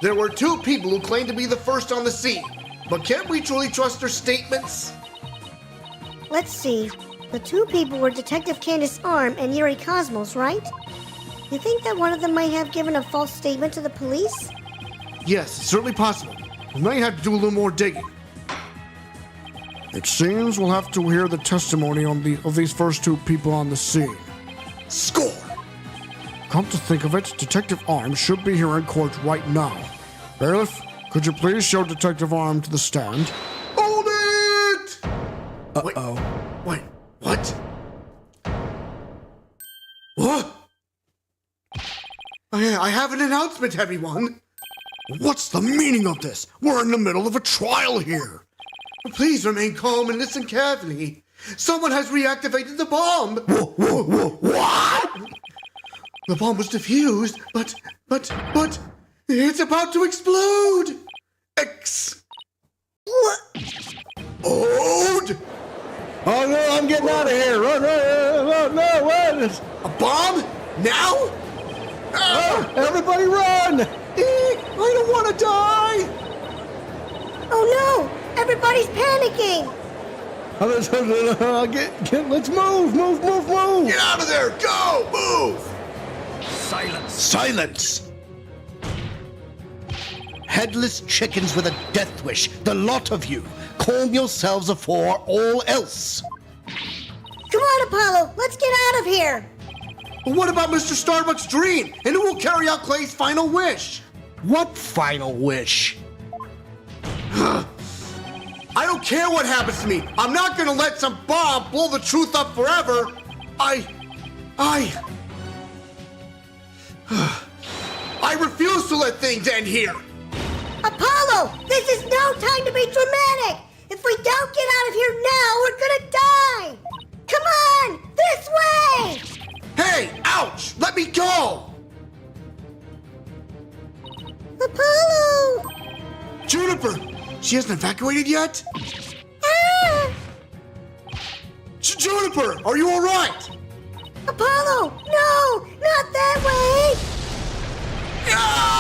There were two people who claimed to be the first on the scene, but can we truly trust their statements? Let's see. The two people were Detective Candace Arm and Yuri Cosmos, right? You think that one of them might have given a false statement to the police? Yes, it's certainly possible. We may have to do a little more digging. It seems we'll have to hear the testimony of these first two people on the scene. Score! Come to think of it, Detective Arm should be here in court right now. Bailiff, could you please show Detective Arm to the stand? Hold it! Uh-oh. Wait, what? What? I have an announcement, everyone. What's the meaning of this? We're in the middle of a trial here. Please remain calm and listen carefully. Someone has reactivated the bomb. What? The bomb was defused, but it's about to explode. What? Explode? Oh no, I'm getting out of here. Run, no, wait. A bomb? Now? Everybody run! I don't want to die! Oh no! Everybody's panicking! Let's move! Get out of there! Go! Move! Silence! Headless chickens with a death wish, the lot of you, calm yourselves afore all else. Come on, Apollo! Let's get out of here! But what about Mr. Starbuck's dream? And who will carry out Clay's final wish? What final wish? I don't care what happens to me. I'm not gonna let some bomb blow the truth up forever. I refuse to let things end here. Apollo! This is no time to be dramatic! If we don't get out of here now, we're gonna die! Come on! This way! Hey, ouch! Let me go! Apollo! Juniper, she hasn't evacuated yet? Ah! Juniper, are you all right? Apollo! No! Not that way! Ah!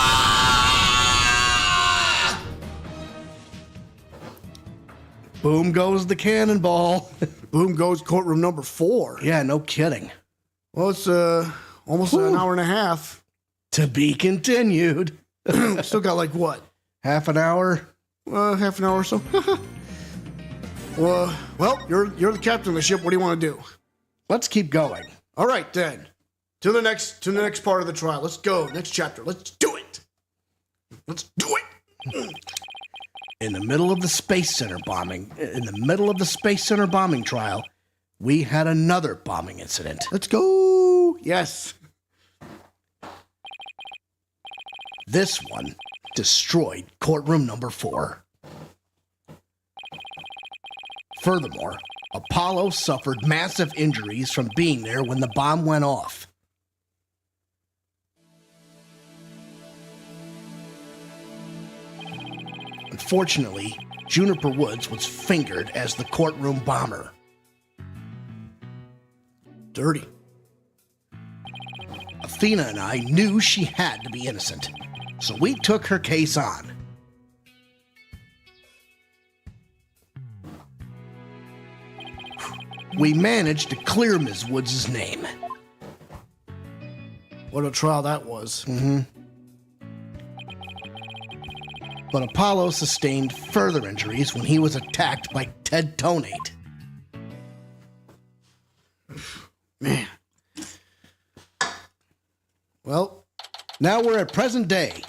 Boom goes the cannonball. Boom goes courtroom number 4. Yeah, no kidding. Well, it's almost an hour and a half. To be continued. Still got like what? Half an hour? Half an hour or so. Well, you're the captain of the ship. What do you want to do? Let's keep going. All right then. To the next part of the trial. Let's go. Next chapter. Let's do it. Let's do it. In the middle of the Space Center bombing trial, we had another bombing incident. Let's go. Yes. This one destroyed courtroom number 4. Furthermore, Apollo suffered massive injuries from being there when the bomb went off. Unfortunately, Juniper Woods was fingered as the courtroom bomber. Dirty. Athena and I knew she had to be innocent, so we took her case on. We managed to clear Ms. Woods' name. What a trial that was. But Apollo sustained further injuries when he was attacked by Ted Tonate. Man. Well, Now we're at present day.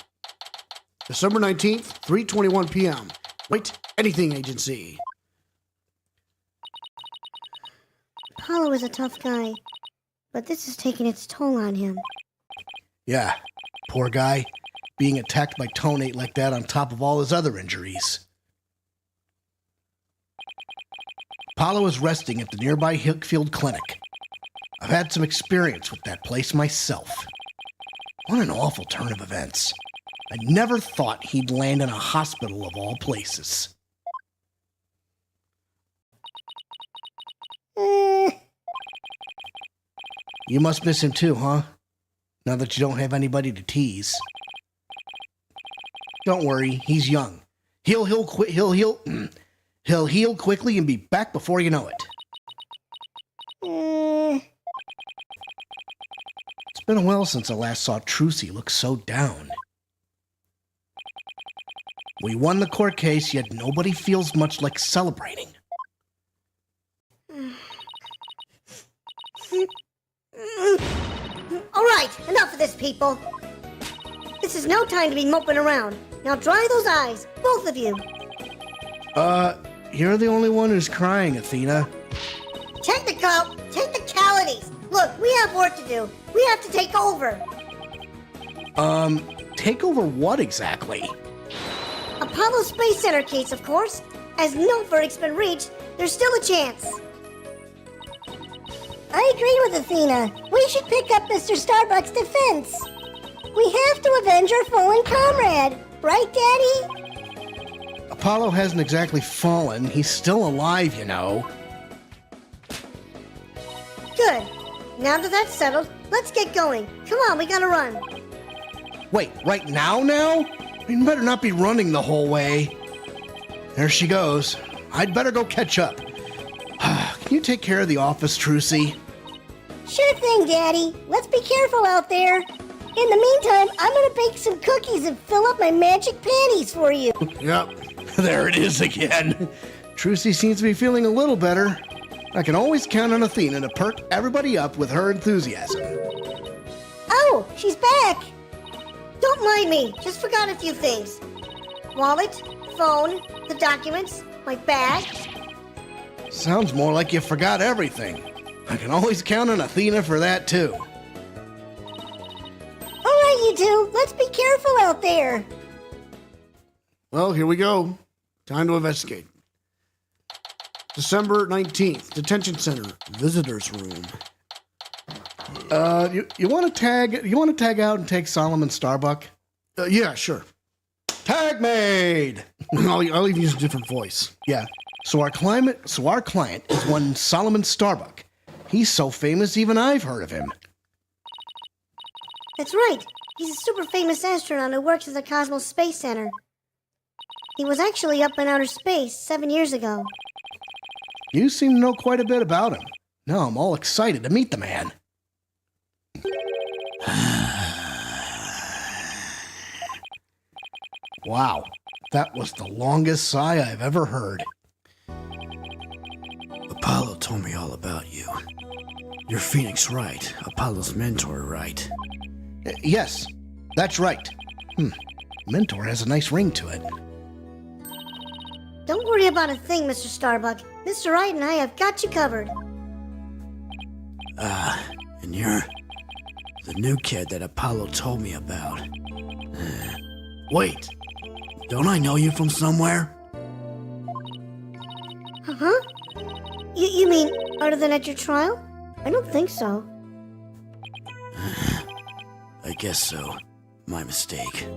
December 19th, 3:21 p.m. Wait, anything agency. Apollo is a tough guy, but this is taking its toll on him. Yeah, poor guy, being attacked by Tonate like that on top of all his other injuries. Apollo is resting at the nearby Hickfield Clinic. I've had some experience with that place myself. What an awful turn of events. I never thought he'd land in a hospital of all places. You must miss him too, huh? Now that you don't have anybody to tease. Don't worry, he's young. He'll heal quickly and be back before you know it. It's been a while since I last saw Trucy look so down. We won the court case, yet nobody feels much like celebrating. All right, enough of this, people. This is no time to be moping around. Now dry those eyes, both of you. You're the only one who's crying, Athena. Technicalities. Look, we have work to do. We have to take over. Take over what exactly? Apollo Space Center case, of course. As no verdict's been reached, there's still a chance. I agree with Athena. We should pick up Mr. Starbuck's defense. We have to avenge our fallen comrade. Right, Daddy? Apollo hasn't exactly fallen. He's still alive, you know. Good. Now that that's settled, let's get going. Come on, we gotta run. Wait, right now? You better not be running the whole way. There she goes. I'd better go catch up. Can you take care of the office, Trucy? Sure thing, Daddy. Let's be careful out there. In the meantime, I'm gonna bake some cookies and fill up my magic panties for you. Yep. There it is again. Trucy seems to be feeling a little better. I can always count on Athena to perk everybody up with her enthusiasm. Oh, she's back. Don't mind me. Just forgot a few things. Wallet, phone, the documents, my bag. Sounds more like you forgot everything. I can always count on Athena for that, too. All right, you two. Let's be careful out there. Well, here we go. Time to investigate. December 19th, Detention Center, Visitors Room. You want to tag out and take Solomon Starbuck? Yeah, sure. Tag made! I'll even use a different voice. Yeah. So our client is one Solomon Starbuck. He's so famous, even I've heard of him. That's right. He's a super famous astronaut who works at the Cosmos Space Center. He was actually up in outer space 7 years ago. You seem to know quite a bit about him. Now I'm all excited to meet the man. Wow, that was the longest sigh I've ever heard. Apollo told me all about you. You're Phoenix Wright, Apollo's mentor, right? Yes, that's right. Mentor has a nice ring to it. Don't worry about a thing, Mr. Starbuck. Mr. Wright and I have got you covered. And you're the new kid that Apollo told me about. Wait, don't I know you from somewhere? Huh? You mean other than at your trial? I don't think so. I guess so. My mistake.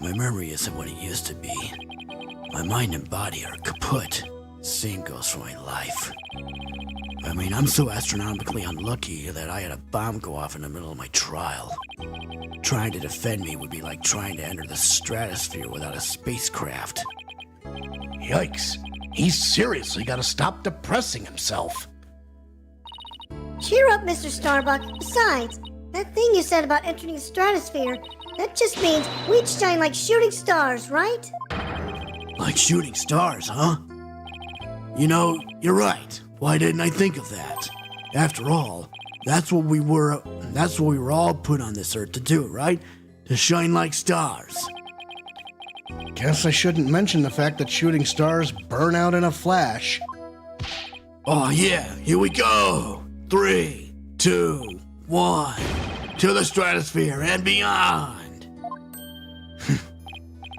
My memory isn't what it used to be. My mind and body are kaput. Same goes for my life. I mean, I'm so astronomically unlucky that I had a bomb go off in the middle of my trial. Trying to defend me would be like trying to enter the stratosphere without a spacecraft. Yikes. He's seriously got to stop depressing himself. Cheer up, Mr. Starbuck. Besides, that thing you said about entering the stratosphere, that just means we'd shine like shooting stars, right? Like shooting stars, huh? You know, you're right. Why didn't I think of that? After all, that's what we were all put on this earth to do, right? To shine like stars. Guess I shouldn't mention the fact that shooting stars burn out in a flash. Oh yeah, here we go. 3, 2, 1. To the stratosphere and beyond.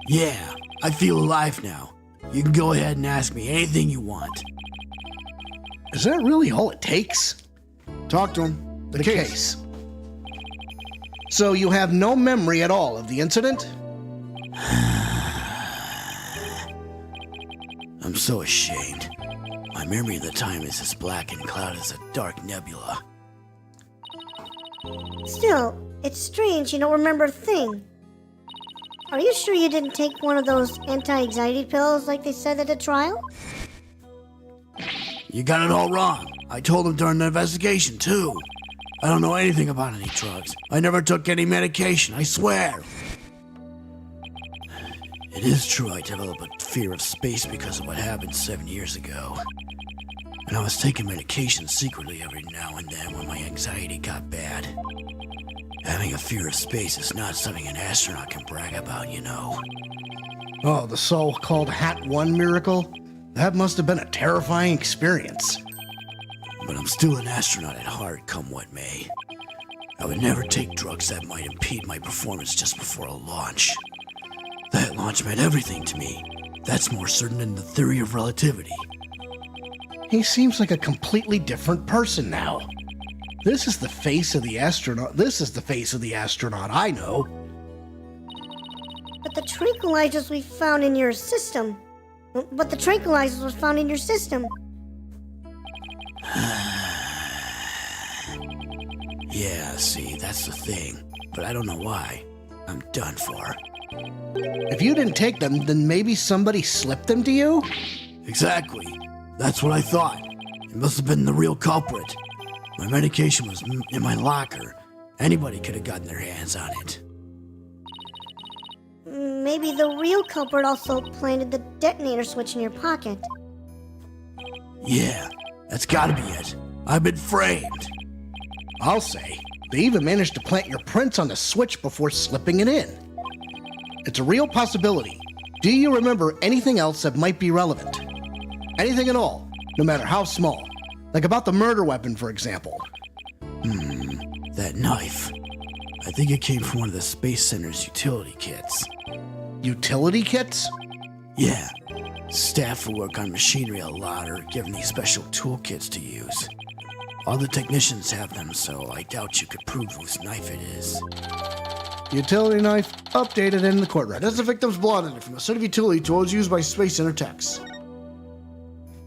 Yeah, I feel alive now. You can go ahead and ask me anything you want. Is that really all it takes? Talk to him. The case. So you have no memory at all of the incident? I'm so ashamed. My memory of the time is as black and clouded as a dark nebula. Still, it's strange you don't remember a thing. Are you sure you didn't take one of those anti-anxiety pills like they said at the trial? You got it all wrong. I told him during the investigation, too. I don't know anything about any drugs. I never took any medication, I swear. It is true I developed a fear of space because of what happened 7 years ago. And I was taking medication secretly every now and then when my anxiety got bad. Having a fear of space is not something an astronaut can brag about, you know. Oh, the so-called Hat 1 miracle? That must have been a terrifying experience. But I'm still an astronaut at heart, come what may. I would never take drugs that might impede my performance just before a launch. That launch meant everything to me. That's more certain than the theory of relativity. He seems like a completely different person now. This is the face of the astronaut. This is the face of the astronaut I know. But the tranquilizers we found in your system. But the tranquilizers was found in your system. Yeah, see, that's the thing. But I don't know why. I'm done for. If you didn't take them, then maybe somebody slipped them to you? Exactly. That's what I thought. It must have been the real culprit. My medication was in my locker. Anybody could have gotten their hands on it. Maybe the real culprit also planted the detonator switch in your pocket. Yeah, that's gotta be it. I've been framed. I'll say, they even managed to plant your prints on the switch before slipping it in. It's a real possibility. Do you remember anything else that might be relevant? Anything at all, no matter how small. Like about the murder weapon, for example. That knife. I think it came from one of the Space Center's utility kits. Utility kits? Yeah. Staff who work on machinery a lot are given these special toolkits to use. All the technicians have them, so I doubt you could prove whose knife it is. Utility knife, updated in the court record. That's the victim's blood in it from a set of utility tools used by Space Center techs.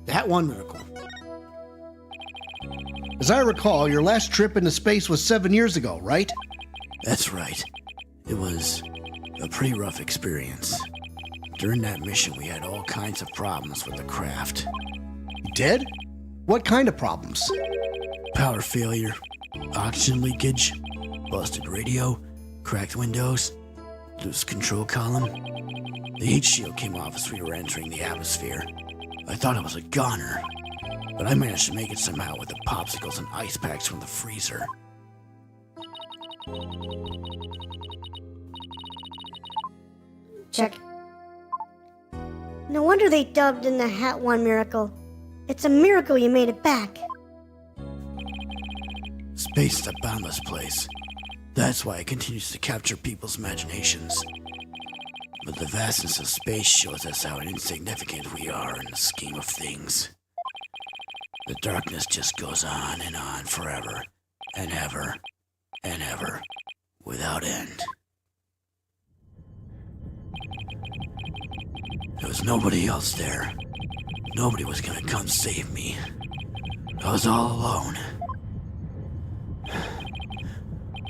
That one miracle. As I recall, your last trip into space was 7 years ago, right? That's right. It was a pretty rough experience. During that mission, we had all kinds of problems with the craft. You did? What kind of problems? Power failure, oxygen leakage, busted radio, cracked windows, loose control column. The heat shield came off as we were entering the atmosphere. I thought it was a goner, but I managed to make it somehow with the popsicles and ice packs from the freezer. Check. No wonder they dubbed in the Hat One miracle. It's a miracle you made it back. Space is a boundless place. That's why it continues to capture people's imaginations. But the vastness of space shows us how insignificant we are in the scheme of things. The darkness just goes on forever, and ever, and ever, without end. There was nobody else there. Nobody was gonna come save me. I was all alone.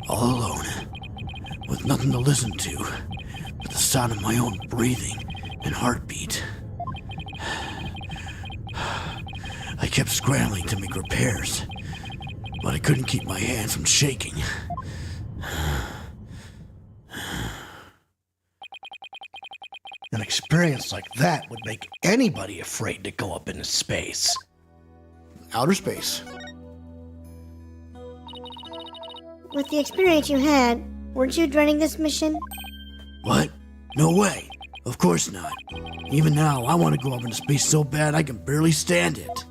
All alone, with nothing to listen to but the sound of my own breathing and heartbeat. I kept scrambling to make repairs, but I couldn't keep my hands from shaking. An experience like that would make anybody afraid to go up into space. Outer space. With the experience you had, weren't you dreading this mission? What? No way. Of course not. Even now, I want to go up into space so bad I can barely stand it.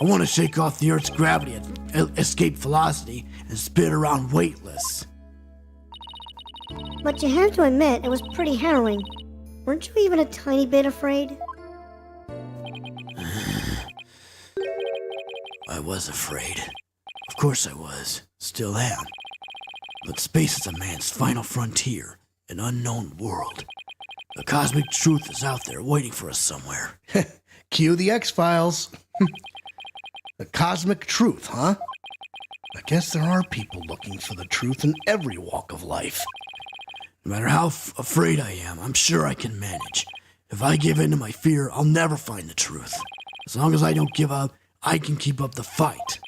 I want to shake off the Earth's gravity at escape velocity and spin around weightless. But you have to admit, it was pretty harrowing. Weren't you even a tiny bit afraid? I was afraid. Of course I was. Still am. But space is a man's final frontier, an unknown world. The cosmic truth is out there waiting for us somewhere. Cue the X-Files. The cosmic truth, huh? I guess there are people looking for the truth in every walk of life. No matter how afraid I am, I'm sure I can manage. If I give in to my fear, I'll never find the truth. As long as I don't give up, I can keep up the fight.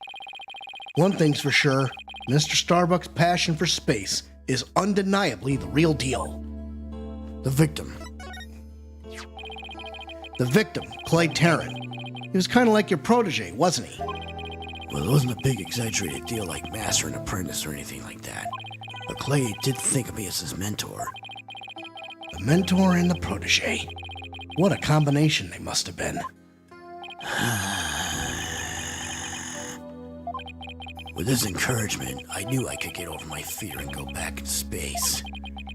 One thing's for sure, Mr. Starbuck's passion for space is undeniably the real deal. The victim. The victim, Clay Terran. He was kind of like your protege, wasn't he? Well, it wasn't a big exaggerated deal like master and apprentice or anything like that. But Clay did think of me as his mentor. The mentor and the protege. What a combination they must have been. With his encouragement, I knew I could get over my fear and go back in space.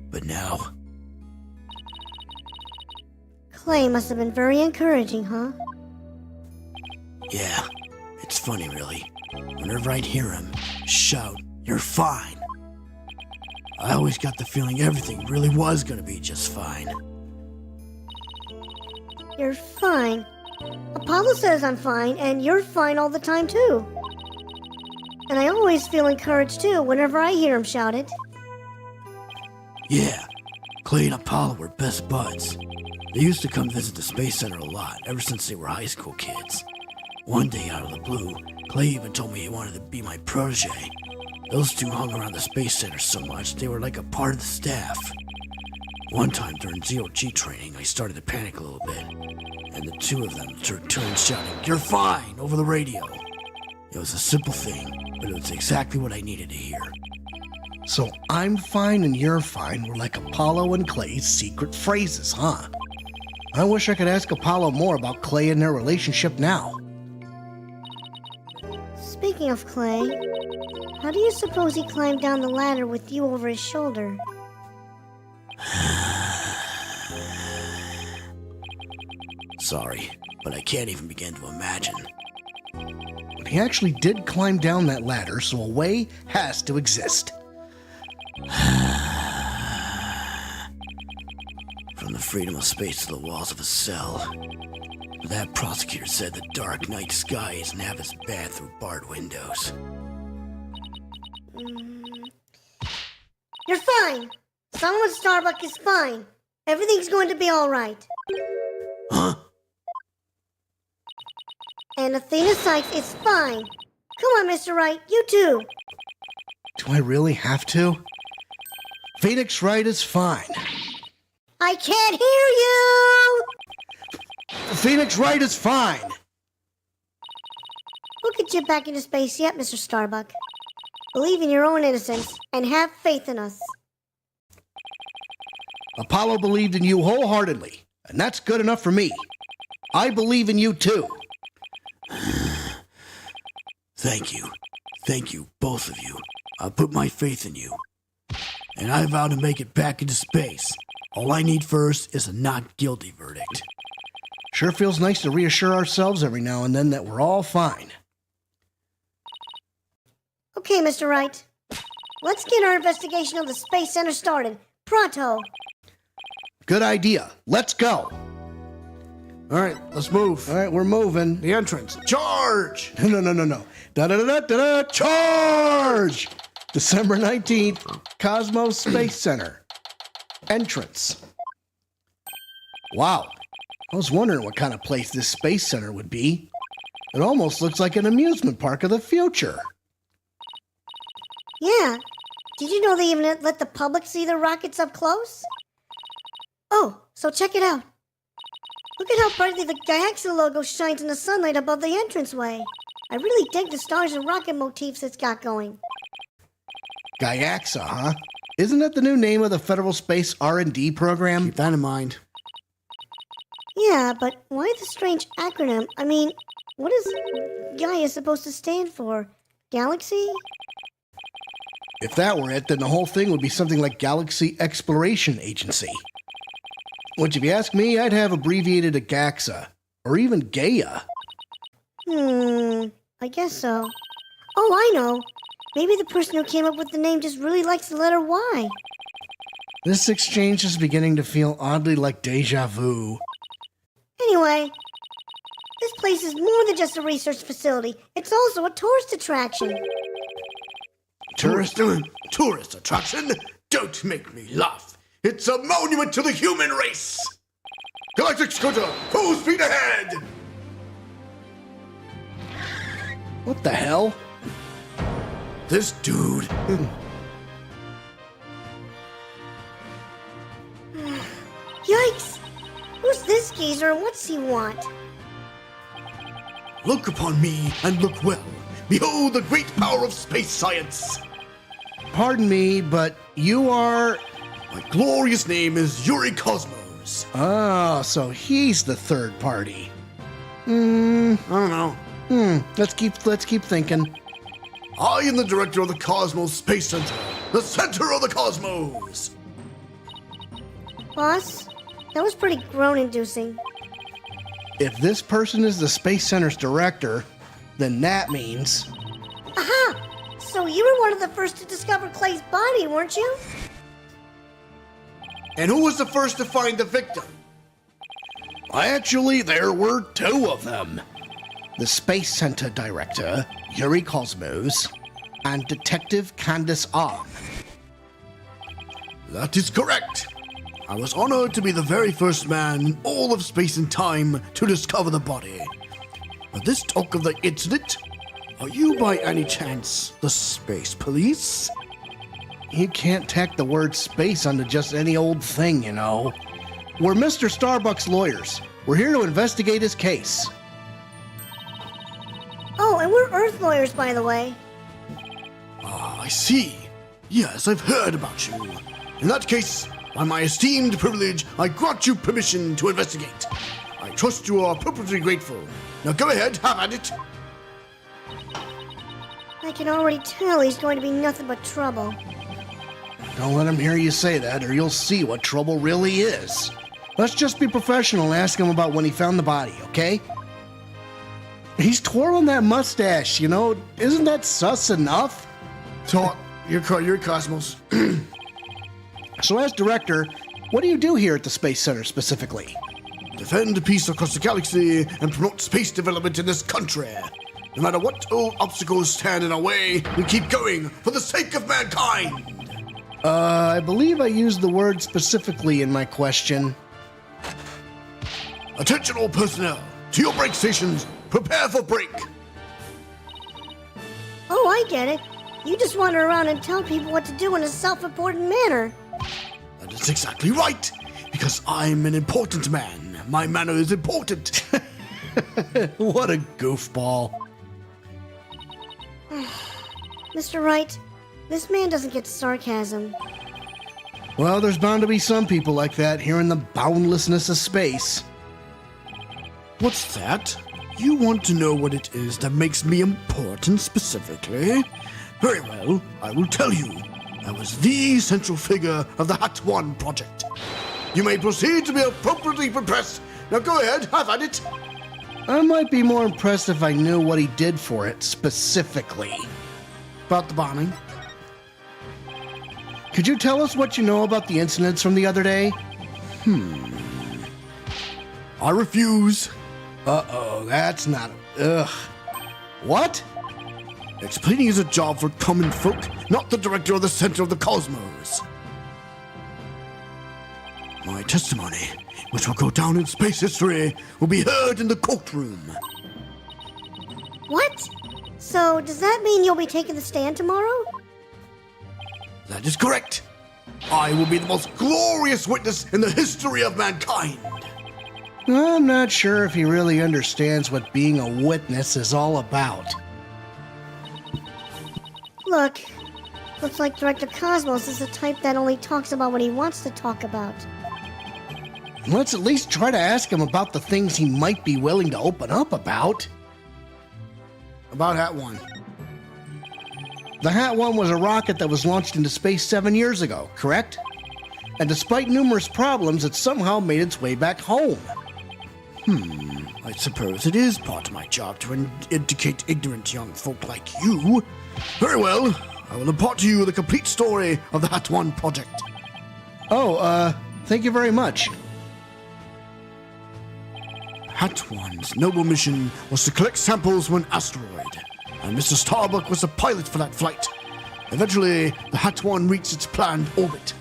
But now... Clay must have been very encouraging, huh? Yeah, it's funny really. Whenever I'd hear him shout, "You're fine," I always got the feeling everything really was gonna be just fine. You're fine. Apollo says I'm fine, and you're fine all the time, too. And I always feel encouraged too whenever I hear him shout it. Yeah, Clay and Apollo were best buds. They used to come visit the Space Center a lot, ever since they were high school kids. One day out of the blue, Clay even told me he wanted to be my protege. Those two hung around the Space Center so much, they were like a part of the staff. One time during ZOG training, I started to panic a little bit, and the two of them turned shouting, "You're fine," over the radio. It was a simple thing, but it was exactly what I needed to hear. So I'm fine and you're fine were like Apollo and Clay's secret phrases, huh? I wish I could ask Apollo more about Clay and their relationship now. Speaking of Clay, how do you suppose he climbed down the ladder with you over his shoulder? Sorry, but I can't even begin to imagine. But he actually did climb down that ladder, so a way has to exist. From the freedom of space to the walls of a cell. That prosecutor said the dark night sky isn't half as bad through barred windows. You're fine! Solomon Starbuck is fine. Everything's going to be alright. Huh? And Athena Sykes is fine. Come on, Mr. Wright, you too. Do I really have to? Phoenix Wright is fine. I can't hear you! Phoenix Wright is fine. We'll get you back into space yet, Mr. Starbuck. Believe in your own innocence and have faith in us. Apollo believed in you wholeheartedly, and that's good enough for me. I believe in you too. Thank you. Thank you, both of you. I'll put my faith in you. And I vow to make it back into space. All I need first is a not guilty verdict. Sure feels nice to reassure ourselves every now and then that we're all fine. Okay, Mr. Wright. Let's get our investigation of the Space Center started. Pronto. Good idea. Let's go. All right, let's move. All right, we're moving. The entrance. Charge! No. Da-da-da-da-da-da, charge! December 19th, Cosmos Space Center. Entrance. Wow. I was wondering what kind of place this Space Center would be. It almost looks like an amusement park of the future. Yeah. Did you know they even let the public see the rockets up close? Oh, so check it out. Look at how brightly the Gaiaxa logo shines in the sunlight above the entranceway. I really dig the stars and rocket motifs it's got going. Gaiaxa, huh? Isn't that the new name of the Federal Space R&D program? Keep that in mind. Yeah, but why the strange acronym? I mean, what is Gaia supposed to stand for? Galaxy? If that were it, then the whole thing would be something like Galaxy Exploration Agency. Which, if you ask me, I'd have abbreviated to GAXA, or even Gaia. I guess so. Oh, I know. Maybe the person who came up with the name just really likes the letter Y. This exchange is beginning to feel oddly like deja vu. Anyway, this place is more than just a research facility. It's also a tourist attraction. Tourist attraction? Don't make me laugh. It's a monument to the human race. Galactic Scooter, full speed ahead. What the hell? This dude. Yikes! Who's this geezer and what's he want? Look upon me and look well. Behold the great power of space science. Pardon me, but you are... My glorious name is Yuri Cosmos. Oh, so he's the third party. I don't know. Let's keep thinking. I am the director of the Cosmos Space Center, the center of the cosmos. Boss, that was pretty groan-inducing. If this person is the Space Center's director, then that means... Aha! So you were one of the first to discover Clay's body, weren't you? And who was the first to find the victim? Actually, there were two of them. The Space Center director, Yuri Cosmos, and Detective Candace Ogg. That is correct. I was honored to be the very first man in all of space and time to discover the body. But this talk of the incident, are you by any chance the space police? You can't tack the word space onto just any old thing, you know. We're Mr. Starbuck's lawyers. We're here to investigate his case. Oh, and we're Earth lawyers, by the way. Ah, I see. Yes, I've heard about you. In that case, by my esteemed privilege, I grant you permission to investigate. I trust you are appropriately grateful. Now go ahead, have at it. I can already tell he's going to be nothing but trouble. Don't let him hear you say that, or you'll see what trouble really is. Let's just be professional and ask him about when he found the body, okay? He's twirling that mustache, you know. Isn't that sus enough? So, you're Cosmos. So as director, what do you do here at the Space Center specifically? Defend peace across the galaxy and promote space development in this country. No matter what old obstacles stand in our way, we keep going for the sake of mankind. I believe I used the word specifically in my question. Attention all personnel, to your break stations, prepare for break. Oh, I get it. You just wander around and tell people what to do in a self-important manner. That is exactly right, because I'm an important man. My manner is important. What a goofball. Mr. Wright, this man doesn't get sarcasm. Well, there's bound to be some people like that here in the boundlessness of space. What's that? You want to know what it is that makes me important specifically? Very well, I will tell you. I was the central figure of the Hat 1 project. You may proceed to be appropriately impressed. Now go ahead, have at it. I might be more impressed if I knew what he did for it specifically. About the bombing. Could you tell us what you know about the incidents from the other day? I refuse. Uh-oh, that's not... Ugh. What? Explaining is a job for common folk, not the director of the center of the cosmos. My testimony, which will go down in space history, will be heard in the courtroom. What? So, does that mean you'll be taking the stand tomorrow? That is correct. I will be the most glorious witness in the history of mankind. I'm not sure if he really understands what being a witness is all about. Look, looks like Director Cosmos is the type that only talks about what he wants to talk about. Let's at least try to ask him about the things he might be willing to open up about. About Hat 1. The Hat 1 was a rocket that was launched into space 7 years ago, correct? And despite numerous problems, it somehow made its way back home. I suppose it is part of my job to educate ignorant young folk like you. Very well, I will impart to you the complete story of the Hat 1 project. Oh, thank you very much. Hat 1's noble mission was to collect samples from an asteroid, and Mr. Starbuck was the pilot for that flight. Eventually, the Hat 1 reached its planned orbit.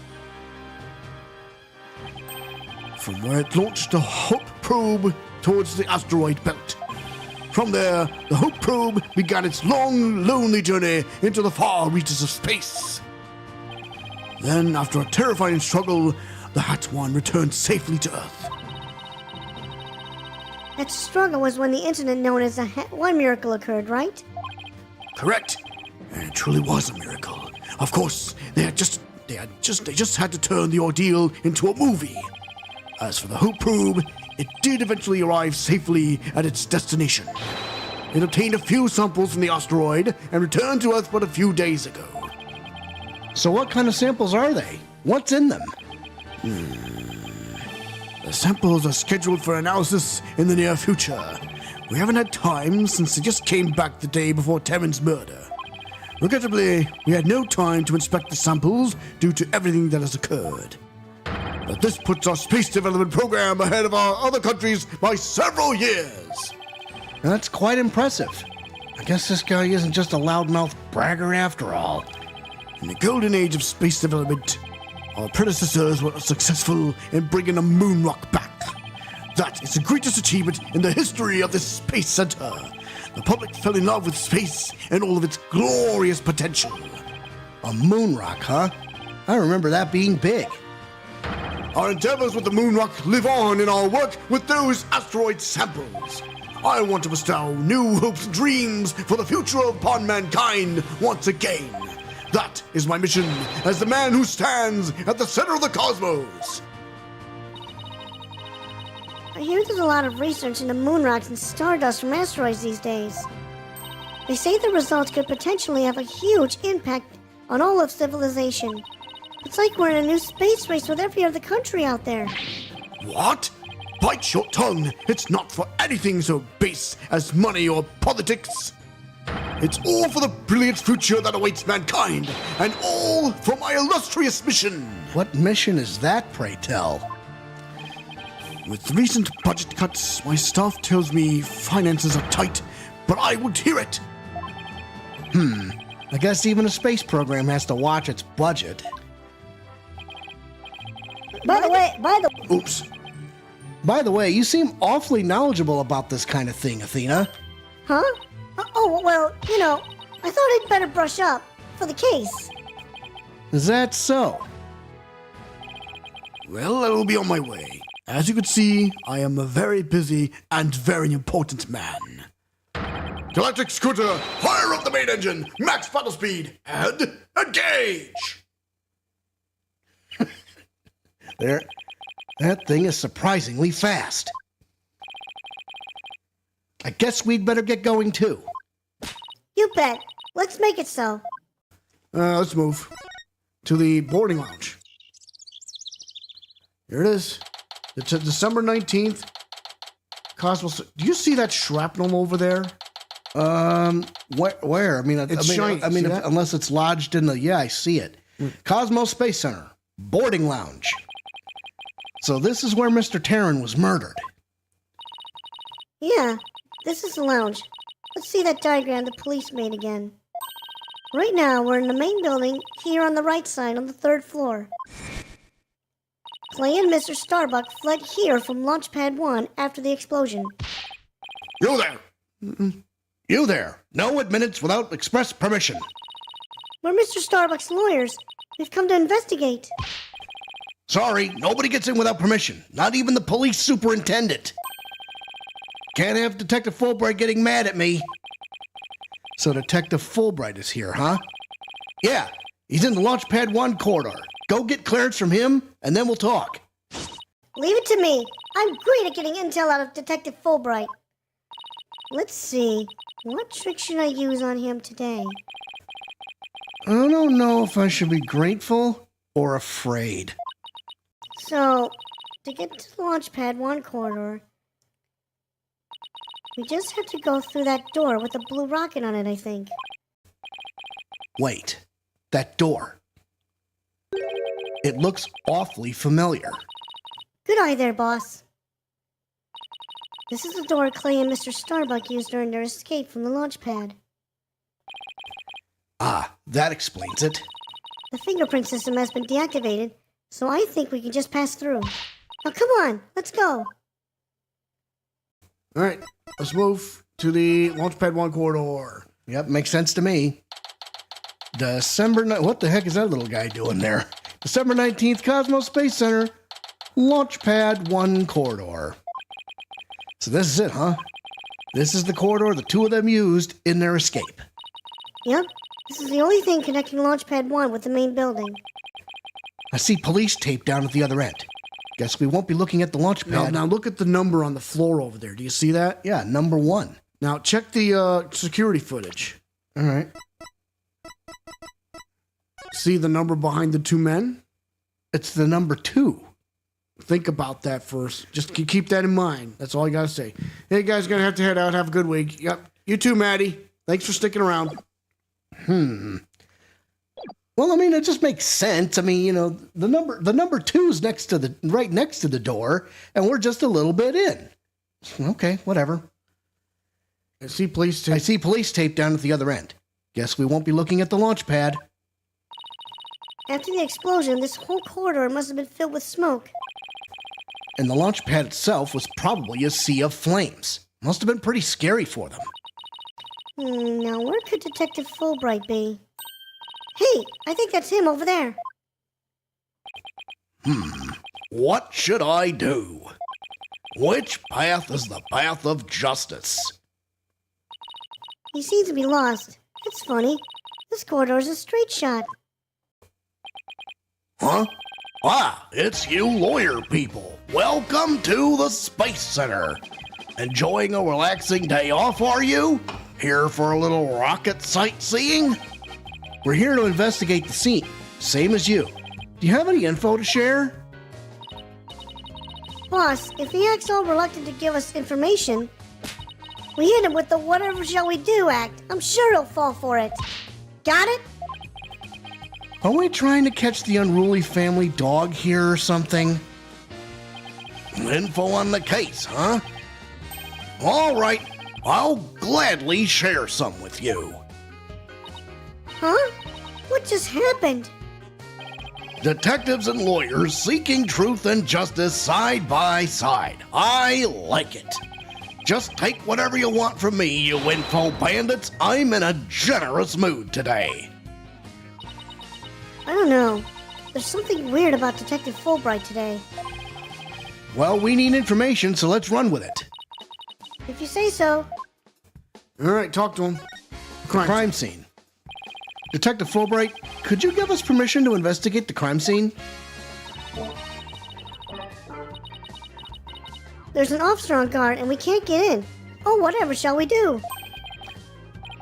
From where it launched the Hope probe towards the asteroid belt. From there, the Hope probe began its long, lonely journey into the far reaches of space. Then, after a terrifying struggle, the Hat 1 returned safely to Earth. That struggle was when the incident known as the Hat 1 miracle occurred, right? Correct. And it truly was a miracle. Of course, they just had to turn the ordeal into a movie. As for the Hope probe, it did eventually arrive safely at its destination. It obtained a few samples from the asteroid and returned to Earth but a few days ago. So what kind of samples are they? What's in them? The samples are scheduled for analysis in the near future. We haven't had time since they just came back the day before Terran's murder. Regrettably, we had no time to inspect the samples due to everything that has occurred. But this puts our space development program ahead of our other countries by several years. That's quite impressive. I guess this guy isn't just a loudmouth bragger after all. In the golden age of space development, our predecessors were successful in bringing a moon rock back. That is the greatest achievement in the history of the Space Center. The public fell in love with space and all of its glorious potential. A moon rock, huh? I remember that being big. Our endeavors with the moon rock live on in our work with those asteroid samples. I want to bestow new hopes and dreams for the future upon mankind once again. That is my mission as the man who stands at the center of the cosmos. I hear there's a lot of research into moon rocks and stardust from asteroids these days. They say the results could potentially have a huge impact on all of civilization. It's like we're in a new space race with every other country out there. What? Bite your tongue. It's not for anything so base as money or politics. It's all for the brilliant future that awaits mankind, and all for my illustrious mission. What mission is that, pray tell? With recent budget cuts, my staff tells me finances are tight, but I would hear it. I guess even a space program has to watch its budget. Oops. By the way, you seem awfully knowledgeable about this kind of thing, Athena. Huh? Oh, well, I thought I'd better brush up for the case. Is that so? Well, I will be on my way. As you can see, I am a very busy and very important man. Galactic Scooter, fire up the main engine, max battle speed, and engage! There. That thing is surprisingly fast. I guess we'd better get going too. You bet. Let's make it so. Let's move to the boarding lounge. Here it is. It's December 19th. Cosmos. Do you see that shrapnel over there? Where? I mean, It's shiny. I mean, See that? unless it's lodged in the. Yeah, I see it. Cosmos Space Center, boarding lounge. So this is where Mr. Terran was murdered. Yeah, this is the lounge. Let's see that diagram the police made again. Right now, we're in the main building, here on the right side, on the 3rd floor. Clay and Mr. Starbuck fled here from Launchpad 1 after the explosion. You there! You there. No admittance without express permission. We're Mr. Starbuck's lawyers. We've come to investigate. Sorry, nobody gets in without permission. Not even the police superintendent. Can't have Detective Fulbright getting mad at me. So Detective Fulbright is here, huh? Yeah, he's in the Launchpad 1 corridor. Go get clearance from him, and then we'll talk. Leave it to me. I'm great at getting intel out of Detective Fulbright. Let's see. What trick should I use on him today? I don't know if I should be grateful or afraid. So, to get to the Launchpad 1 corridor, we just have to go through that door with a blue rocket on it, I think. Wait, that door. It looks awfully familiar. Good eye there, boss. This is the door Clay and Mr. Starbuck used during their escape from the launch pad. Ah, that explains it. The fingerprint system has been deactivated, so I think we can just pass through. Now come on, let's go. All right, let's move to the Launchpad 1 corridor. Yep, makes sense to me. What the heck is that little guy doing there? December 19th, Cosmos Space Center, Launchpad 1 corridor. So this is it, huh? This is the corridor the two of them used in their escape. Yep, this is the only thing connecting Launchpad 1 with the main building. I see police tape down at the other end. Guess we won't be looking at the launch pad. Now look at the number on the floor over there. Do you see that? Yeah, number 1. Now check the security footage. All right. See the number behind the two men? It's the number 2. Think about that first. Just keep that in mind. That's all I gotta say. Hey guys, gonna have to head out. Have a good week. Yep. You too, Maddie. Thanks for sticking around. Well, I mean, it just makes sense. I mean, you know, the number 2's right next to the door, and we're just a little bit in. Okay, whatever. I see police tape. I see police tape down at the other end. Guess we won't be looking at the launch pad. After the explosion, this whole corridor must have been filled with smoke. And the launch pad itself was probably a sea of flames. Must have been pretty scary for them. Now where could Detective Fulbright be? Hey, I think that's him over there. What should I do? Which path is the path of justice? He seems to be lost. That's funny. This corridor is a straight shot. Huh? Ah, it's you lawyer people. Welcome to the Space Center. Enjoying a relaxing day off, are you? Here for a little rocket sightseeing? We're here to investigate the scene, same as you. Do you have any info to share? Boss, if he acts all reluctant to give us information, we hit him with the whatever shall we do act. I'm sure he'll fall for it. Got it? Are we trying to catch the unruly family dog here or something? Info on the case, huh? All right, I'll gladly share some with you. Huh? What just happened? Detectives and lawyers seeking truth and justice side by side. I like it. Just take whatever you want from me, you info bandits. I'm in a generous mood today. I don't know. There's something weird about Detective Fulbright today. Well, we need information, so let's run with it. If you say so. All right, talk to him. Crime scene. Detective Fulbright, could you give us permission to investigate the crime scene? There's an officer on guard and we can't get in. Oh, whatever shall we do?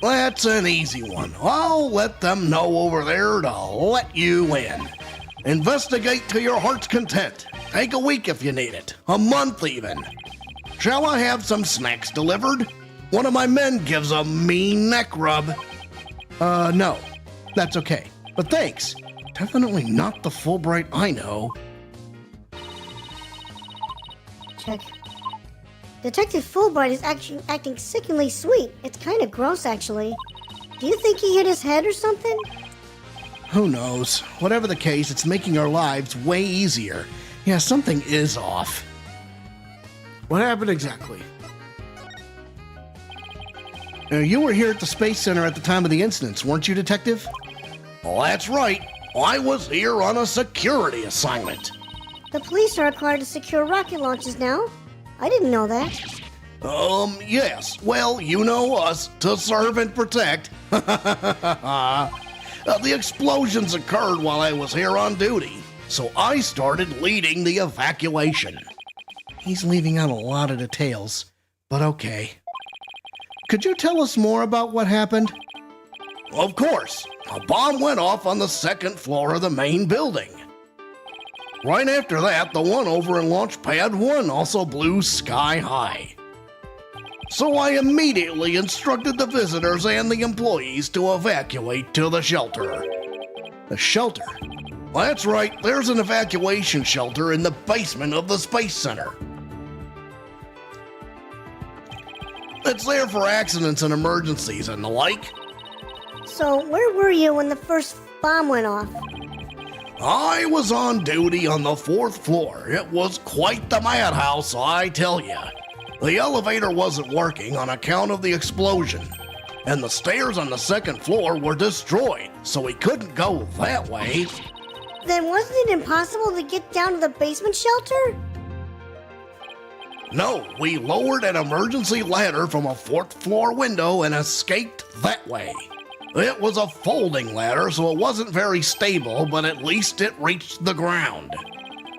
That's an easy one. I'll let them know over there to let you in. Investigate to your heart's content. Take a week if you need it. A month even. Shall I have some snacks delivered? One of my men gives a mean neck rub. No. That's okay. But thanks. Definitely not the Fulbright I know. Check. Detective Fulbright is actually acting sickeningly sweet. It's kind of gross, actually. Do you think he hit his head or something? Who knows? Whatever the case, it's making our lives way easier. Yeah, something is off. What happened exactly? You were here at the Space Center at the time of the incidents, weren't you, Detective? Well, that's right. I was here on a security assignment. The police are required to secure rocket launches now. I didn't know that. Yes. Well, you know us, to serve and protect. The explosions occurred while I was here on duty, so I started leading the evacuation. He's leaving out a lot of details, but okay. Could you tell us more about what happened? Of course. A bomb went off on the second floor of the main building. Right after that, the one over in Launch Pad 1 also blew sky high. So I immediately instructed the visitors and the employees to evacuate to the shelter. The shelter? That's right, there's an evacuation shelter in the basement of the Space Center. It's there for accidents and emergencies and the like. So, where were you when the first bomb went off? I was on duty on the 4th floor. It was quite the madhouse, I tell you. The elevator wasn't working on account of the explosion, and the stairs on the 2nd floor were destroyed, so we couldn't go that way. Then wasn't it impossible to get down to the basement shelter? No, we lowered an emergency ladder from a 4th floor window and escaped that way. It was a folding ladder, so it wasn't very stable, but at least it reached the ground.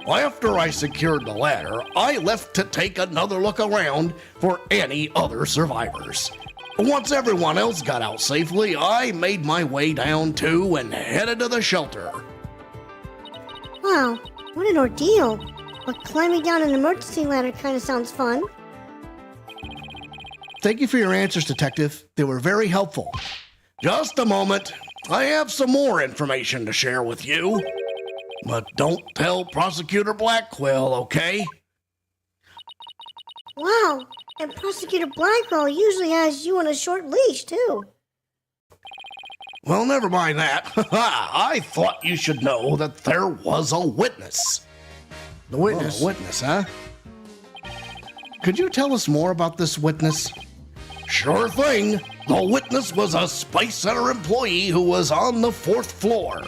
After I secured the ladder, I left to take another look around for any other survivors. Once everyone else got out safely, I made my way down too and headed to the shelter. Wow, what an ordeal. But climbing down an emergency ladder kind of sounds fun. Thank you for your answers, Detective. They were very helpful. Just a moment. I have some more information to share with you. But don't tell Prosecutor Blackquill, okay? Wow, And Prosecutor Blackquill usually has you on a short leash, too. Well, never mind that. I thought you should know that there was a witness. The witness. Oh, a witness, huh? Could you tell us more about this witness? Sure thing. The witness was a Spice Center employee who was on the 4th floor.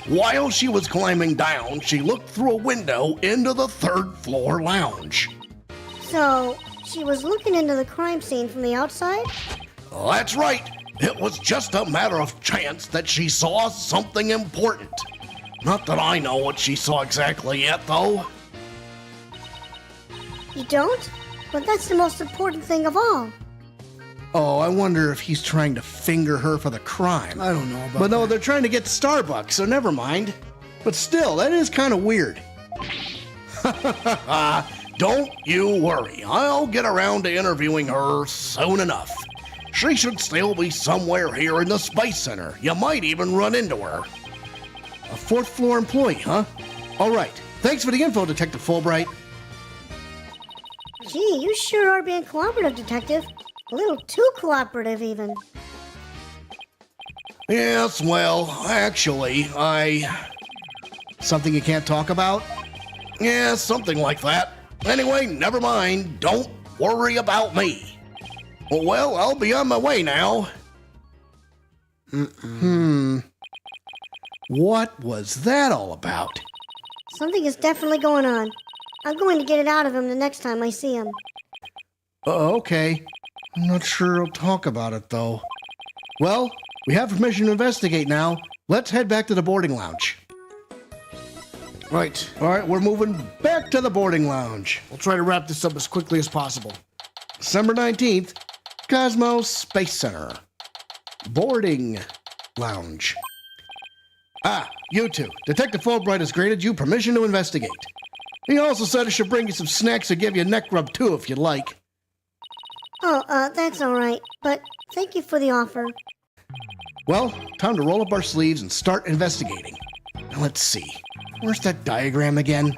While she was climbing down, she looked through a window into the 3rd floor lounge. So, she was looking into the crime scene from the outside? That's right. It was just a matter of chance that she saw something important. Not that I know what she saw exactly yet, though. You don't? But that's the most important thing of all. Oh, I wonder if he's trying to finger her for the crime. I don't know about But no, that. they're trying to get Starbucks, so never mind. But still, that is kind of weird. Don't you worry. I'll get around to interviewing her soon enough. She should still be somewhere here in the Space Center. You might even run into her. A 4th floor employee, huh? All right. Thanks for the info, Detective Fulbright. Gee, you sure are being cooperative, Detective. A little too cooperative, even. Yes, well, actually, Something you can't talk about? Yeah, something like that. Anyway, never mind. Don't worry about me. Well, I'll be on my way now. What was that all about? Something is definitely going on. I'm going to get it out of him the next time I see him. Okay. I'm not sure I'll talk about it, though. Well, we have permission to investigate now. Let's head back to the boarding lounge. Right. All right, we're moving back to the boarding lounge. We'll try to wrap this up as quickly as possible. December 19th, Cosmos Space Center. Boarding lounge. Ah, you two. Detective Fulbright has granted you permission to investigate. He also said I should bring you some snacks or give you a neck rub too if you'd like. Oh, that's all right. But thank you for the offer. Well, time to roll up our sleeves and start investigating. Now let's see. Where's that diagram again?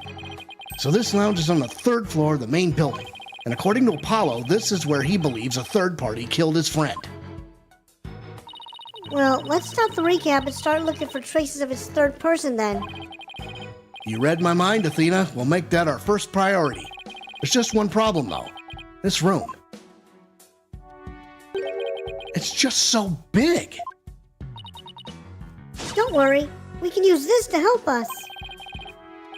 So this lounge is on the 3rd floor of the main building. And according to Apollo, this is where he believes a third party killed his friend. Well, let's stop the recap and start looking for traces of his third person then. You read my mind, Athena. We'll make that our first priority. There's just one problem, though. This room. It's just so big. Don't worry. We can use this to help us.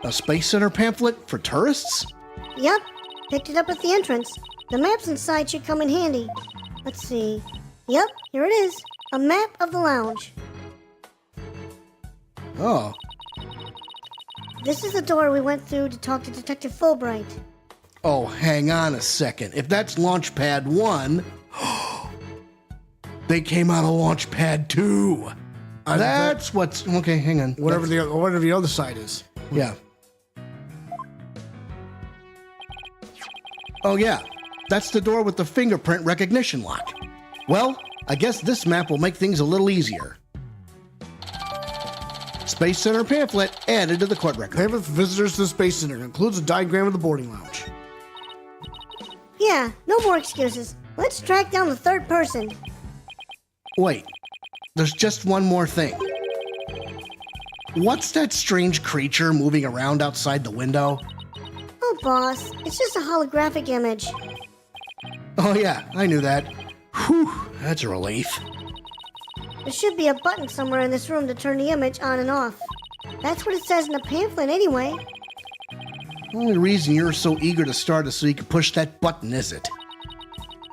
A Space Center pamphlet for tourists? Yep. Picked it up at the entrance. The maps inside should come in handy. Let's see. Yep, here it is. A map of the lounge. Oh, This is the door we went through to talk to Detective Fulbright. oh, hang on a second. If that's Launchpad 1, they came out of Launchpad 2. That's what's... Okay, hang on. Whatever the other side is. Yeah. Oh, yeah. That's the door with the fingerprint recognition lock. Well, I guess this map will make things a little easier. Space Center pamphlet added to the court record. Pamphlet for visitors to the Space Center includes a diagram of the boarding lounge. Yeah, no more excuses. Let's track down the third person. Wait, there's just one more thing. What's that strange creature moving around outside the window? Oh, boss, it's just a holographic image. Oh yeah, I knew that. Whew, that's a relief. There should be a button somewhere in this room to turn the image on and off. That's what it says in the pamphlet anyway. The only reason you're so eager to start is so you can push that button, is it?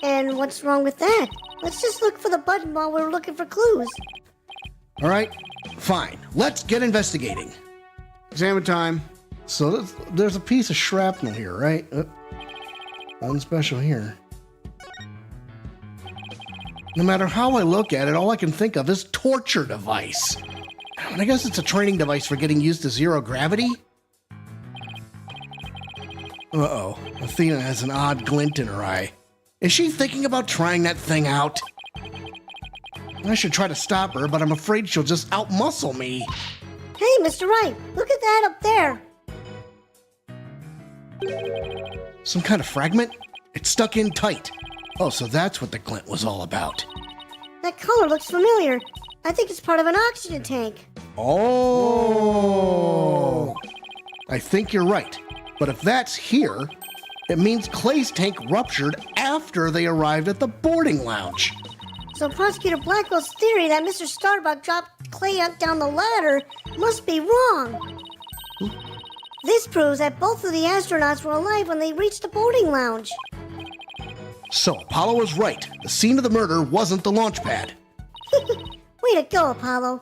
And what's wrong with that? Let's just look for the button while we're looking for clues. All right, fine. Let's get investigating. Examine time. So there's a piece of shrapnel here, right? Nothing special here. No matter how I look at it, all I can think of is torture device. And I guess it's a training device for getting used to zero gravity? Uh-oh. Athena has an odd glint in her eye. Is she thinking about trying that thing out? I should try to stop her, but I'm afraid she'll just outmuscle me. Hey, Mr. Wright, look at that up there. Some kind of fragment? It's stuck in tight. Oh, so that's what the glint was all about. That color looks familiar. I think it's part of an oxygen tank. Oh! I think you're right. But if that's here, it means Clay's tank ruptured after they arrived at the boarding lounge. So Prosecutor Blackquill's theory that Mr. Starbuck dropped Clay up down the ladder must be wrong. This proves that both of the astronauts were alive when they reached the boarding lounge. So Apollo was right. The scene of the murder wasn't the launch pad. Way to go, Apollo.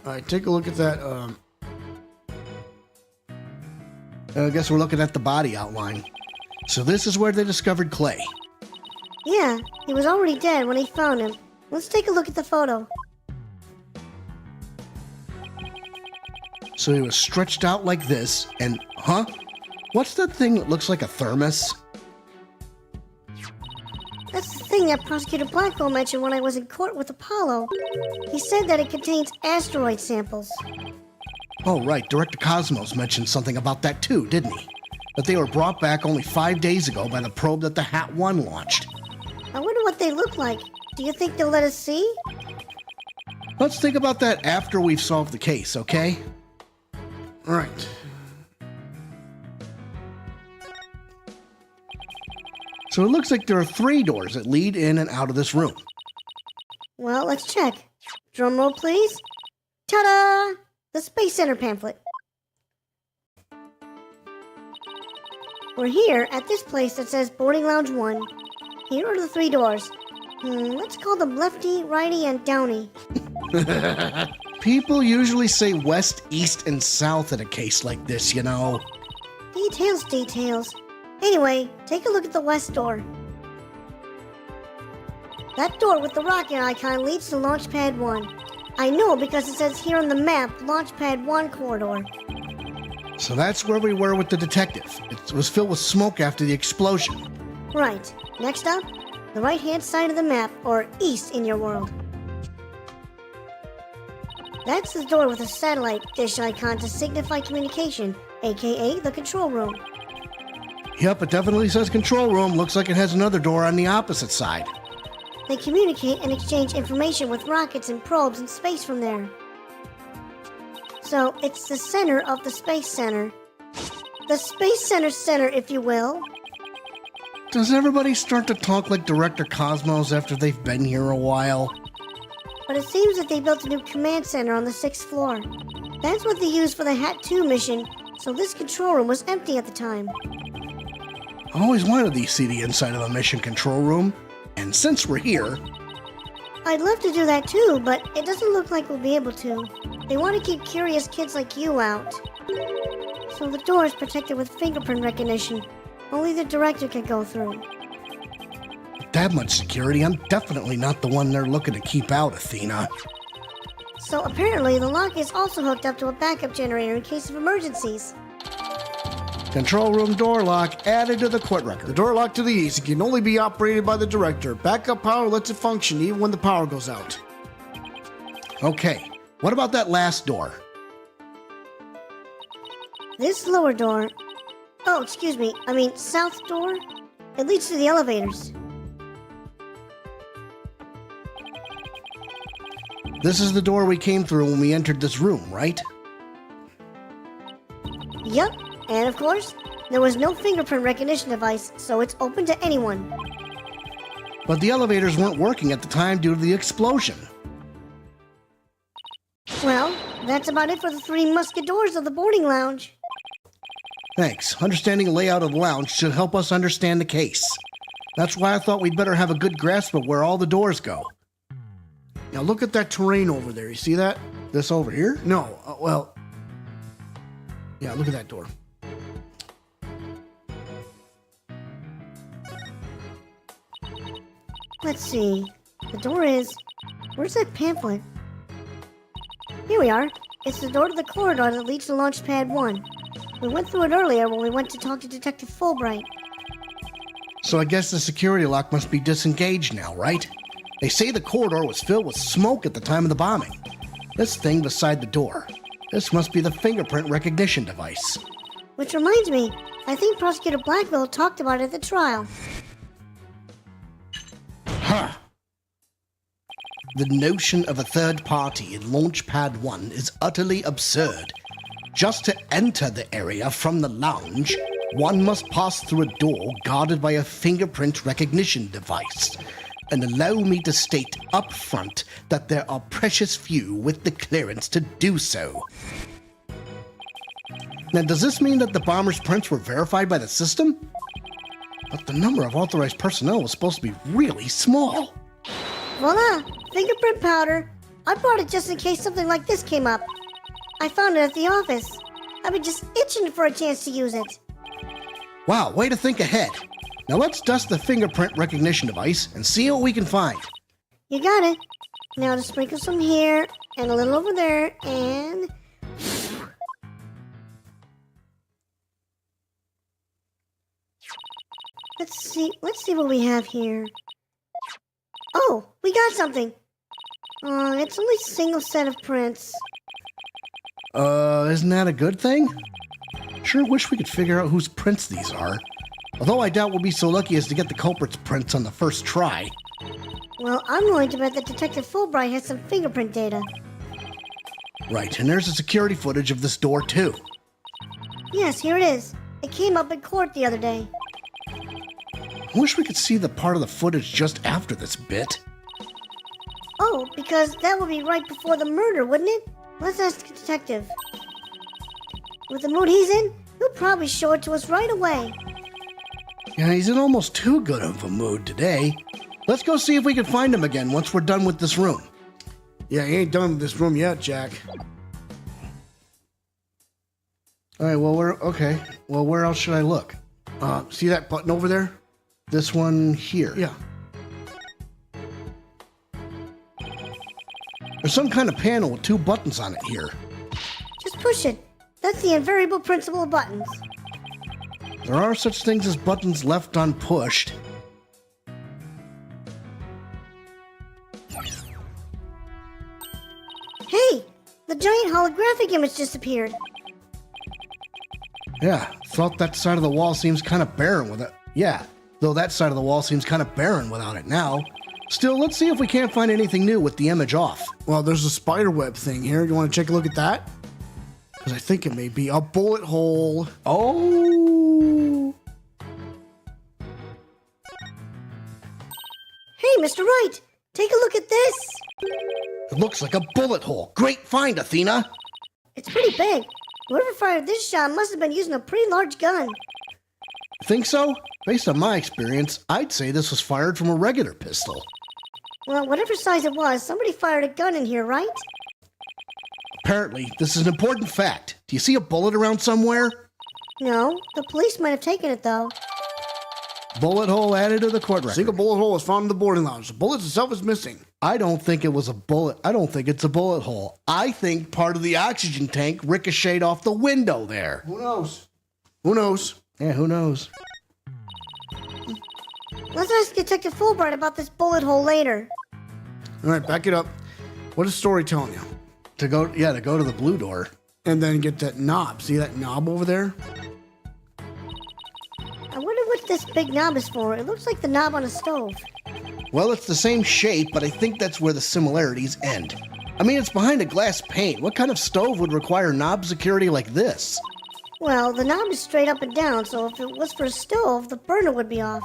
All right, take a look at that. I guess we're looking at the body outline. So this is where they discovered Clay. Yeah, he was already dead when they found him. Let's take a look at the photo. So he was stretched out like this, and, huh? What's that thing that looks like a thermos? That's the thing that Prosecutor Blackquill mentioned when I was in court with Apollo. He said that it contains asteroid samples. Oh, right. Director Cosmos mentioned something about that too, didn't he? That they were brought back only 5 days ago by the probe that the Hat 1 launched. I wonder what they look like. Do you think they'll let us see? Let's think about that after we've solved the case, okay? All right. So it looks like there are 3 doors that lead in and out of this room. Well, let's check. Drum roll, please. Ta-da! The Space Center pamphlet. We're here at this place that says Boarding Lounge 1. Here are the 3 doors. Let's call them Lefty, Righty, and Downy. People usually say west, east, and south in a case like this, you know. Details, details. Anyway, take a look at the west door. That door with the rocket icon leads to Launch Pad 1. I know because it says here on the map, Launch Pad 1 corridor. So that's where we were with the detective. It was filled with smoke after the explosion. Right. Next up, the right-hand side of the map, or east in your world. That's the door with a satellite dish icon to signify communication, aka the control room. Yep, it definitely says control room. Looks like it has another door on the opposite side. They communicate and exchange information with rockets and probes in space from there. So, it's the center of the Space Center. The Space Center, if you will. Does everybody start to talk like Director Cosmos after they've been here a while? But it seems that they built a new command center on the 6th floor. That's what they used for the Hat 2 mission, so this control room was empty at the time. I always wanted to see the inside of a mission control room, and since we're here... I'd love to do that too, but it doesn't look like we'll be able to. They want to keep curious kids like you out. So the door is protected with fingerprint recognition. Only the director can go through. With that much security, I'm definitely not the one they're looking to keep out, Athena. So apparently the lock is also hooked up to a backup generator in case of emergencies. Control room door lock added to the court record. The door lock to the east can only be operated by the director. Backup power lets it function even when the power goes out. Okay, what about that last door? This lower door... Oh, excuse me, I mean south door? It leads to the elevators. This is the door we came through when we entered this room, right? Yup, and of course, there was no fingerprint recognition device, so it's open to anyone. But the elevators weren't working at the time due to the explosion. Well, that's about it for the 3 musket doors of the boarding lounge. Thanks. Understanding the layout of the lounge should help us understand the case. That's why I thought we'd better have a good grasp of where all the doors go. Now look at that terrain over there. You see that? This over here? No, well... Yeah, look at that door. Let's see. The door is... Where's that pamphlet? Here we are. It's the door to the corridor that leads to Launch Pad 1. We went through it earlier when we went to talk to Detective Fulbright. So I guess the security lock must be disengaged now, right? They say the corridor was filled with smoke at the time of the bombing. This thing beside the door. This must be the fingerprint recognition device. Which reminds me, I think Prosecutor Blackquill talked about it at the trial. Huh. The notion of a third party in Launchpad 1 is utterly absurd. Just to enter the area from the lounge, one must pass through a door guarded by a fingerprint recognition device. And allow me to state up front that there are precious few with the clearance to do so. Now, does this mean that the bomber's prints were verified by the system? But the number of authorized personnel was supposed to be really small. Voila! Fingerprint powder. I brought it just in case something like this came up. I found it at the office. I've been just itching for a chance to use it. Wow, way to think ahead. Now let's dust the fingerprint recognition device and see what we can find. You got it. Now to sprinkle some here and a little over there and... Let's see what we have here. Oh, we got something. It's only a single set of prints. Isn't that a good thing? Sure wish we could figure out whose prints these are. Although I doubt we'll be so lucky as to get the culprit's prints on the first try. Well, I'm willing to bet that Detective Fulbright has some fingerprint data. Right, and there's the security footage of this door too. Yes, here it is. It came up in court the other day. I wish we could see the part of the footage just after this bit. Oh, because that would be right before the murder, wouldn't it? Let's ask the detective. With the mood he's in, he'll probably show it to us right away. Yeah, he's in almost too good of a mood today. Let's go see if we can find him again once we're done with this room. Yeah, he ain't done with this room yet, Jack. All right, well, okay. Well, where else should I look? See that button over there? This one here. Yeah. There's some kind of panel with 2 buttons on it here. Just push it. That's the invariable principle of buttons. There are such things as buttons left unpushed. Hey, the giant holographic image disappeared. Yeah, thought that side of the wall seems kind of barren with it. Yeah, though that side of the wall seems kind of barren without it now. Still, let's see if we can't find anything new with the image off. Well, there's a spider web thing here. You want to take a look at that? Because I think it may be a bullet hole. Oh! Hey, Mr. Wright, take a look at this. It looks like a bullet hole. Great find, Athena. It's pretty big. Whoever fired this shot must have been using a pretty large gun. Think so? Based on my experience, I'd say this was fired from a regular pistol. Well, whatever size it was, somebody fired a gun in here, right? Apparently, this is an important fact. Do you see a bullet around somewhere? No, the police might have taken it, though. Bullet hole added to the court record. Single bullet hole was found in the boarding lounge. The bullet itself is missing. I don't think it was a bullet. I don't think it's a bullet hole. I think part of the oxygen tank ricocheted off the window there. Who knows? Who knows? Yeah, who knows? Let's ask Detective Fulbright about this bullet hole later. All right, back it up. What is story telling you? To go to the blue door. And then get that knob. See that knob over there? I wonder what this big knob is for. It looks like the knob on a stove. Well, it's the same shape, but I think that's where the similarities end. I mean, it's behind a glass pane. What kind of stove would require knob security like this? Well, the knob is straight up and down, so if it was for a stove, the burner would be off.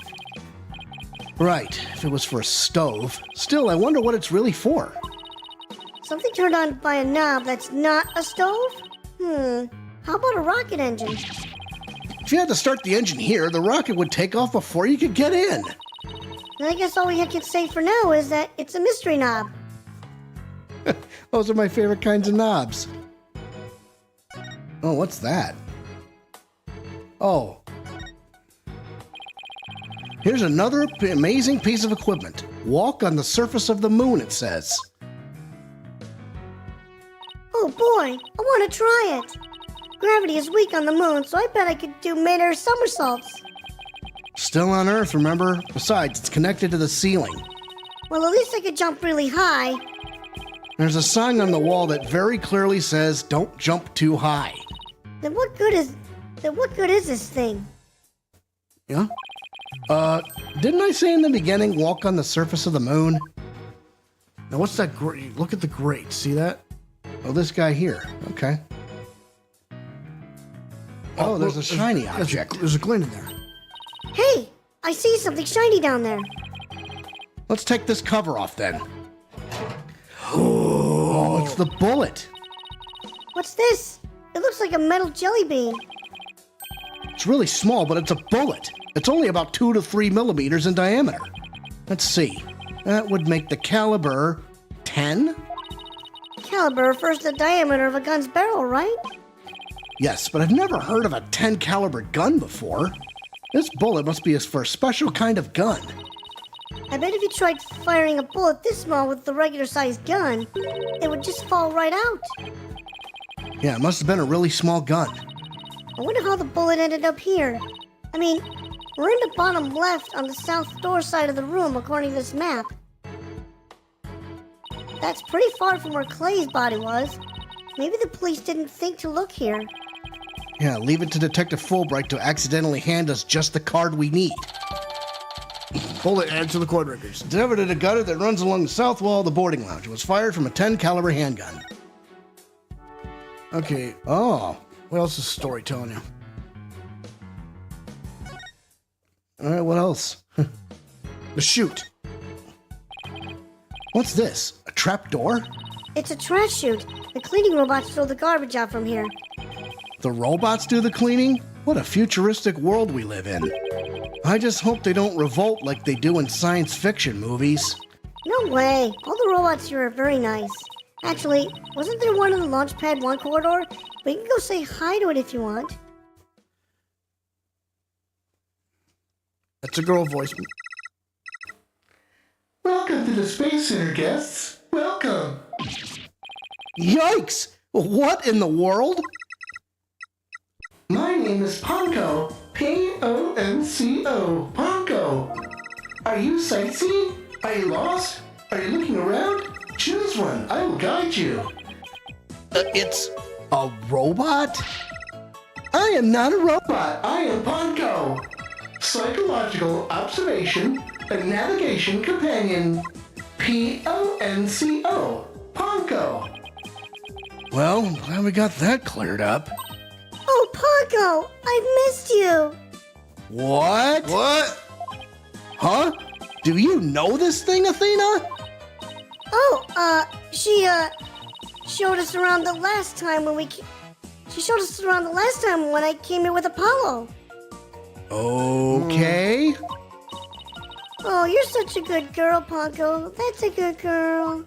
Right, if it was for a stove. Still, I wonder what it's really for. Something turned on by a knob that's not a stove? How about a rocket engine? If you had to start the engine here, the rocket would take off before you could get in. And I guess all we can say for now is that it's a mystery knob. Those are my favorite kinds of knobs. Oh, what's that? Oh. Here's another amazing piece of equipment. Walk on the surface of the moon, it says. Oh boy, I want to try it. Gravity is weak on the moon, so I bet I could do mid-air somersaults. Still on Earth, remember? Besides, it's connected to the ceiling. Well, at least I could jump really high. There's a sign on the wall that very clearly says, don't jump too high. Then what good is... Then what good is this thing? Yeah? Didn't I say in the beginning, walk on the surface of the moon? Now, what's that grate? Look at the grate. See that? Oh, this guy here. Okay. Oh, there's a shiny object. There's a glint in there. Hey, I see something shiny down there. Let's take this cover off then. Oh, it's the bullet. What's this? It looks like a metal jelly bean. It's really small, but it's a bullet. It's only about 2 to 3 millimeters in diameter. Let's see. That would make the caliber 10? Caliber refers to the diameter of a gun's barrel, right? Yes, but I've never heard of a 10 caliber gun before. This bullet must be for a special kind of gun. I bet if you tried firing a bullet this small with the regular sized gun, it would just fall right out. Yeah, it must have been a really small gun. I wonder how the bullet ended up here. I mean, we're in the bottom left on the south door side of the room according to this map. That's pretty far from where Clay's body was. Maybe the police didn't think to look here. Yeah, leave it to Detective Fulbright to accidentally hand us just the card we need. Bullet added to the cord records. Delivered at a gutter that runs along the south wall of the boarding lounge. It was fired from a 10 caliber handgun. Okay, Oh, what else is the story telling you? all right, what else? The chute. What's this? A trap door? It's a trash chute. The cleaning robots throw the garbage out from here. The robots do the cleaning? What a futuristic world we live in. I just hope they don't revolt like they do in science fiction movies. No way. All the robots here are very nice. Actually, wasn't there one in the Launchpad 1 corridor? We can go say hi to it if you want. That's a girl voice. Welcome to the Space Center, guests. Welcome. Yikes! What in the world? My name is Ponko. Ponco. Ponko. Are you sightseeing? Are you lost? Are you looking around? Choose one. I will guide you. It's a robot? I am not a robot. But I am Ponko. Psychological observation and navigation companion. Ponco. Ponko. Well, I'm glad we got that cleared up. Oh, Ponko! I missed you! What? What? Huh? Do you know this thing, Athena? Oh, she showed us around the last time when she showed us around the last time when I came here with Apollo. Okay. Oh, you're such a good girl, Ponko. That's a good girl.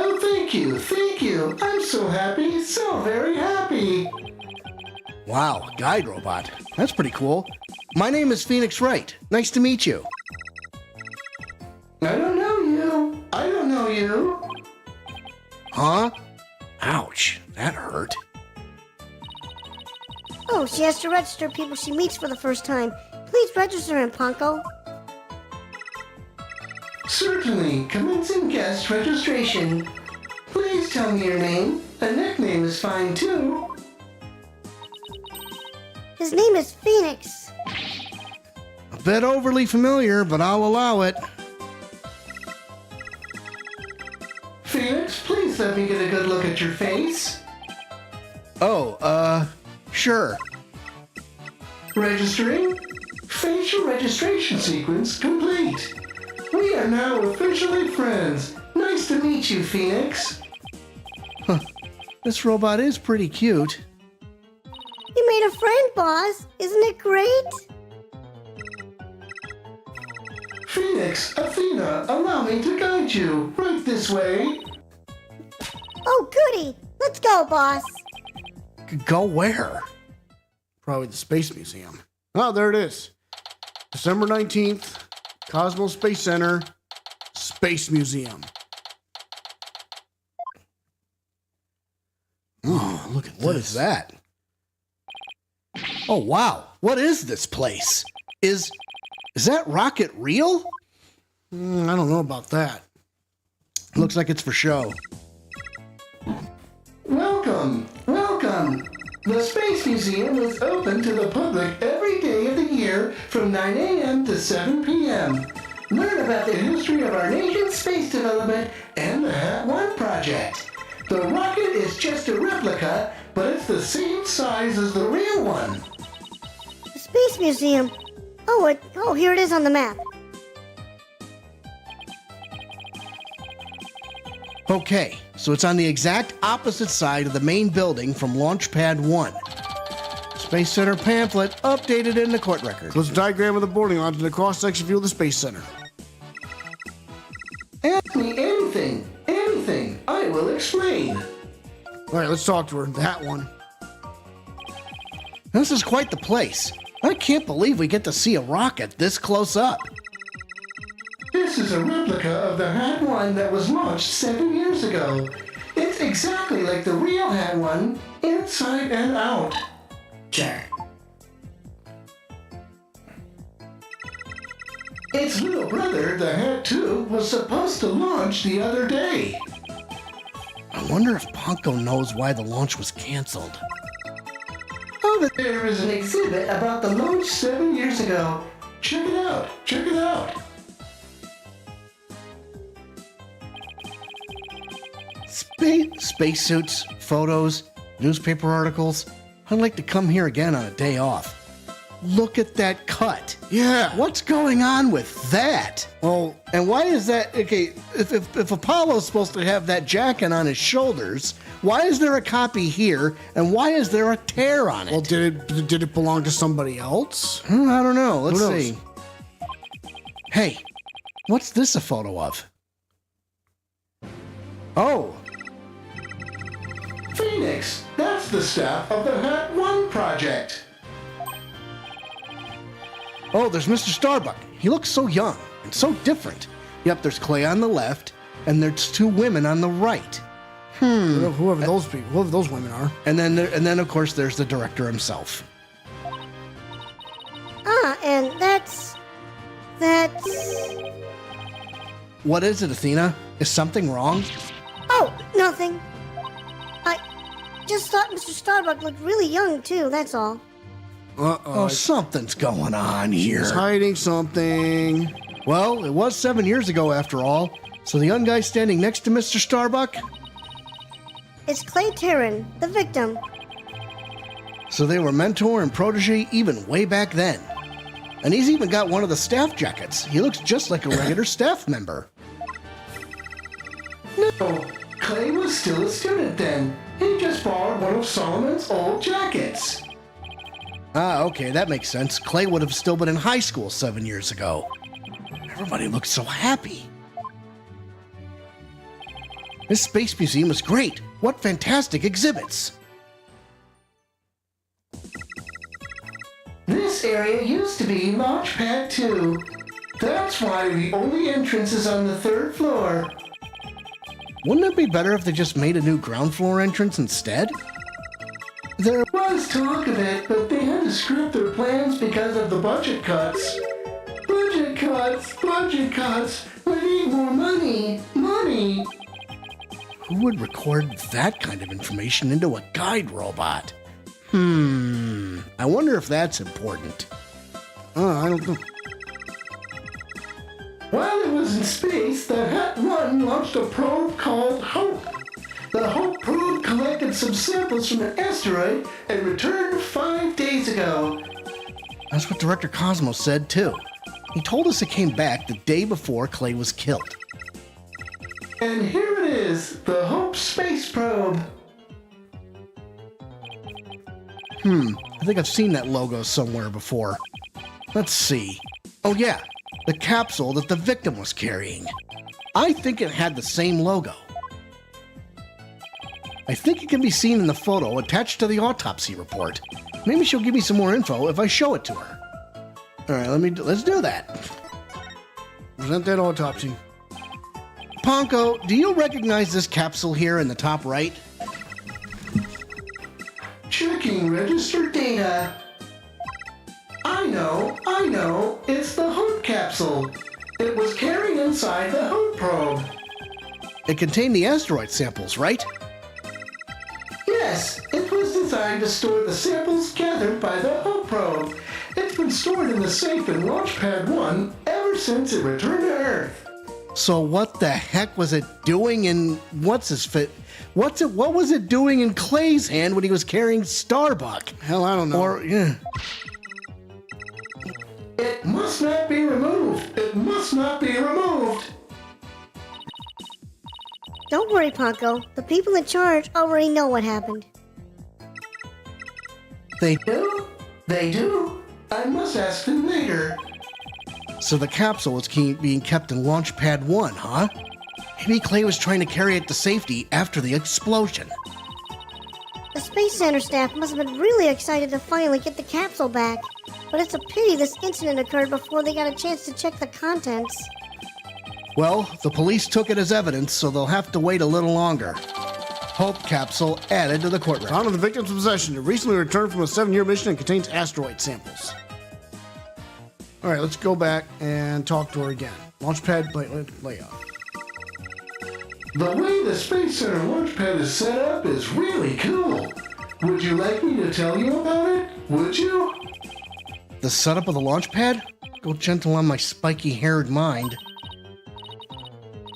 Oh, thank you. Thank you. I'm so happy. So very happy. Wow, guide robot. That's pretty cool. My name is Phoenix Wright. Nice to meet you. I don't know you. I don't know you. Huh? Ouch, that hurt. Oh, she has to register people she meets for the first time. Please register him, Ponko. Certainly. Commencing guest registration. Please tell me your name. A nickname is fine too. His name is Phoenix. A bit overly familiar, but I'll allow it. Phoenix, please let me get a good look at your face. Oh, sure. Registering. Facial registration sequence complete. We are now officially friends. Nice to meet you, Phoenix. This robot is pretty cute. You made a friend, boss. Isn't it great? Phoenix, Athena, allow me to guide you. Right this way. Oh, goody. Let's go, boss. Go where? Probably the Space Museum. Oh, there it is. December 19th, Cosmos Space Center, Space Museum. Oh, look at this. What is that? Oh, wow. What is this place? Is that rocket real? I don't know about that. Looks like it's for show. Welcome. Welcome. The Space Museum is open to the public every day of the year from 9 a.m. to 7 p.m. Learn about the history of our nation's space development and the Hat 1 project. The rocket is just a replica, but it's the same size as the real one. The Space Museum. Oh, here it is on the map. Okay, so it's on the exact opposite side of the main building from Launch Pad 1. Space Center pamphlet updated in the court record. So it's a diagram of the boarding lines and a cross-section view of the Space Center. Ask me anything, I will explain. All right, let's talk to her. The Hat 1. This is quite the place. I can't believe we get to see a rocket this close up. This is a replica of the Hat 1 that was launched 7 years ago. It's exactly like the real Hat 1, inside and out. Sure. Its little brother, the Hat 2, was supposed to launch the other day. I wonder if Ponko knows why the launch was canceled. Over there is an exhibit about the launch 7 years ago. Check it out. Spacesuits, photos, newspaper articles. I'd like to come here again on a day off. Look at that cut. Yeah. What's going on with that? Well, And why is that? Okay, if Apollo's supposed to have that jacket on his shoulders, why is there a copy here, and why is there a tear on it? well, did it belong to somebody else? I don't know. Let's Who knows? see. Hey, what's this a photo of? Oh, Phoenix, that's the staff of the Hat 1 project. oh, there's Mr. Starbuck. He looks so young and so different. Yep, there's Clay on the left, and there's two women on the right. Whoever those women are. And then of course there's the director himself. And that's... What is it, Athena? Is something wrong? Oh, nothing. I just thought Mr. Starbuck looked really young, too, that's all. Oh, something's going on here. He's hiding something. Well, it was 7 years ago after all. So the young guy standing next to Mr. Starbuck? It's Clay Terran, the victim. So they were mentor and protege even way back then. And he's even got one of the staff jackets. He looks just like a regular staff member. No, Clay was still a student then. He just borrowed one of Solomon's old jackets. Ah, okay, that makes sense. Clay would have still been in high school 7 years ago. Everybody looks so happy. This space museum is great. What fantastic exhibits. This area used to be Launch Pad 2. That's why the only entrance is on the 3rd floor. Wouldn't it be better if they just made a new ground floor entrance instead? There was talk of it, but they had to scrap their plans because of the budget cuts. Budget cuts. We need more money. Who would record that kind of information into a guide robot? I wonder if that's important. I don't know. While it was in space, the Hat 1 launched a probe called Hope. The Hope probe collected some samples from an asteroid and returned 5 days ago. That's what Director Cosmos said, too. He told us it came back the day before Clay was killed. And here it is, the Hope space probe. I think I've seen that logo somewhere before. Let's see. Oh yeah, the capsule that the victim was carrying. I think it had the same logo. I think it can be seen in the photo attached to the autopsy report. Maybe she'll give me some more info if I show it to her. All right, let's do that. Present that autopsy. Ponko, do you recognize this capsule here in the top right? Checking registered data. I know, it's the Hope capsule. It was carried inside the Hope probe. It contained the asteroid samples, right? Yeah, Yes, it was designed to store the samples gathered by the Hope probe. It's been stored in the safe in Launchpad 1 ever since it returned to Earth. So what the heck was it doing in what was it doing in Clay's hand when he was carrying Starbuck? Hell, I don't know. Or yeah. It must not be removed. It must not be removed. Don't worry, Ponko. The people in charge already know what happened. They Do? They do? I must ask them later. So the capsule was being kept in Launchpad 1, huh? Maybe Clay was trying to carry it to safety after the explosion. The Space Center staff must have been really excited to finally get the capsule back. But it's a pity this incident occurred before they got a chance to check the contents. Well, the police took it as evidence, so they'll have to wait a little longer. Hope capsule added to the court record. Found in the victim's possession. It recently returned from a 7-year mission and contains asteroid samples. All right, let's go back and talk to her again. Launchpad layout. The way the Space Center Launchpad is set up is really cool. Would you like me to tell you about it? Would you? The setup of the launch pad? Go gentle on my spiky-haired mind.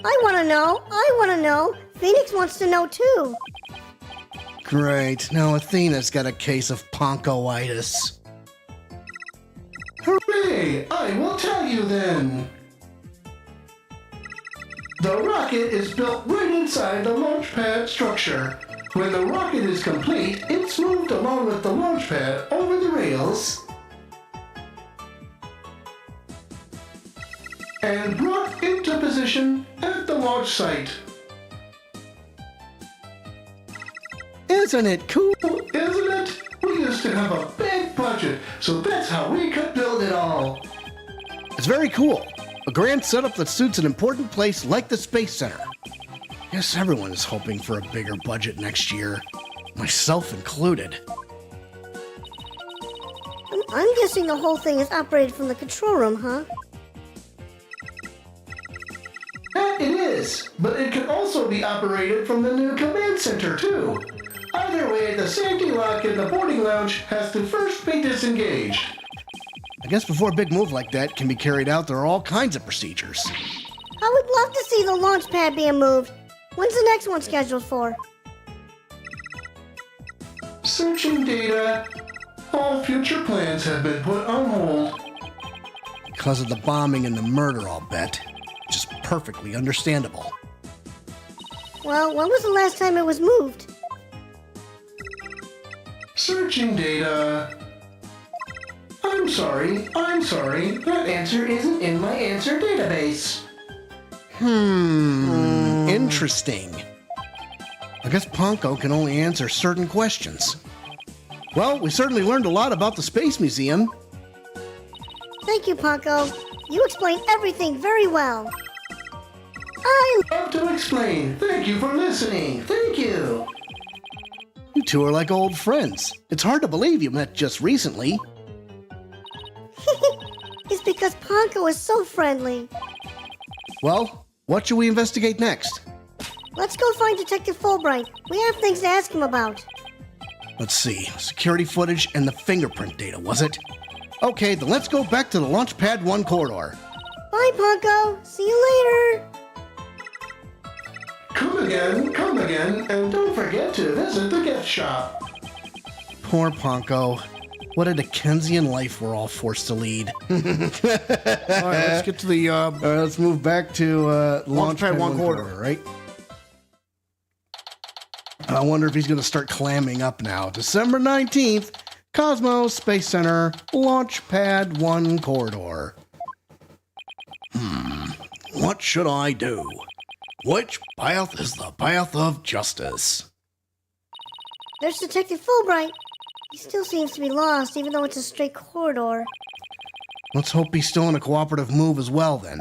I want to know. Phoenix wants to know too. Great. Now Athena's got a case of ponkoitis. Hooray! I will tell you then. The rocket is built right inside the launch pad structure. When the rocket is complete, it's moved along with the launch pad over the rails and brought into position at the launch site. Isn't it cool? Isn't it? We used to have a big budget, so that's how we could build it all. It's very cool. A grand setup that suits an important place like the Space Center. Guess everyone is hoping for a bigger budget next year, myself included. I'm guessing the whole thing is operated from the control room, huh? That it is, but it can also be operated from the new command center too. Either way, the safety lock in the boarding lounge has to first be disengaged. I guess before a big move like that can be carried out, there are all kinds of procedures. I would love to see the launch pad being moved. When's the next one scheduled for? Searching data. All future plans have been put on hold. Because of the bombing and the murder, I'll bet. Which is perfectly understandable. Well, when was the last time it was moved? Searching data. I'm sorry. That answer isn't in my answer database. Interesting. I guess Ponko can only answer certain questions. Well, we certainly learned a lot about the Space Museum. Thank you, Ponko. You explained everything very well. Love to explain. Thank you for listening. Thank you. You two are like old friends. It's hard to believe you met just recently. It's because Ponko is so friendly. Well, what should we investigate next? Let's go find Detective Fulbright. We have things to ask him about. Let's see. Security footage and the fingerprint data, was it? Okay, then let's go back to the Launchpad 1 corridor. Bye, Ponko. See you later. Come again, and don't forget to visit the gift shop. Poor Ponko. What a Dickensian life we're all forced to lead. All right, let's get to the Let's move back to Launchpad 1 corridor. right? I wonder if he's going to start clamming up now. December 19th, Cosmos Space Center, Launchpad 1 corridor. What should I do? Which path is the path of justice? There's Detective Fulbright. He still seems to be lost, even though it's a straight corridor. Let's hope he's still in a cooperative move as well, then.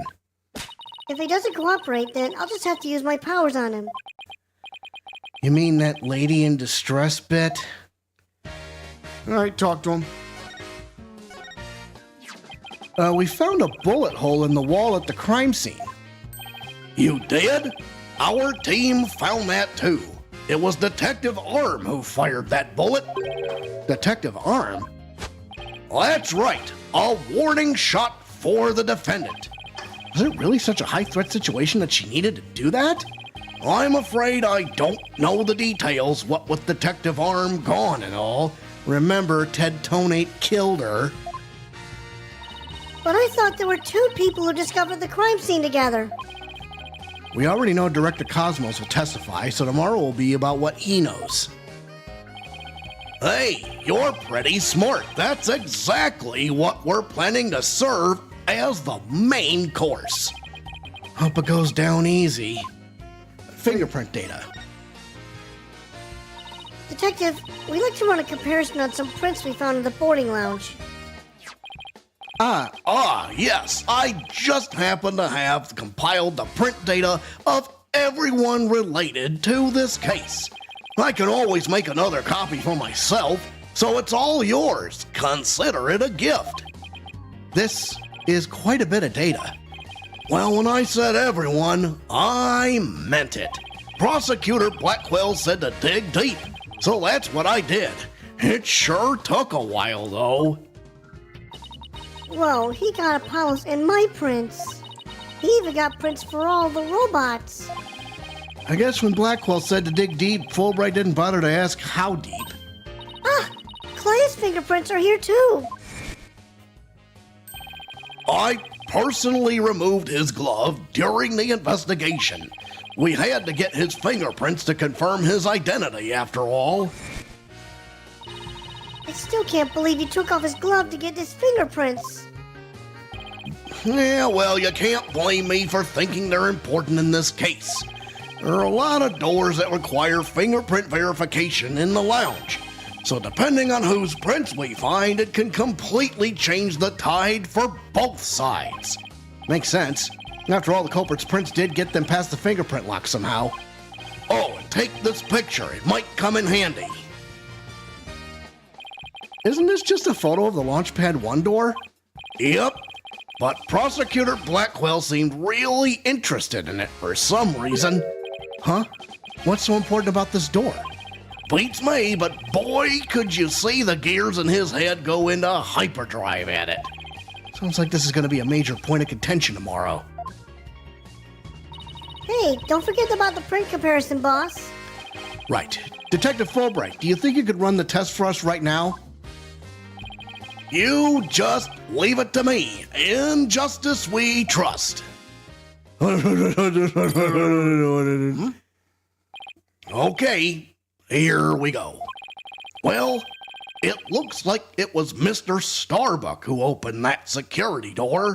If he doesn't cooperate, then I'll just have to use my powers on him. You mean that lady in distress bit? All right, talk to him. We found a bullet hole in the wall at the crime scene. You did? Our team found that too. It was Detective Arm who fired that bullet. Detective Arm? Well, that's right. A warning shot for the defendant. Was it really such a high-threat situation that she needed to do that? I'm afraid I don't know the details, what with Detective Arm gone and all. Remember, Ted Tonate killed her. But I thought there were two people who discovered the crime scene together. We already know Director Cosmos will testify, so tomorrow will be about what he knows. Hey, you're pretty smart. That's exactly what we're planning to serve as the main course. Hope it goes down easy. Fingerprint data. Detective, we'd like to run a comparison on some prints we found in the boarding lounge. Yes. I just happen to have compiled the print data of everyone related to this case. I can always make another copy for myself, so it's all yours. Consider it a gift. This is quite a bit of data. Well, when I said everyone, I meant it. Prosecutor Blackquill said to dig deep, so that's what I did. It sure took a while, though. Whoa, he got Apollo's and my prints. He even got prints for all the robots. I guess when Blackwell said to dig deep, Fulbright didn't bother to ask how deep. Clay's fingerprints are here too. I personally removed his glove during the investigation. We had to get his fingerprints to confirm his identity, after all. I still can't believe he took off his glove to get his fingerprints. Yeah, well, you can't blame me for thinking they're important in this case. There are a lot of doors that require fingerprint verification in the lounge. So depending on whose prints we find, it can completely change the tide for both sides. Makes sense. After all, the culprit's prints did get them past the fingerprint lock somehow. Oh, and take this picture. It might come in handy. Isn't this just a photo of the Launchpad 1 door? Yep. But Prosecutor Blackquill seemed really interested in it for some reason. Huh? What's so important about this door? Beats me, but boy, could you see the gears in his head go into hyperdrive at it. Sounds like this is going to be a major point of contention tomorrow. Hey, don't forget about the print comparison, boss. Right. Detective Fulbright, do you think you could run the test for us right now? You just leave it to me. In justice we trust. Okay, here we go. Well, it looks like it was Mr. Starbuck who opened that security door.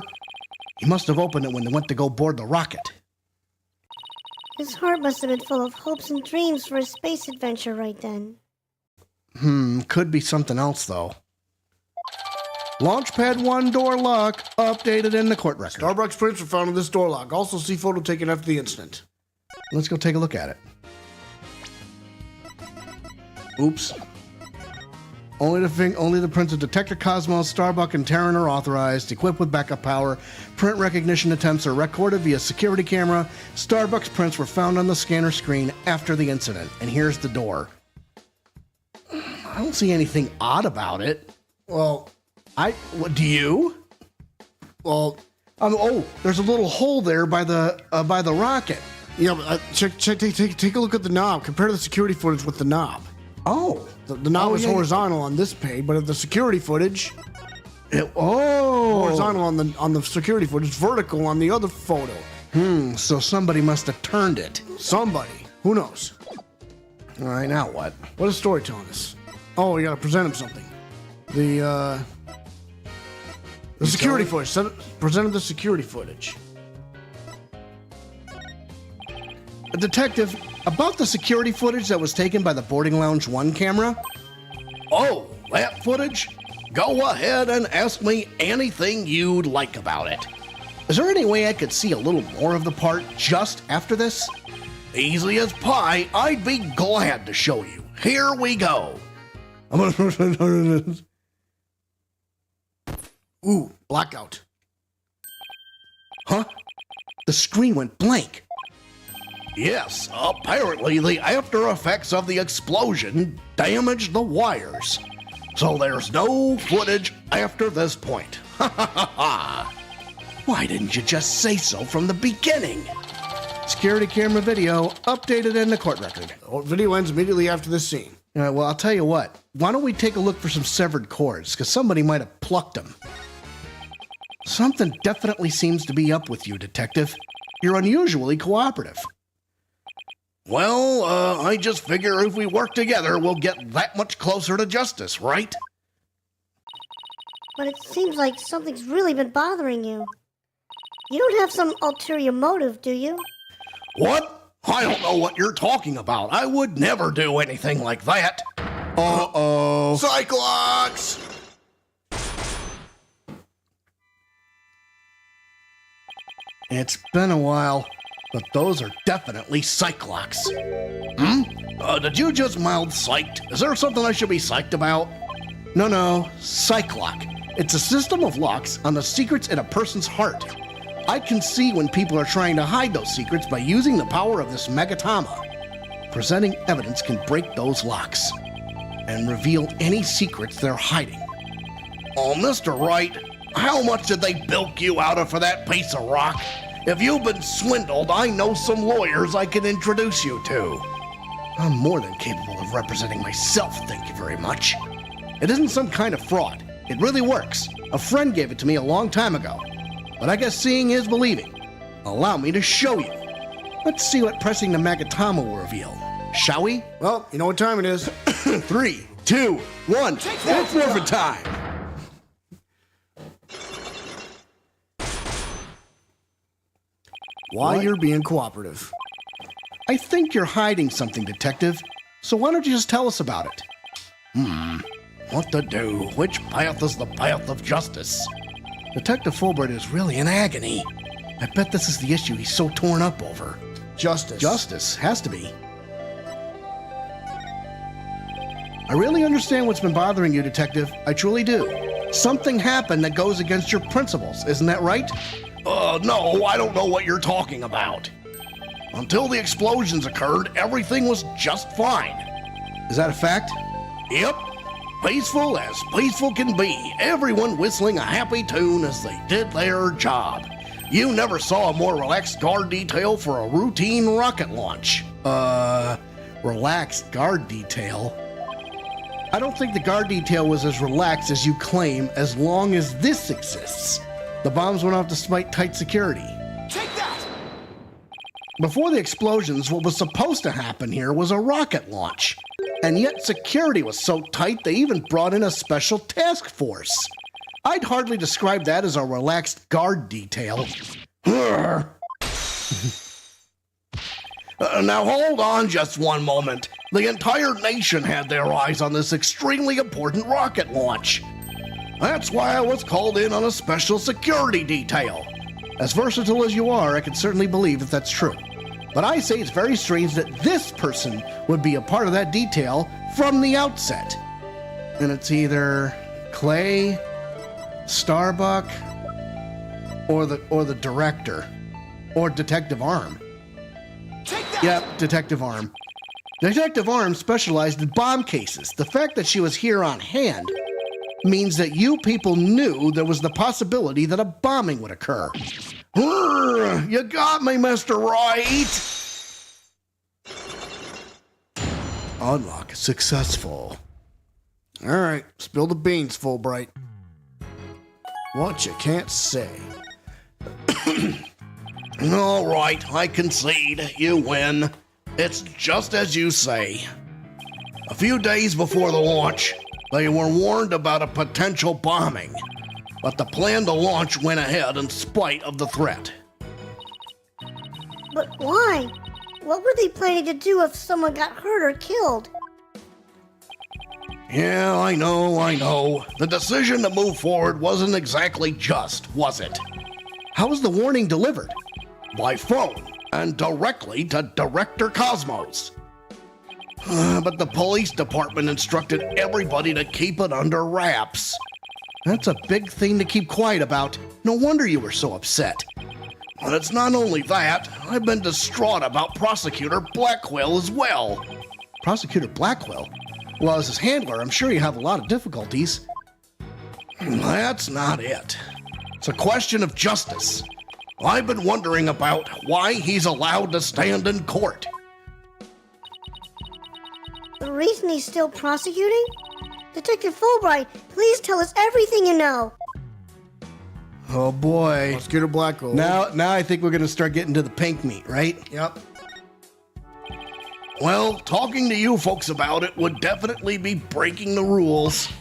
He must have opened it when they went to go board the rocket. His heart must have been full of hopes and dreams for a space adventure right then. Could be something else, though. Launchpad 1 door lock updated in the court record. Starbuck's prints were found in this door lock. Also see photo taken after the incident. Let's go take a look at it. Oops. Only the prints of Detector Cosmos, Starbuck, and Terran are authorized, equipped with backup power. Print recognition attempts are recorded via security camera. Starbuck's prints were found on the scanner screen after the incident. And here's the door. I don't see anything odd about it. Well, What do you? well, There's a little hole there by the rocket. yeah, but take a look at the knob. Compare the security footage with the knob. Oh, The knob is yeah. horizontal on this page, but the security footage horizontal on the security footage, vertical on the other photo. So somebody must have turned it. Somebody, who knows? All right, now what? What is the story telling us? Oh, we gotta present him something. The security footage. Presented the security footage. A detective, about the security footage that was taken by the Boarding Lounge 1 camera? Oh, that footage? Go ahead and ask me anything you'd like about it. Is there any way I could see a little more of the part just after this? Easy as pie, I'd be glad to show you. Here we go. Ooh, blackout. Huh? The screen went blank. Yes, apparently the after effects of the explosion damaged the wires. So there's no footage after this point. Ha ha ha ha! Why didn't you just say so from the beginning? Security camera video updated in the court record. Video ends immediately after this scene. All right, well, I'll tell you what. Why don't we take a look for some severed cords? Because somebody might have plucked them. Something definitely seems to be up with you, Detective. You're unusually cooperative. Well, I just figure if we work together, we'll get that much closer to justice, right? But it seems like something's really been bothering you. You don't have some ulterior motive, do you? What? I don't know what you're talking about. I would never do anything like that. Uh-oh. Cyclops! It's been a while, but those are definitely Cyclops. Did you just mouth psyched? Is there something I should be psyched about? No, Cyclock. It's a system of locks on the secrets in a person's heart. I can see when people are trying to hide those secrets by using the power of this megatama. Presenting evidence can break those locks and reveal any secrets they're hiding. Oh, Mr. Wright, how much did they bilk you out of for that piece of rock? If you've been swindled, I know some lawyers I can introduce you to. I'm more than capable of representing myself, thank you very much. It isn't some kind of fraud. It really works. A friend gave it to me a long time ago. But I guess seeing is believing. Allow me to show you. Let's see what pressing the Magatama will reveal. Shall we? Well, you know what time it is. 3, 2, 1. It's morphin' time. Why you're being cooperative. I think you're hiding something, Detective. So why don't you just tell us about it? What to do? Which path is the path of justice? Detective Fulbright is really in agony. I bet this is the issue he's so torn up over. Justice. Justice has to be. I really understand what's been bothering you, Detective. I truly do. Something happened that goes against your principles, isn't that right? No, I don't know what you're talking about. Until the explosions occurred, everything was just fine. Is that a fact? Yep. Peaceful as peaceful can be. Everyone whistling a happy tune as they did their job. You never saw a more relaxed guard detail for a routine rocket launch. Relaxed guard detail? I don't think the guard detail was as relaxed as you claim as long as this exists. The bombs went off despite tight security. Take that! Before the explosions, what was supposed to happen here was a rocket launch. And yet security was so tight they even brought in a special task force. I'd hardly describe that as a relaxed guard detail. Now hold on just one moment. The entire nation had their eyes on this extremely important rocket launch. That's why I was called in on a special security detail. As versatile as you are, I can certainly believe that that's true. But I say it's very strange that this person would be a part of that detail from the outset. And it's either Clay, Starbuck, or the director, or Detective Arm. Take that! Yep, Detective Arm. Detective Arm specialized in bomb cases. The fact that she was here on hand means that you people knew there was the possibility that a bombing would occur. You got me, Mr. Wright! Unlock successful. All right, spill the beans, Fulbright. What you can't say. All right, I concede. You win. It's just as you say. A few days before the launch, they were warned about a potential bombing, but the plan to launch went ahead in spite of the threat. But why? What were they planning to do if someone got hurt or killed? Yeah, I know. The decision to move forward wasn't exactly just, was it? How was the warning delivered? By phone, and directly to Director Cosmos. But the police department instructed everybody to keep it under wraps. That's a big thing to keep quiet about. No wonder you were so upset. And it's not only that, I've been distraught about Prosecutor Blackquill as well. Prosecutor Blackquill? Well, as his handler, I'm sure you have a lot of difficulties. That's not it. It's a question of justice. I've been wondering about why he's allowed to stand in court. The reason he's still prosecuting? Detective Fulbright, please tell us everything you know. Oh boy. Prosecutor Blackquill. Now I think we're going to start getting to the pink meat, right? Yep. Well, talking to you folks about it would definitely be breaking the rules.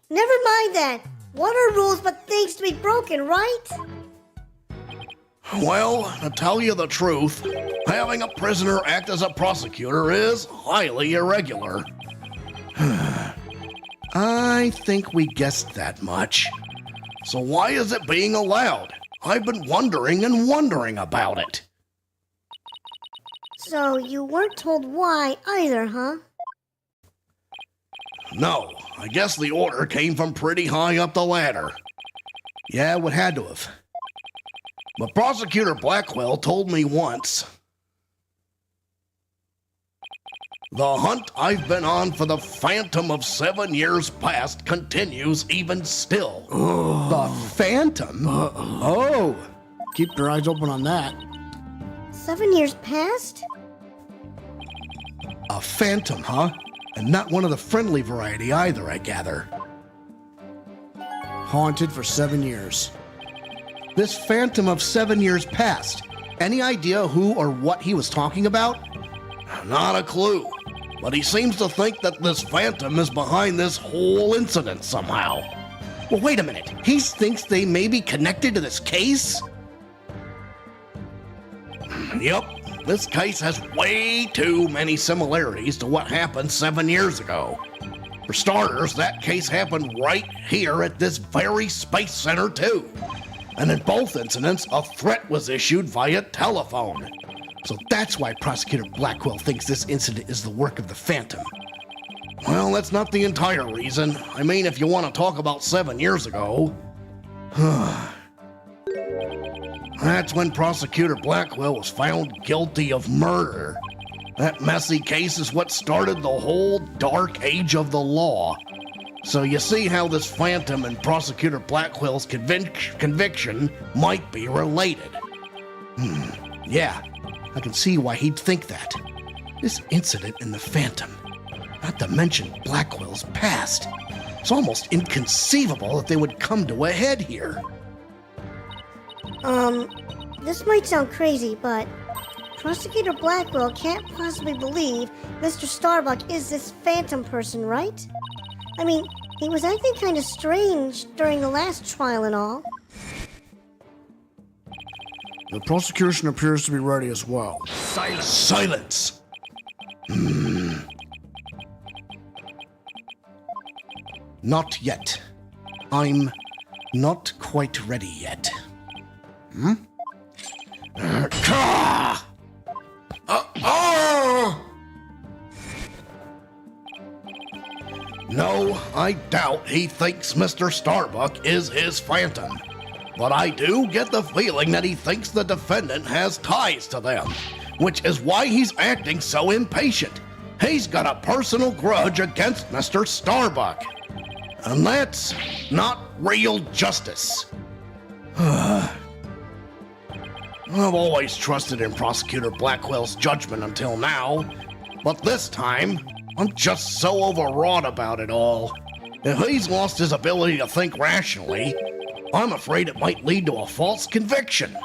Never mind that. What are rules but things to be broken, right? Well, to tell you the truth, having a prisoner act as a prosecutor is highly irregular. I think we guessed that much. So why is it being allowed? I've been wondering and wondering about it. So you weren't told why either, huh? No, I guess the order came from pretty high up the ladder. Yeah, it would had to have. But Prosecutor Blackquill told me once, the hunt I've been on for the phantom of 7 years past continues even still. The phantom? Oh. Keep your eyes open on that. 7 years past? A phantom, huh? And not one of the friendly variety either, I gather. Haunted for 7 years. This phantom of 7 years past. Any idea who or what he was talking about? Not a clue. But he seems to think that this phantom is behind this whole incident somehow. Well, wait a minute. He thinks they may be connected to this case? Yep. This case has way too many similarities to what happened 7 years ago. For starters, that case happened right here at this very space center too. And in both incidents, a threat was issued via telephone. So that's why Prosecutor Blackquill thinks this incident is the work of the Phantom. Well, that's not the entire reason. I mean, if you want to talk about 7 years ago... That's when Prosecutor Blackquill was found guilty of murder. That messy case is what started the whole dark age of the law. So you see how this phantom and Prosecutor Blackquill's conviction might be related. Yeah, I can see why he'd think that. This incident in the phantom, not to mention Blackwell's past. It's almost inconceivable that they would come to a head here. This might sound crazy, but Prosecutor Blackquill can't possibly believe Mr. Starbuck is this phantom person, right? I mean, he was acting kind of strange during the last trial and all. The prosecution appears to be ready as well. Silence! Not yet. I'm not quite ready yet. No, I doubt he thinks Mr. Starbuck is his phantom. But I do get the feeling that he thinks the defendant has ties to them, which is why he's acting so impatient. He's got a personal grudge against Mr. Starbuck. And that's not real justice. I've always trusted in Prosecutor Blackwell's judgment until now, but this time, I'm just so overwrought about it all. If he's lost his ability to think rationally, I'm afraid it might lead to a false conviction.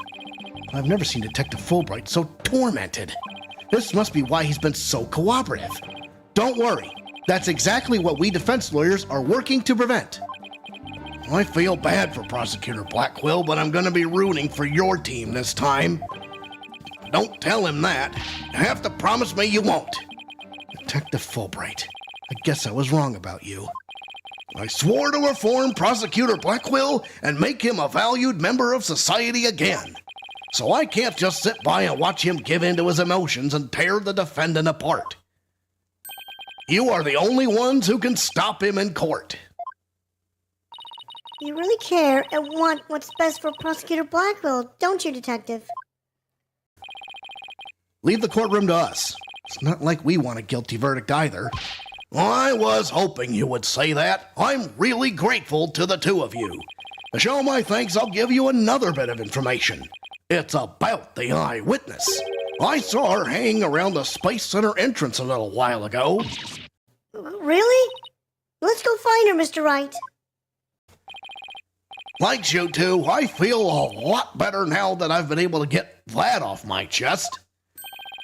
I've never seen Detective Fulbright so tormented. This must be why he's been so cooperative. Don't worry, that's exactly what we defense lawyers are working to prevent. I feel bad for Prosecutor Blackquill, but I'm going to be rooting for your team this time. Don't tell him that. You have to promise me you won't. Detective Fulbright, I guess I was wrong about you. I swore to reform Prosecutor Blackquill and make him a valued member of society again. So I can't just sit by and watch him give in to his emotions and tear the defendant apart. You are the only ones who can stop him in court. You really care and want what's best for Prosecutor Blackquill, don't you, Detective? Leave the courtroom to us. It's not like we want a guilty verdict either. I was hoping you would say that. I'm really grateful to the two of you. To show my thanks, I'll give you another bit of information. It's about the eyewitness. I saw her hanging around the Space Center entrance a little while ago. Really? Let's go find her, Mr. Wright. Like you two, I feel a lot better now that I've been able to get that off my chest.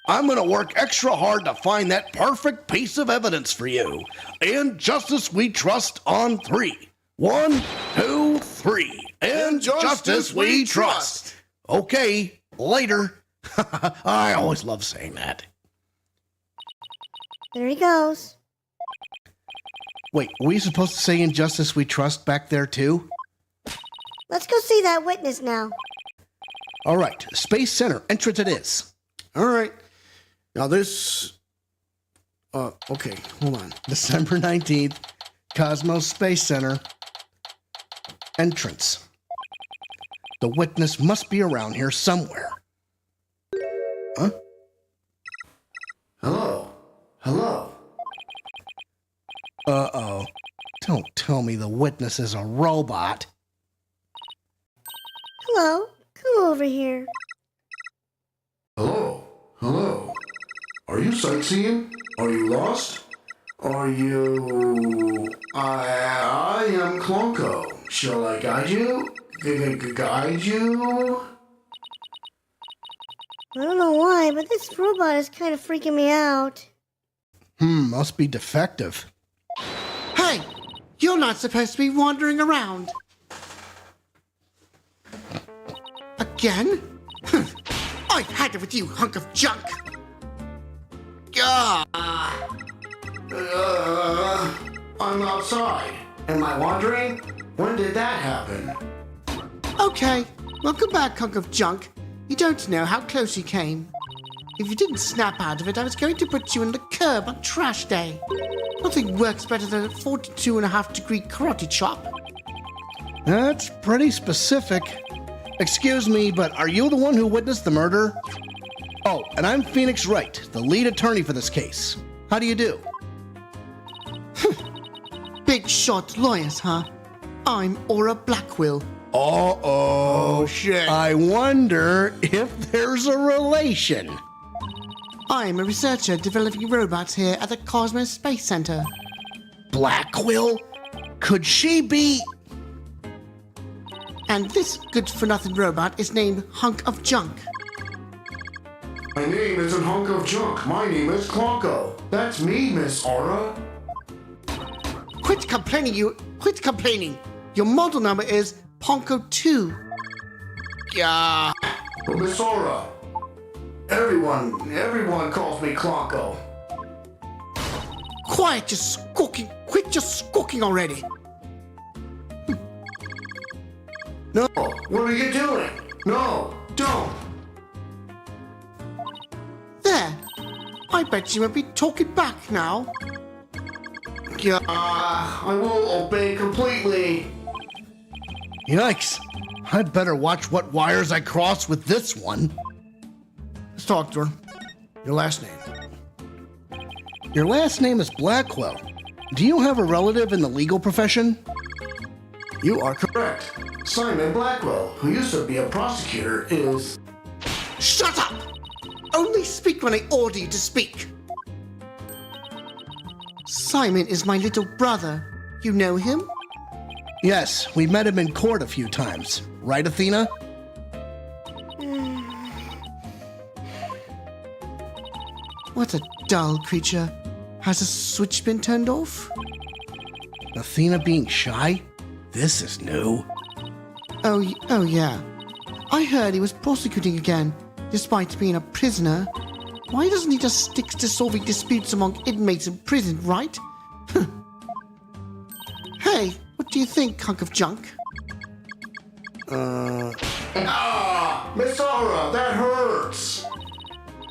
I'm going to work extra hard to find that perfect piece of evidence for you. In justice we trust on 3. 1, 2, 3. In justice we trust. Okay, later. I always love saying that. There he goes. Wait, were we supposed to say in justice we trust back there too? Let's go see that witness now. All right, Space Center entrance it is. All right. Now this... okay, hold on. December 19th, Cosmos Space Center. Entrance. The witness must be around here somewhere. Huh? Hello? Hello? Uh-oh. Don't tell me the witness is a robot. Hello, come over here. Hello? Hello? Are you sightseeing? Are you lost? Are you... I am Clonko. Shall I guide you? Guide you? I don't know why, but this robot is kind of freaking me out. Must be defective. Hey! You're not supposed to be wandering around. Again? I've had it with you, hunk of junk! I'm outside. Am I wandering? When did that happen? Okay, welcome back, hunk of junk. You don't know how close you came. If you didn't snap out of it, I was going to put you in the curb on trash day. Nothing works better than a 42.5-degree karate chop. That's pretty specific. Excuse me, but are you the one who witnessed the murder? Oh, and I'm Phoenix Wright, the lead attorney for this case. How do you do? Big shot lawyers, huh? I'm Aura Blackquill. Uh-oh. Oh, shit. I wonder if there's a relation. I'm a researcher developing robots here at the Cosmos Space Center. Blackquill? Could she be... And this good-for-nothing robot is named Hunk of Junk. My name isn't Hunk of Junk. My name is Clonko. That's me, Miss Aura. Quit complaining. Your model number is Ponko 2. Yeah. But Miss Aura, everyone calls me Clonko. Quiet your squawking. Quit your squawking already. No, what are you doing? No, don't. There. I bet you won't be talking back now. Yeah, I will obey completely. Yikes. I'd better watch what wires I cross with this one. Let's talk to her. Your last name. Your last name is Blackquill. Do you have a relative in the legal profession? You are correct. Simon Blackwell, who used to be a prosecutor, is... Shut up! Only speak when I order you to speak. Simon is my little brother. You know him? Yes, we met him in court a few times. Right, Athena? What a dull creature. Has a switch been turned off? Athena being shy? This is new. Oh yeah. I heard he was prosecuting again, despite being a prisoner. Why doesn't he just stick to solving disputes among inmates in prison, right? Hey, what do you think, hunk of junk? Miss Aura, that hurts.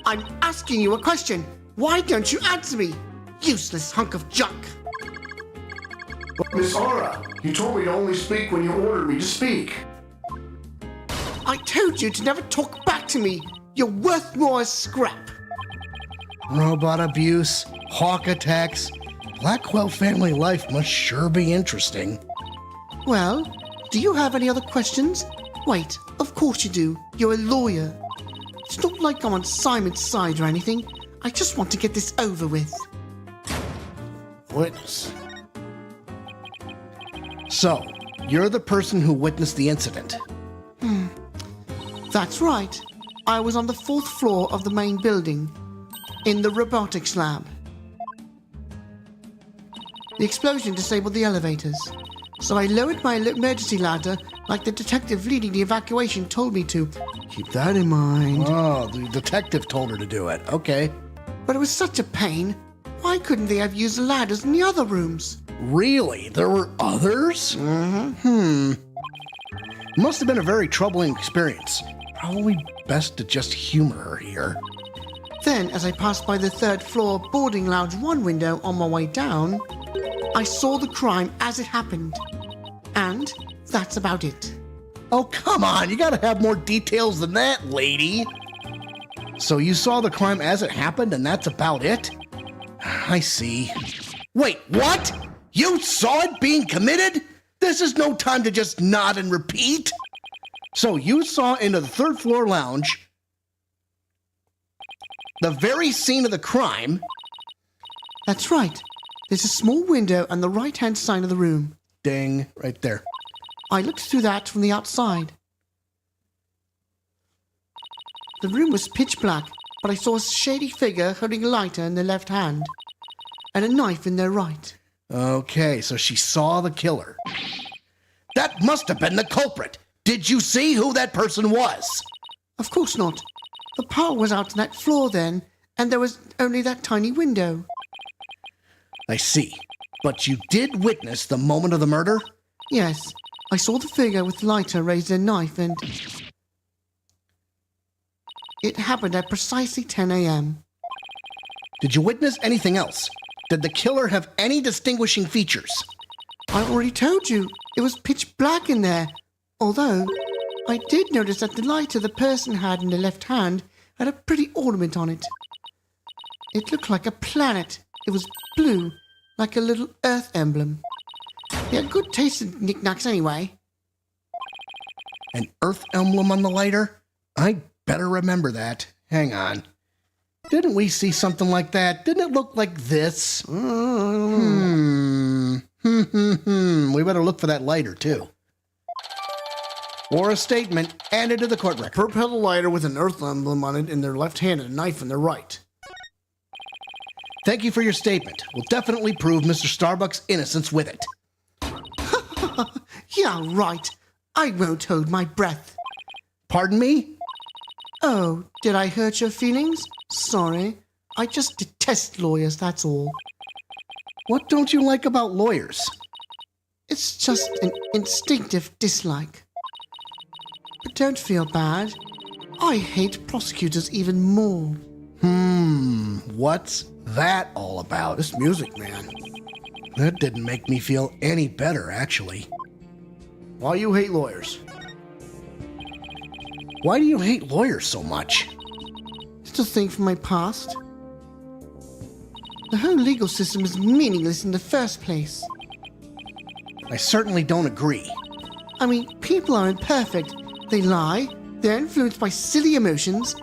I'm asking you a question. Why don't you answer me? Useless hunk of junk. Miss Aura, you told me to only speak when you ordered me to speak. I told you to never talk back to me. You're worth more as scrap. Robot abuse, hawk attacks. Blacquill family life must sure be interesting. Well, do you have any other questions? Wait, of course you do. You're a lawyer. It's not like I'm on Simon's side or anything. I just want to get this over with. Witness. So, you're the person who witnessed the incident. That's right. I was on the 4th floor of the main building, in the robotics lab. The explosion disabled the elevators, so I lowered my emergency ladder like the detective leading the evacuation told me to. Keep that in mind. Oh, the detective told her to do it. Okay. But it was such a pain. Why couldn't they have used the ladders in the other rooms? Really? There were others? Must have been a very troubling experience. Probably best to just humor her here. Then, as I passed by the 3rd floor boarding lounge 1 window on my way down, I saw the crime as it happened. And that's about it. Oh, come on. You gotta have more details than that, lady. So you saw the crime as it happened and that's about it? I see. Wait, what? You saw it being committed? This is no time to just nod and repeat. So you saw into the 3rd floor lounge the very scene of the crime. That's right. There's a small window on the right-hand side of the room. Ding, right there. I looked through that from the outside. The room was pitch black, but I saw a shady figure holding a lighter in their left hand and a knife in their right. Okay, so she saw the killer. That must have been the culprit. Did you see who that person was? Of course not. The power was out on that floor then, and there was only that tiny window. I see. But you did witness the moment of the murder? Yes, I saw the figure with the lighter raise their knife and... It happened at precisely 10 a.m. Did you witness anything else? Did the killer have any distinguishing features? I already told you, it was pitch black in there. Although, I did notice that the lighter the person had in their left hand had a pretty ornament on it. It looked like a planet. It was blue, like a little Earth emblem. He had good taste in knickknacks anyway. An Earth emblem on the lighter? I better remember that. Hang on. Didn't we see something like that? Didn't it look like this? We better look for that lighter, too. Or a statement added to the court record. Purple lighter with an Earth emblem on it in their left hand and a knife in their right. Thank you for your statement. We'll definitely prove Mr. Starbuck's innocence with it. Yeah, right. I won't hold my breath. Pardon me? Oh, did I hurt your feelings? Sorry. I just detest lawyers, that's all. What don't you like about lawyers? It's just an instinctive dislike. But don't feel bad. I hate prosecutors even more. What's that all about? This music, man. That didn't make me feel any better, actually. Why you hate lawyers? Why do you hate lawyers so much? It's a thing from my past. The whole legal system is meaningless in the first place. I certainly don't agree. I mean, people are imperfect. They lie. They're influenced by silly emotions.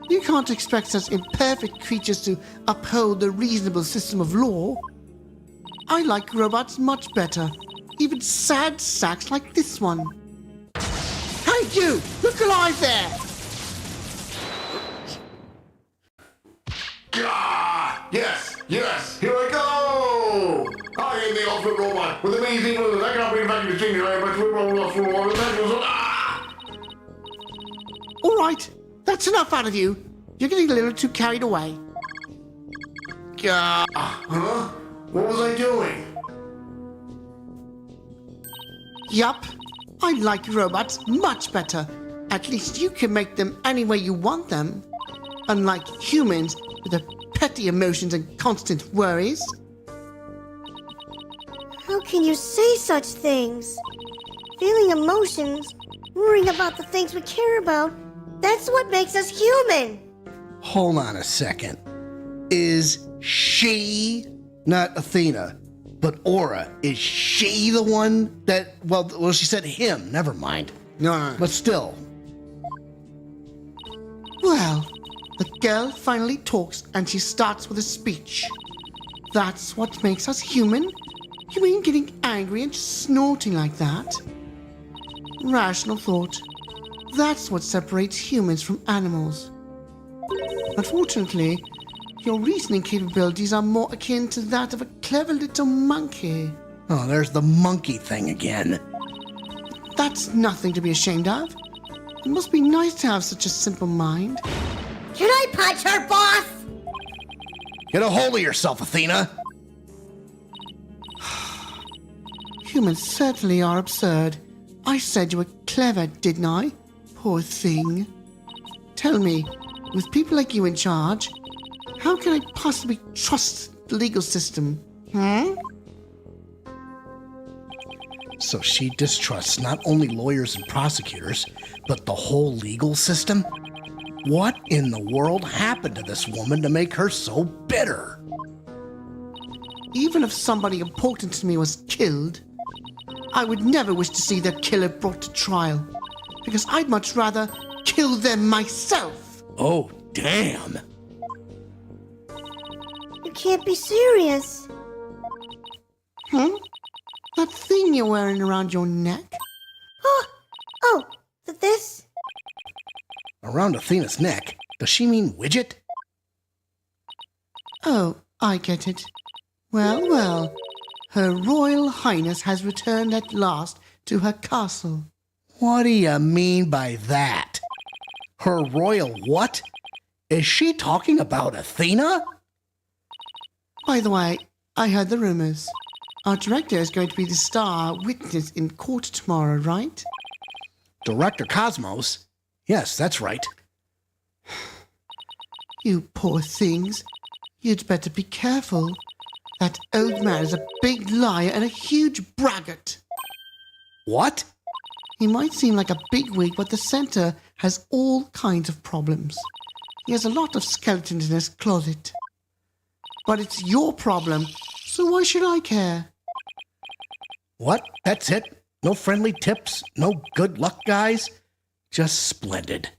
You can't expect such imperfect creatures to uphold the reasonable system of law. I like robots much better. Even sad sacks like this one. Hey, you! Look alive there! Yes, here I go! I am the ultimate robot with amazing moves. I cannot be infected between you, but All right, that's enough out of you. You're getting a little too carried away. Huh? What was I doing? Yup, I like robots much better. At least you can make them any way you want them. Unlike humans with their petty emotions and constant worries. How can you say such things? Feeling emotions, worrying about the things we care about, that's what makes us human. Hold on a second. Is she, not Athena, but Aura, is she the one that, well, she said him, never mind. No. But still. Well, the girl finally talks and she starts with a speech. That's what makes us human? You mean getting angry and snorting like that? Rational thought. That's what separates humans from animals. Unfortunately, your reasoning capabilities are more akin to that of a clever little monkey. Oh, there's the monkey thing again. That's nothing to be ashamed of. It must be nice to have such a simple mind. Can I punch her, boss? Get a hold of yourself, Athena. Humans certainly are absurd. I said you were clever, didn't I? Poor thing. Tell me, with people like you in charge, how can I possibly trust the legal system? So she distrusts not only lawyers and prosecutors, but the whole legal system? What in the world happened to this woman to make her so bitter? Even if somebody important to me was killed, I would never wish to see their killer brought to trial, because I'd much rather kill them myself. Oh, damn. You can't be serious. That thing you're wearing around your neck? Oh, this? Around Athena's neck? Does she mean widget? Oh, I get it. Well, Her Royal Highness has returned at last to her castle. What do you mean by that? Her royal what? Is she talking about Athena? By the way, I heard the rumors. Our director is going to be the star witness in court tomorrow, right? Director Cosmos? Yes, that's right. You poor things. You'd better be careful. That old man is a big liar and a huge braggart. What? He might seem like a bigwig, but the center has all kinds of problems. He has a lot of skeletons in his closet. But it's your problem, so why should I care? What? That's it? No friendly tips? No good luck, guys? Just splendid.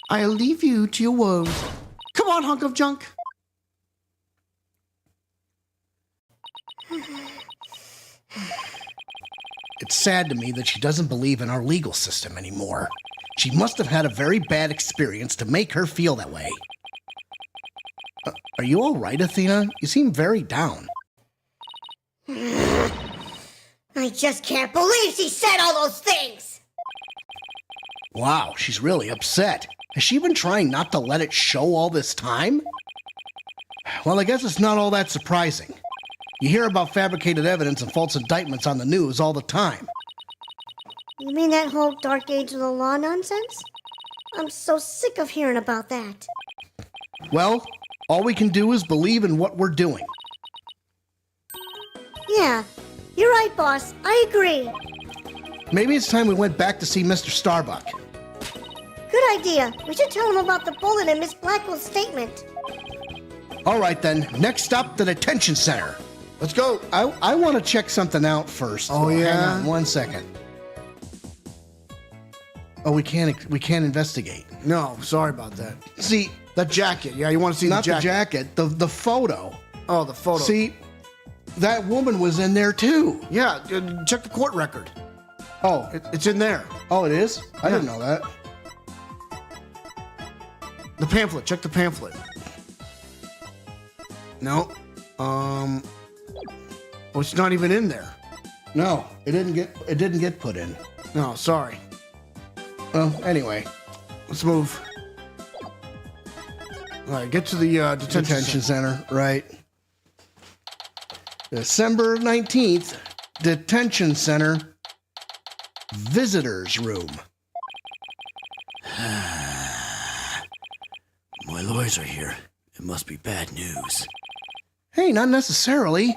I'll leave you to your woes. Come on, hunk of junk. It's sad to me that she doesn't believe in our legal system anymore. She must have had a very bad experience to make her feel that way. Are you all right, Athena? You seem very down. I just can't believe she said all those things! Wow, she's really upset. Has she been trying not to let it show all this time? Well, I guess it's not all that surprising. You hear about fabricated evidence and false indictments on the news all the time. You mean that whole dark age of the law nonsense? I'm so sick of hearing about that. Well, all we can do is believe in what we're doing. Yeah, you're right, boss. I agree. Maybe it's time we went back to see Mr. Starbuck. Good idea. We should tell him about the bullet in Miss Blackwell's statement. All right, then. Next up, the detention center. Let's go. I want to check something out first. Oh, yeah? Hang on 1 second. Oh, we can't investigate. No, sorry about that. See, That jacket. Yeah, you want to see not the jacket? the photo. Oh, the photo. See, that woman was in there too. Yeah, check the court record. Oh, It's in there. oh, it is? I didn't know that. The pamphlet. Check the pamphlet. No. Oh, it's not even in there. No, it didn't get put in. No, sorry. Well, anyway, Let's move. All right, get to the detention center. center, right? December 19th, detention center, visitors room. My lawyers are here. It must be bad news. Hey, not necessarily.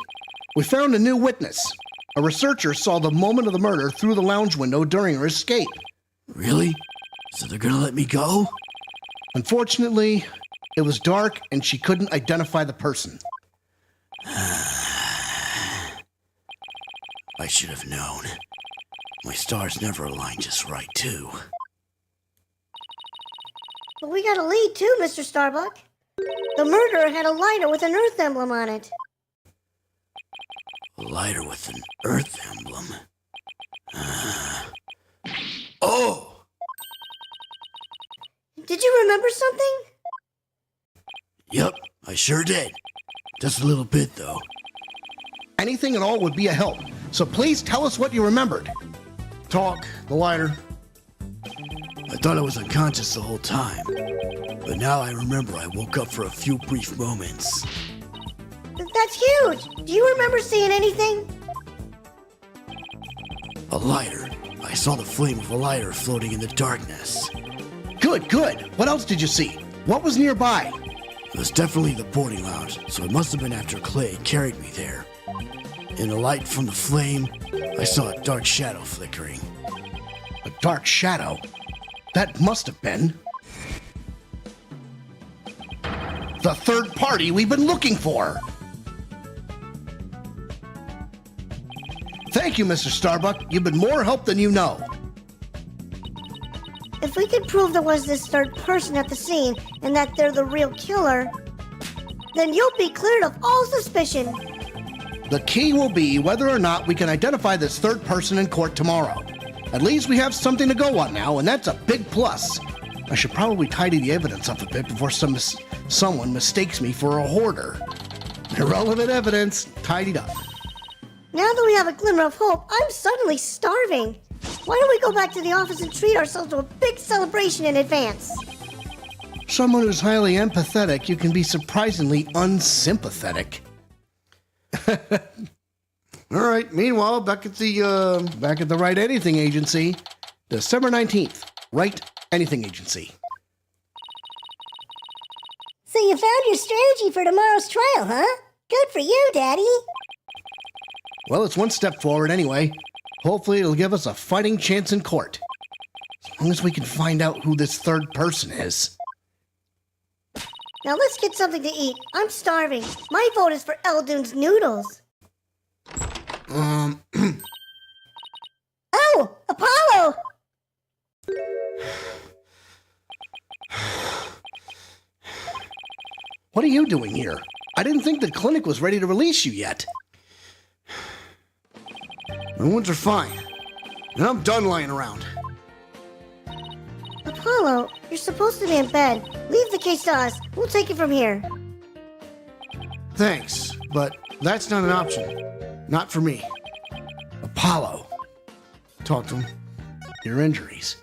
We found a new witness. A researcher saw the moment of the murder through the lounge window during her escape. Really? So they're gonna let me go? Unfortunately, it was dark and she couldn't identify the person. I should have known. My stars never align just right, too. But we got a lead too, Mr. Starbuck. The murderer had a lighter with an Earth emblem on it. A lighter with an Earth emblem. Oh! Did you remember something? Yep, I sure did. Just a little bit, though. Anything at all would be a help, so please tell us what you remembered. Talk, the lighter. I thought I was unconscious the whole time. But now I remember I woke up for a few brief moments. That's huge. Do you remember seeing anything? A lighter. I saw the flame of a lighter floating in the darkness. Good, good. What else did you see? What was nearby? It was definitely the boarding lounge, so it must have been after Clay carried me there. In the light from the flame, I saw a dark shadow flickering. A dark shadow? That must have been the third party we've been looking for. Thank you, Mr. Starbuck. You've been more help than you know. If we could prove there was this third person at the scene and that they're the real killer, then you'll be cleared of all suspicion. The key will be whether or not we can identify this third person in court tomorrow. At least we have something to go on now, and that's a big plus. I should probably tidy the evidence up a bit before someone mistakes me for a hoarder. Irrelevant evidence, tidied up. Now that we have a glimmer of hope, I'm suddenly starving. Why don't we go back to the office and treat ourselves to a big celebration in advance? Someone who's highly empathetic, you can be surprisingly unsympathetic. All right, meanwhile, back at the Wright Anything Agency, December 19th, Wright Anything Agency. So you found your strategy for tomorrow's trial, huh? Good for you, Daddy. Well, it's one step forward anyway. Hopefully it'll give us a fighting chance in court. As long as we can find out who this third person is. Now let's get something to eat. I'm starving. My vote is for Eldoon's noodles. Oh, Apollo! What are you doing here? I didn't think the clinic was ready to release you yet. My wounds are fine, and I'm done lying around. Apollo, you're supposed to be in bed. Leave the case to us. We'll take it from here. Thanks, but that's not an option. Not for me. Apollo, Talk to him. your injuries.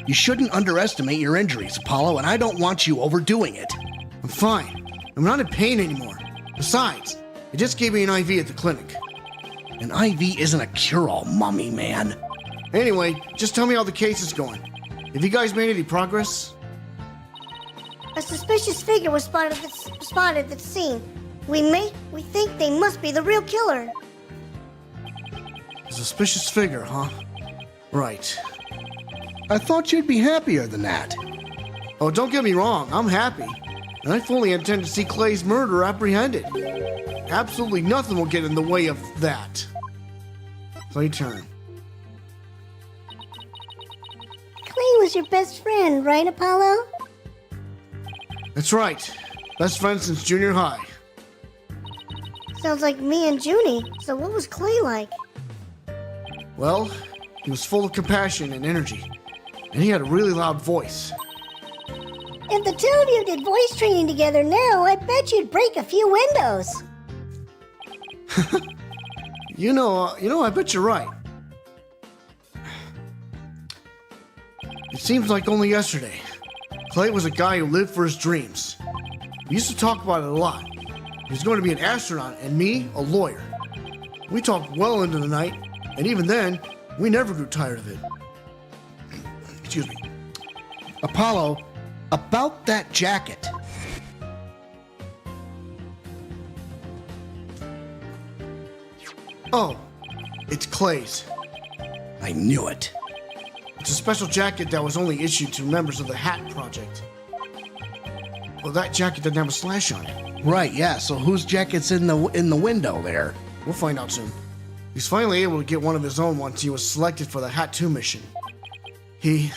You shouldn't underestimate your injuries, Apollo, and I don't want you overdoing it. I'm fine. I'm not in pain anymore. Besides, they just gave me an IV at the clinic. An IV isn't a cure-all, mummy man. Anyway, just tell me how the case is going. Have you guys made any progress? A suspicious figure was spotted at the scene. We think they must be the real killer. A suspicious figure, huh? Right. I thought you'd be happier than that. Oh, don't get me wrong, I'm happy. And I fully intend to see Clay's murderer apprehended. Absolutely nothing will get in the way of that. Play turn. Clay was your best friend, right, Apollo? That's right. Best friends since junior high. Sounds like me and Junie. So what was Clay like? Well, he was full of compassion and energy. And he had a really loud voice. If the two of you did voice training together now, I bet you'd break a few windows. You know, I bet you're right. It seems like only yesterday. Clay was a guy who lived for his dreams. We used to talk about it a lot. He was going to be an astronaut and me, a lawyer. We talked well into the night, and even then, we never grew tired of it. Excuse me. Apollo, about that jacket. Oh, it's Clay's. I knew it. It's a special jacket that was only issued to members of the Hat Project. Well, that jacket doesn't have a slash on it. Right, yeah, so whose jacket's in the window there? We'll find out soon. He's finally able to get one of his own once he was selected for the Hat 2 mission. He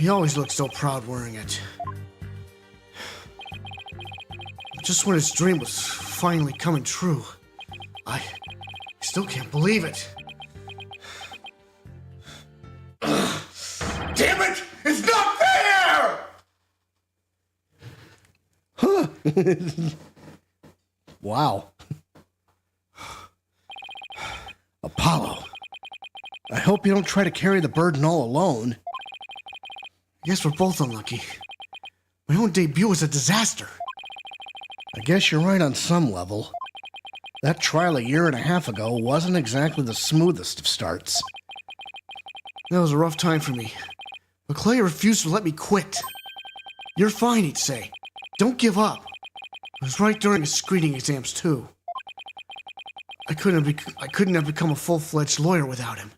always looked so proud wearing it. Just when his dream was finally coming true, I still can't believe it. Damn it! It's not fair! Wow. Apollo, I hope you don't try to carry the burden all alone. I guess we're both unlucky. My own debut was a disaster. I guess you're right on some level. That trial a year and a half ago wasn't exactly the smoothest of starts. That was a rough time for me. But Clay refused to let me quit. You're fine, he'd say. Don't give up. It was right during his screening exams, too. I couldn't have become a full-fledged lawyer without him.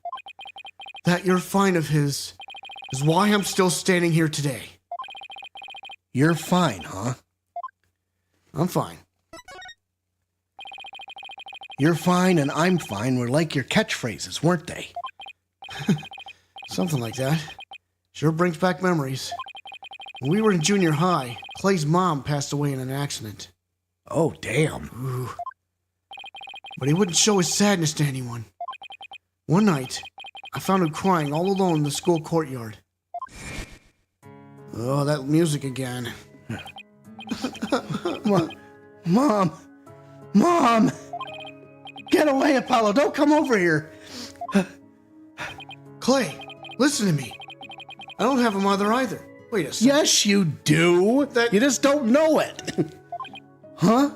That you're fine of his is why I'm still standing here today. You're fine, huh? I'm fine. You're fine and I'm fine were like your catchphrases, weren't they? Something like that. Sure brings back memories. When we were in junior high, Clay's mom passed away in an accident. Oh, damn. Ooh. But he wouldn't show his sadness to anyone. One night, I found him crying all alone in the school courtyard. Oh, that music again. Mom! Get away, Apollo! Don't come over here! Clay, listen to me. I don't have a mother either. Wait a second. Yes, you do! You just don't know it! Huh?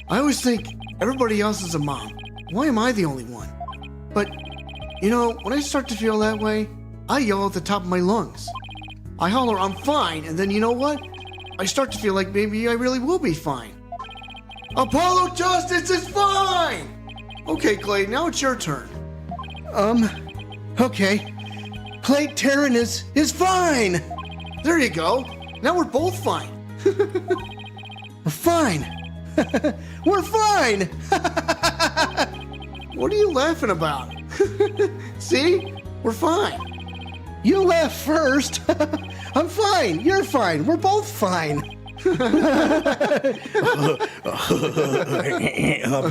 I always think everybody else is a mom. Why am I the only one? But, you know, when I start to feel that way, I yell at the top of my lungs. I holler, I'm fine, and then you know what? I start to feel like maybe I really will be fine. Apollo Justice is fine! Okay, Clay, now it's your turn. Okay. Clay Terran is fine! There you go. Now we're both fine. We're fine! We're fine! What are you laughing about? See? We're fine. You laugh first. I'm fine. You're fine. We're both fine. I'm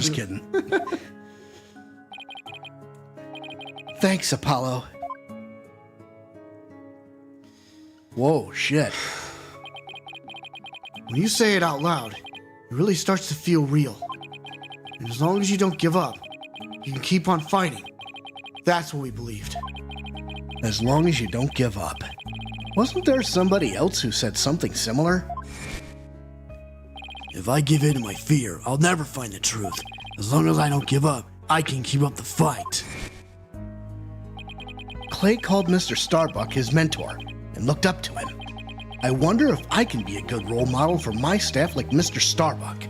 just kidding. Thanks, Apollo. Whoa, shit. When you say it out loud, it really starts to feel real. And as long as you don't give up, you can keep on fighting. That's what we believed. As long as you don't give up. Wasn't there somebody else who said something similar? If I give in to my fear, I'll never find the truth. As long as I don't give up, I can keep up the fight. Clay called Mr. Starbuck his mentor and looked up to him. I wonder if I can be a good role model for my staff like Mr. Starbuck.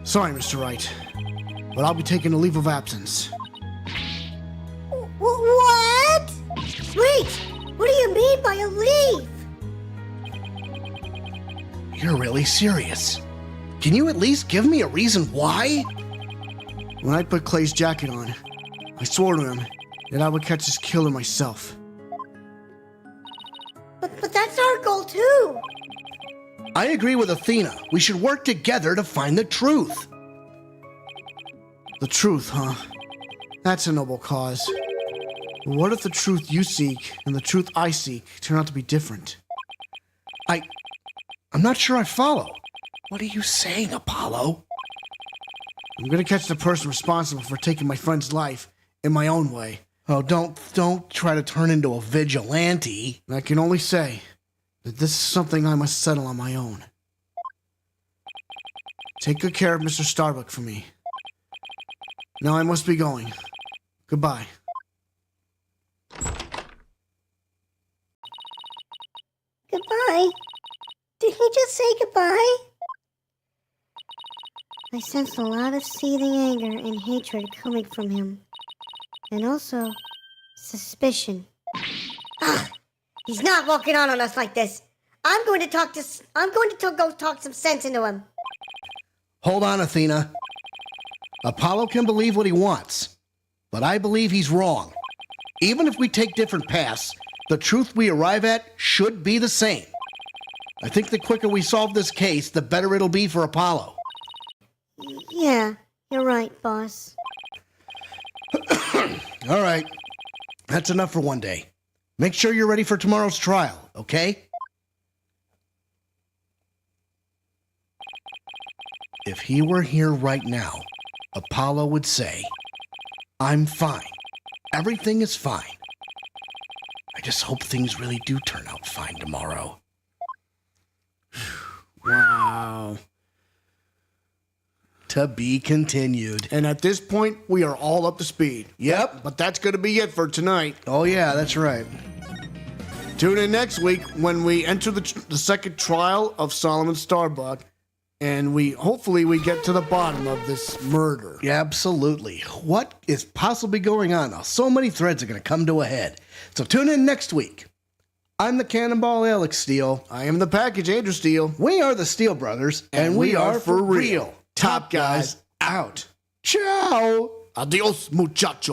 Sorry, Mr. Wright, but I'll be taking a leave of absence. What? Wait! What do you mean by a leave? You're really serious. Can you at least give me a reason why? When I put Clay's jacket on, I swore to him that I would catch his killer myself. But that's our goal too. I agree with Athena. We should work together to find the truth. The truth, huh? That's a noble cause. But what if the truth you seek and the truth I seek turn out to be different? I'm not sure I follow. What are you saying, Apollo? I'm gonna catch the person responsible for taking my friend's life in my own way. Oh, don't try to turn into a vigilante. And I can only say that this is something I must settle on my own. Take good care of Mr. Starbuck for me. Now I must be going. Goodbye. Goodbye? Did he just say goodbye? I sensed a lot of seething anger and hatred coming from him. And also, suspicion. He's not walking on us like this. I'm going to go talk some sense into him. Hold on, Athena. Apollo can believe what he wants, but I believe he's wrong. Even if we take different paths, the truth we arrive at should be the same. I think the quicker we solve this case, the better it'll be for Apollo. Yeah, you're right, boss. All right. That's enough for one day. Make sure you're ready for tomorrow's trial, okay? If he were here right now, Apollo would say, I'm fine. Everything is fine. I just hope things really do turn out fine tomorrow. Wow. To be continued. And at this point, we are all up to speed. Yep. But that's going to be it for tonight. Oh, yeah, that's right. Tune in next week when we enter the second trial of Solomon Starbuck, and hopefully we get to the bottom of this murder. Yeah, absolutely. What is possibly going on now? So many threads are going to come to a head. So tune in next week. I'm the Cannonball Alex Steele. I am the package Andrew Steele. We are the Steele Brothers, and we are for real. Top guys out. Ciao. Adios, muchacho.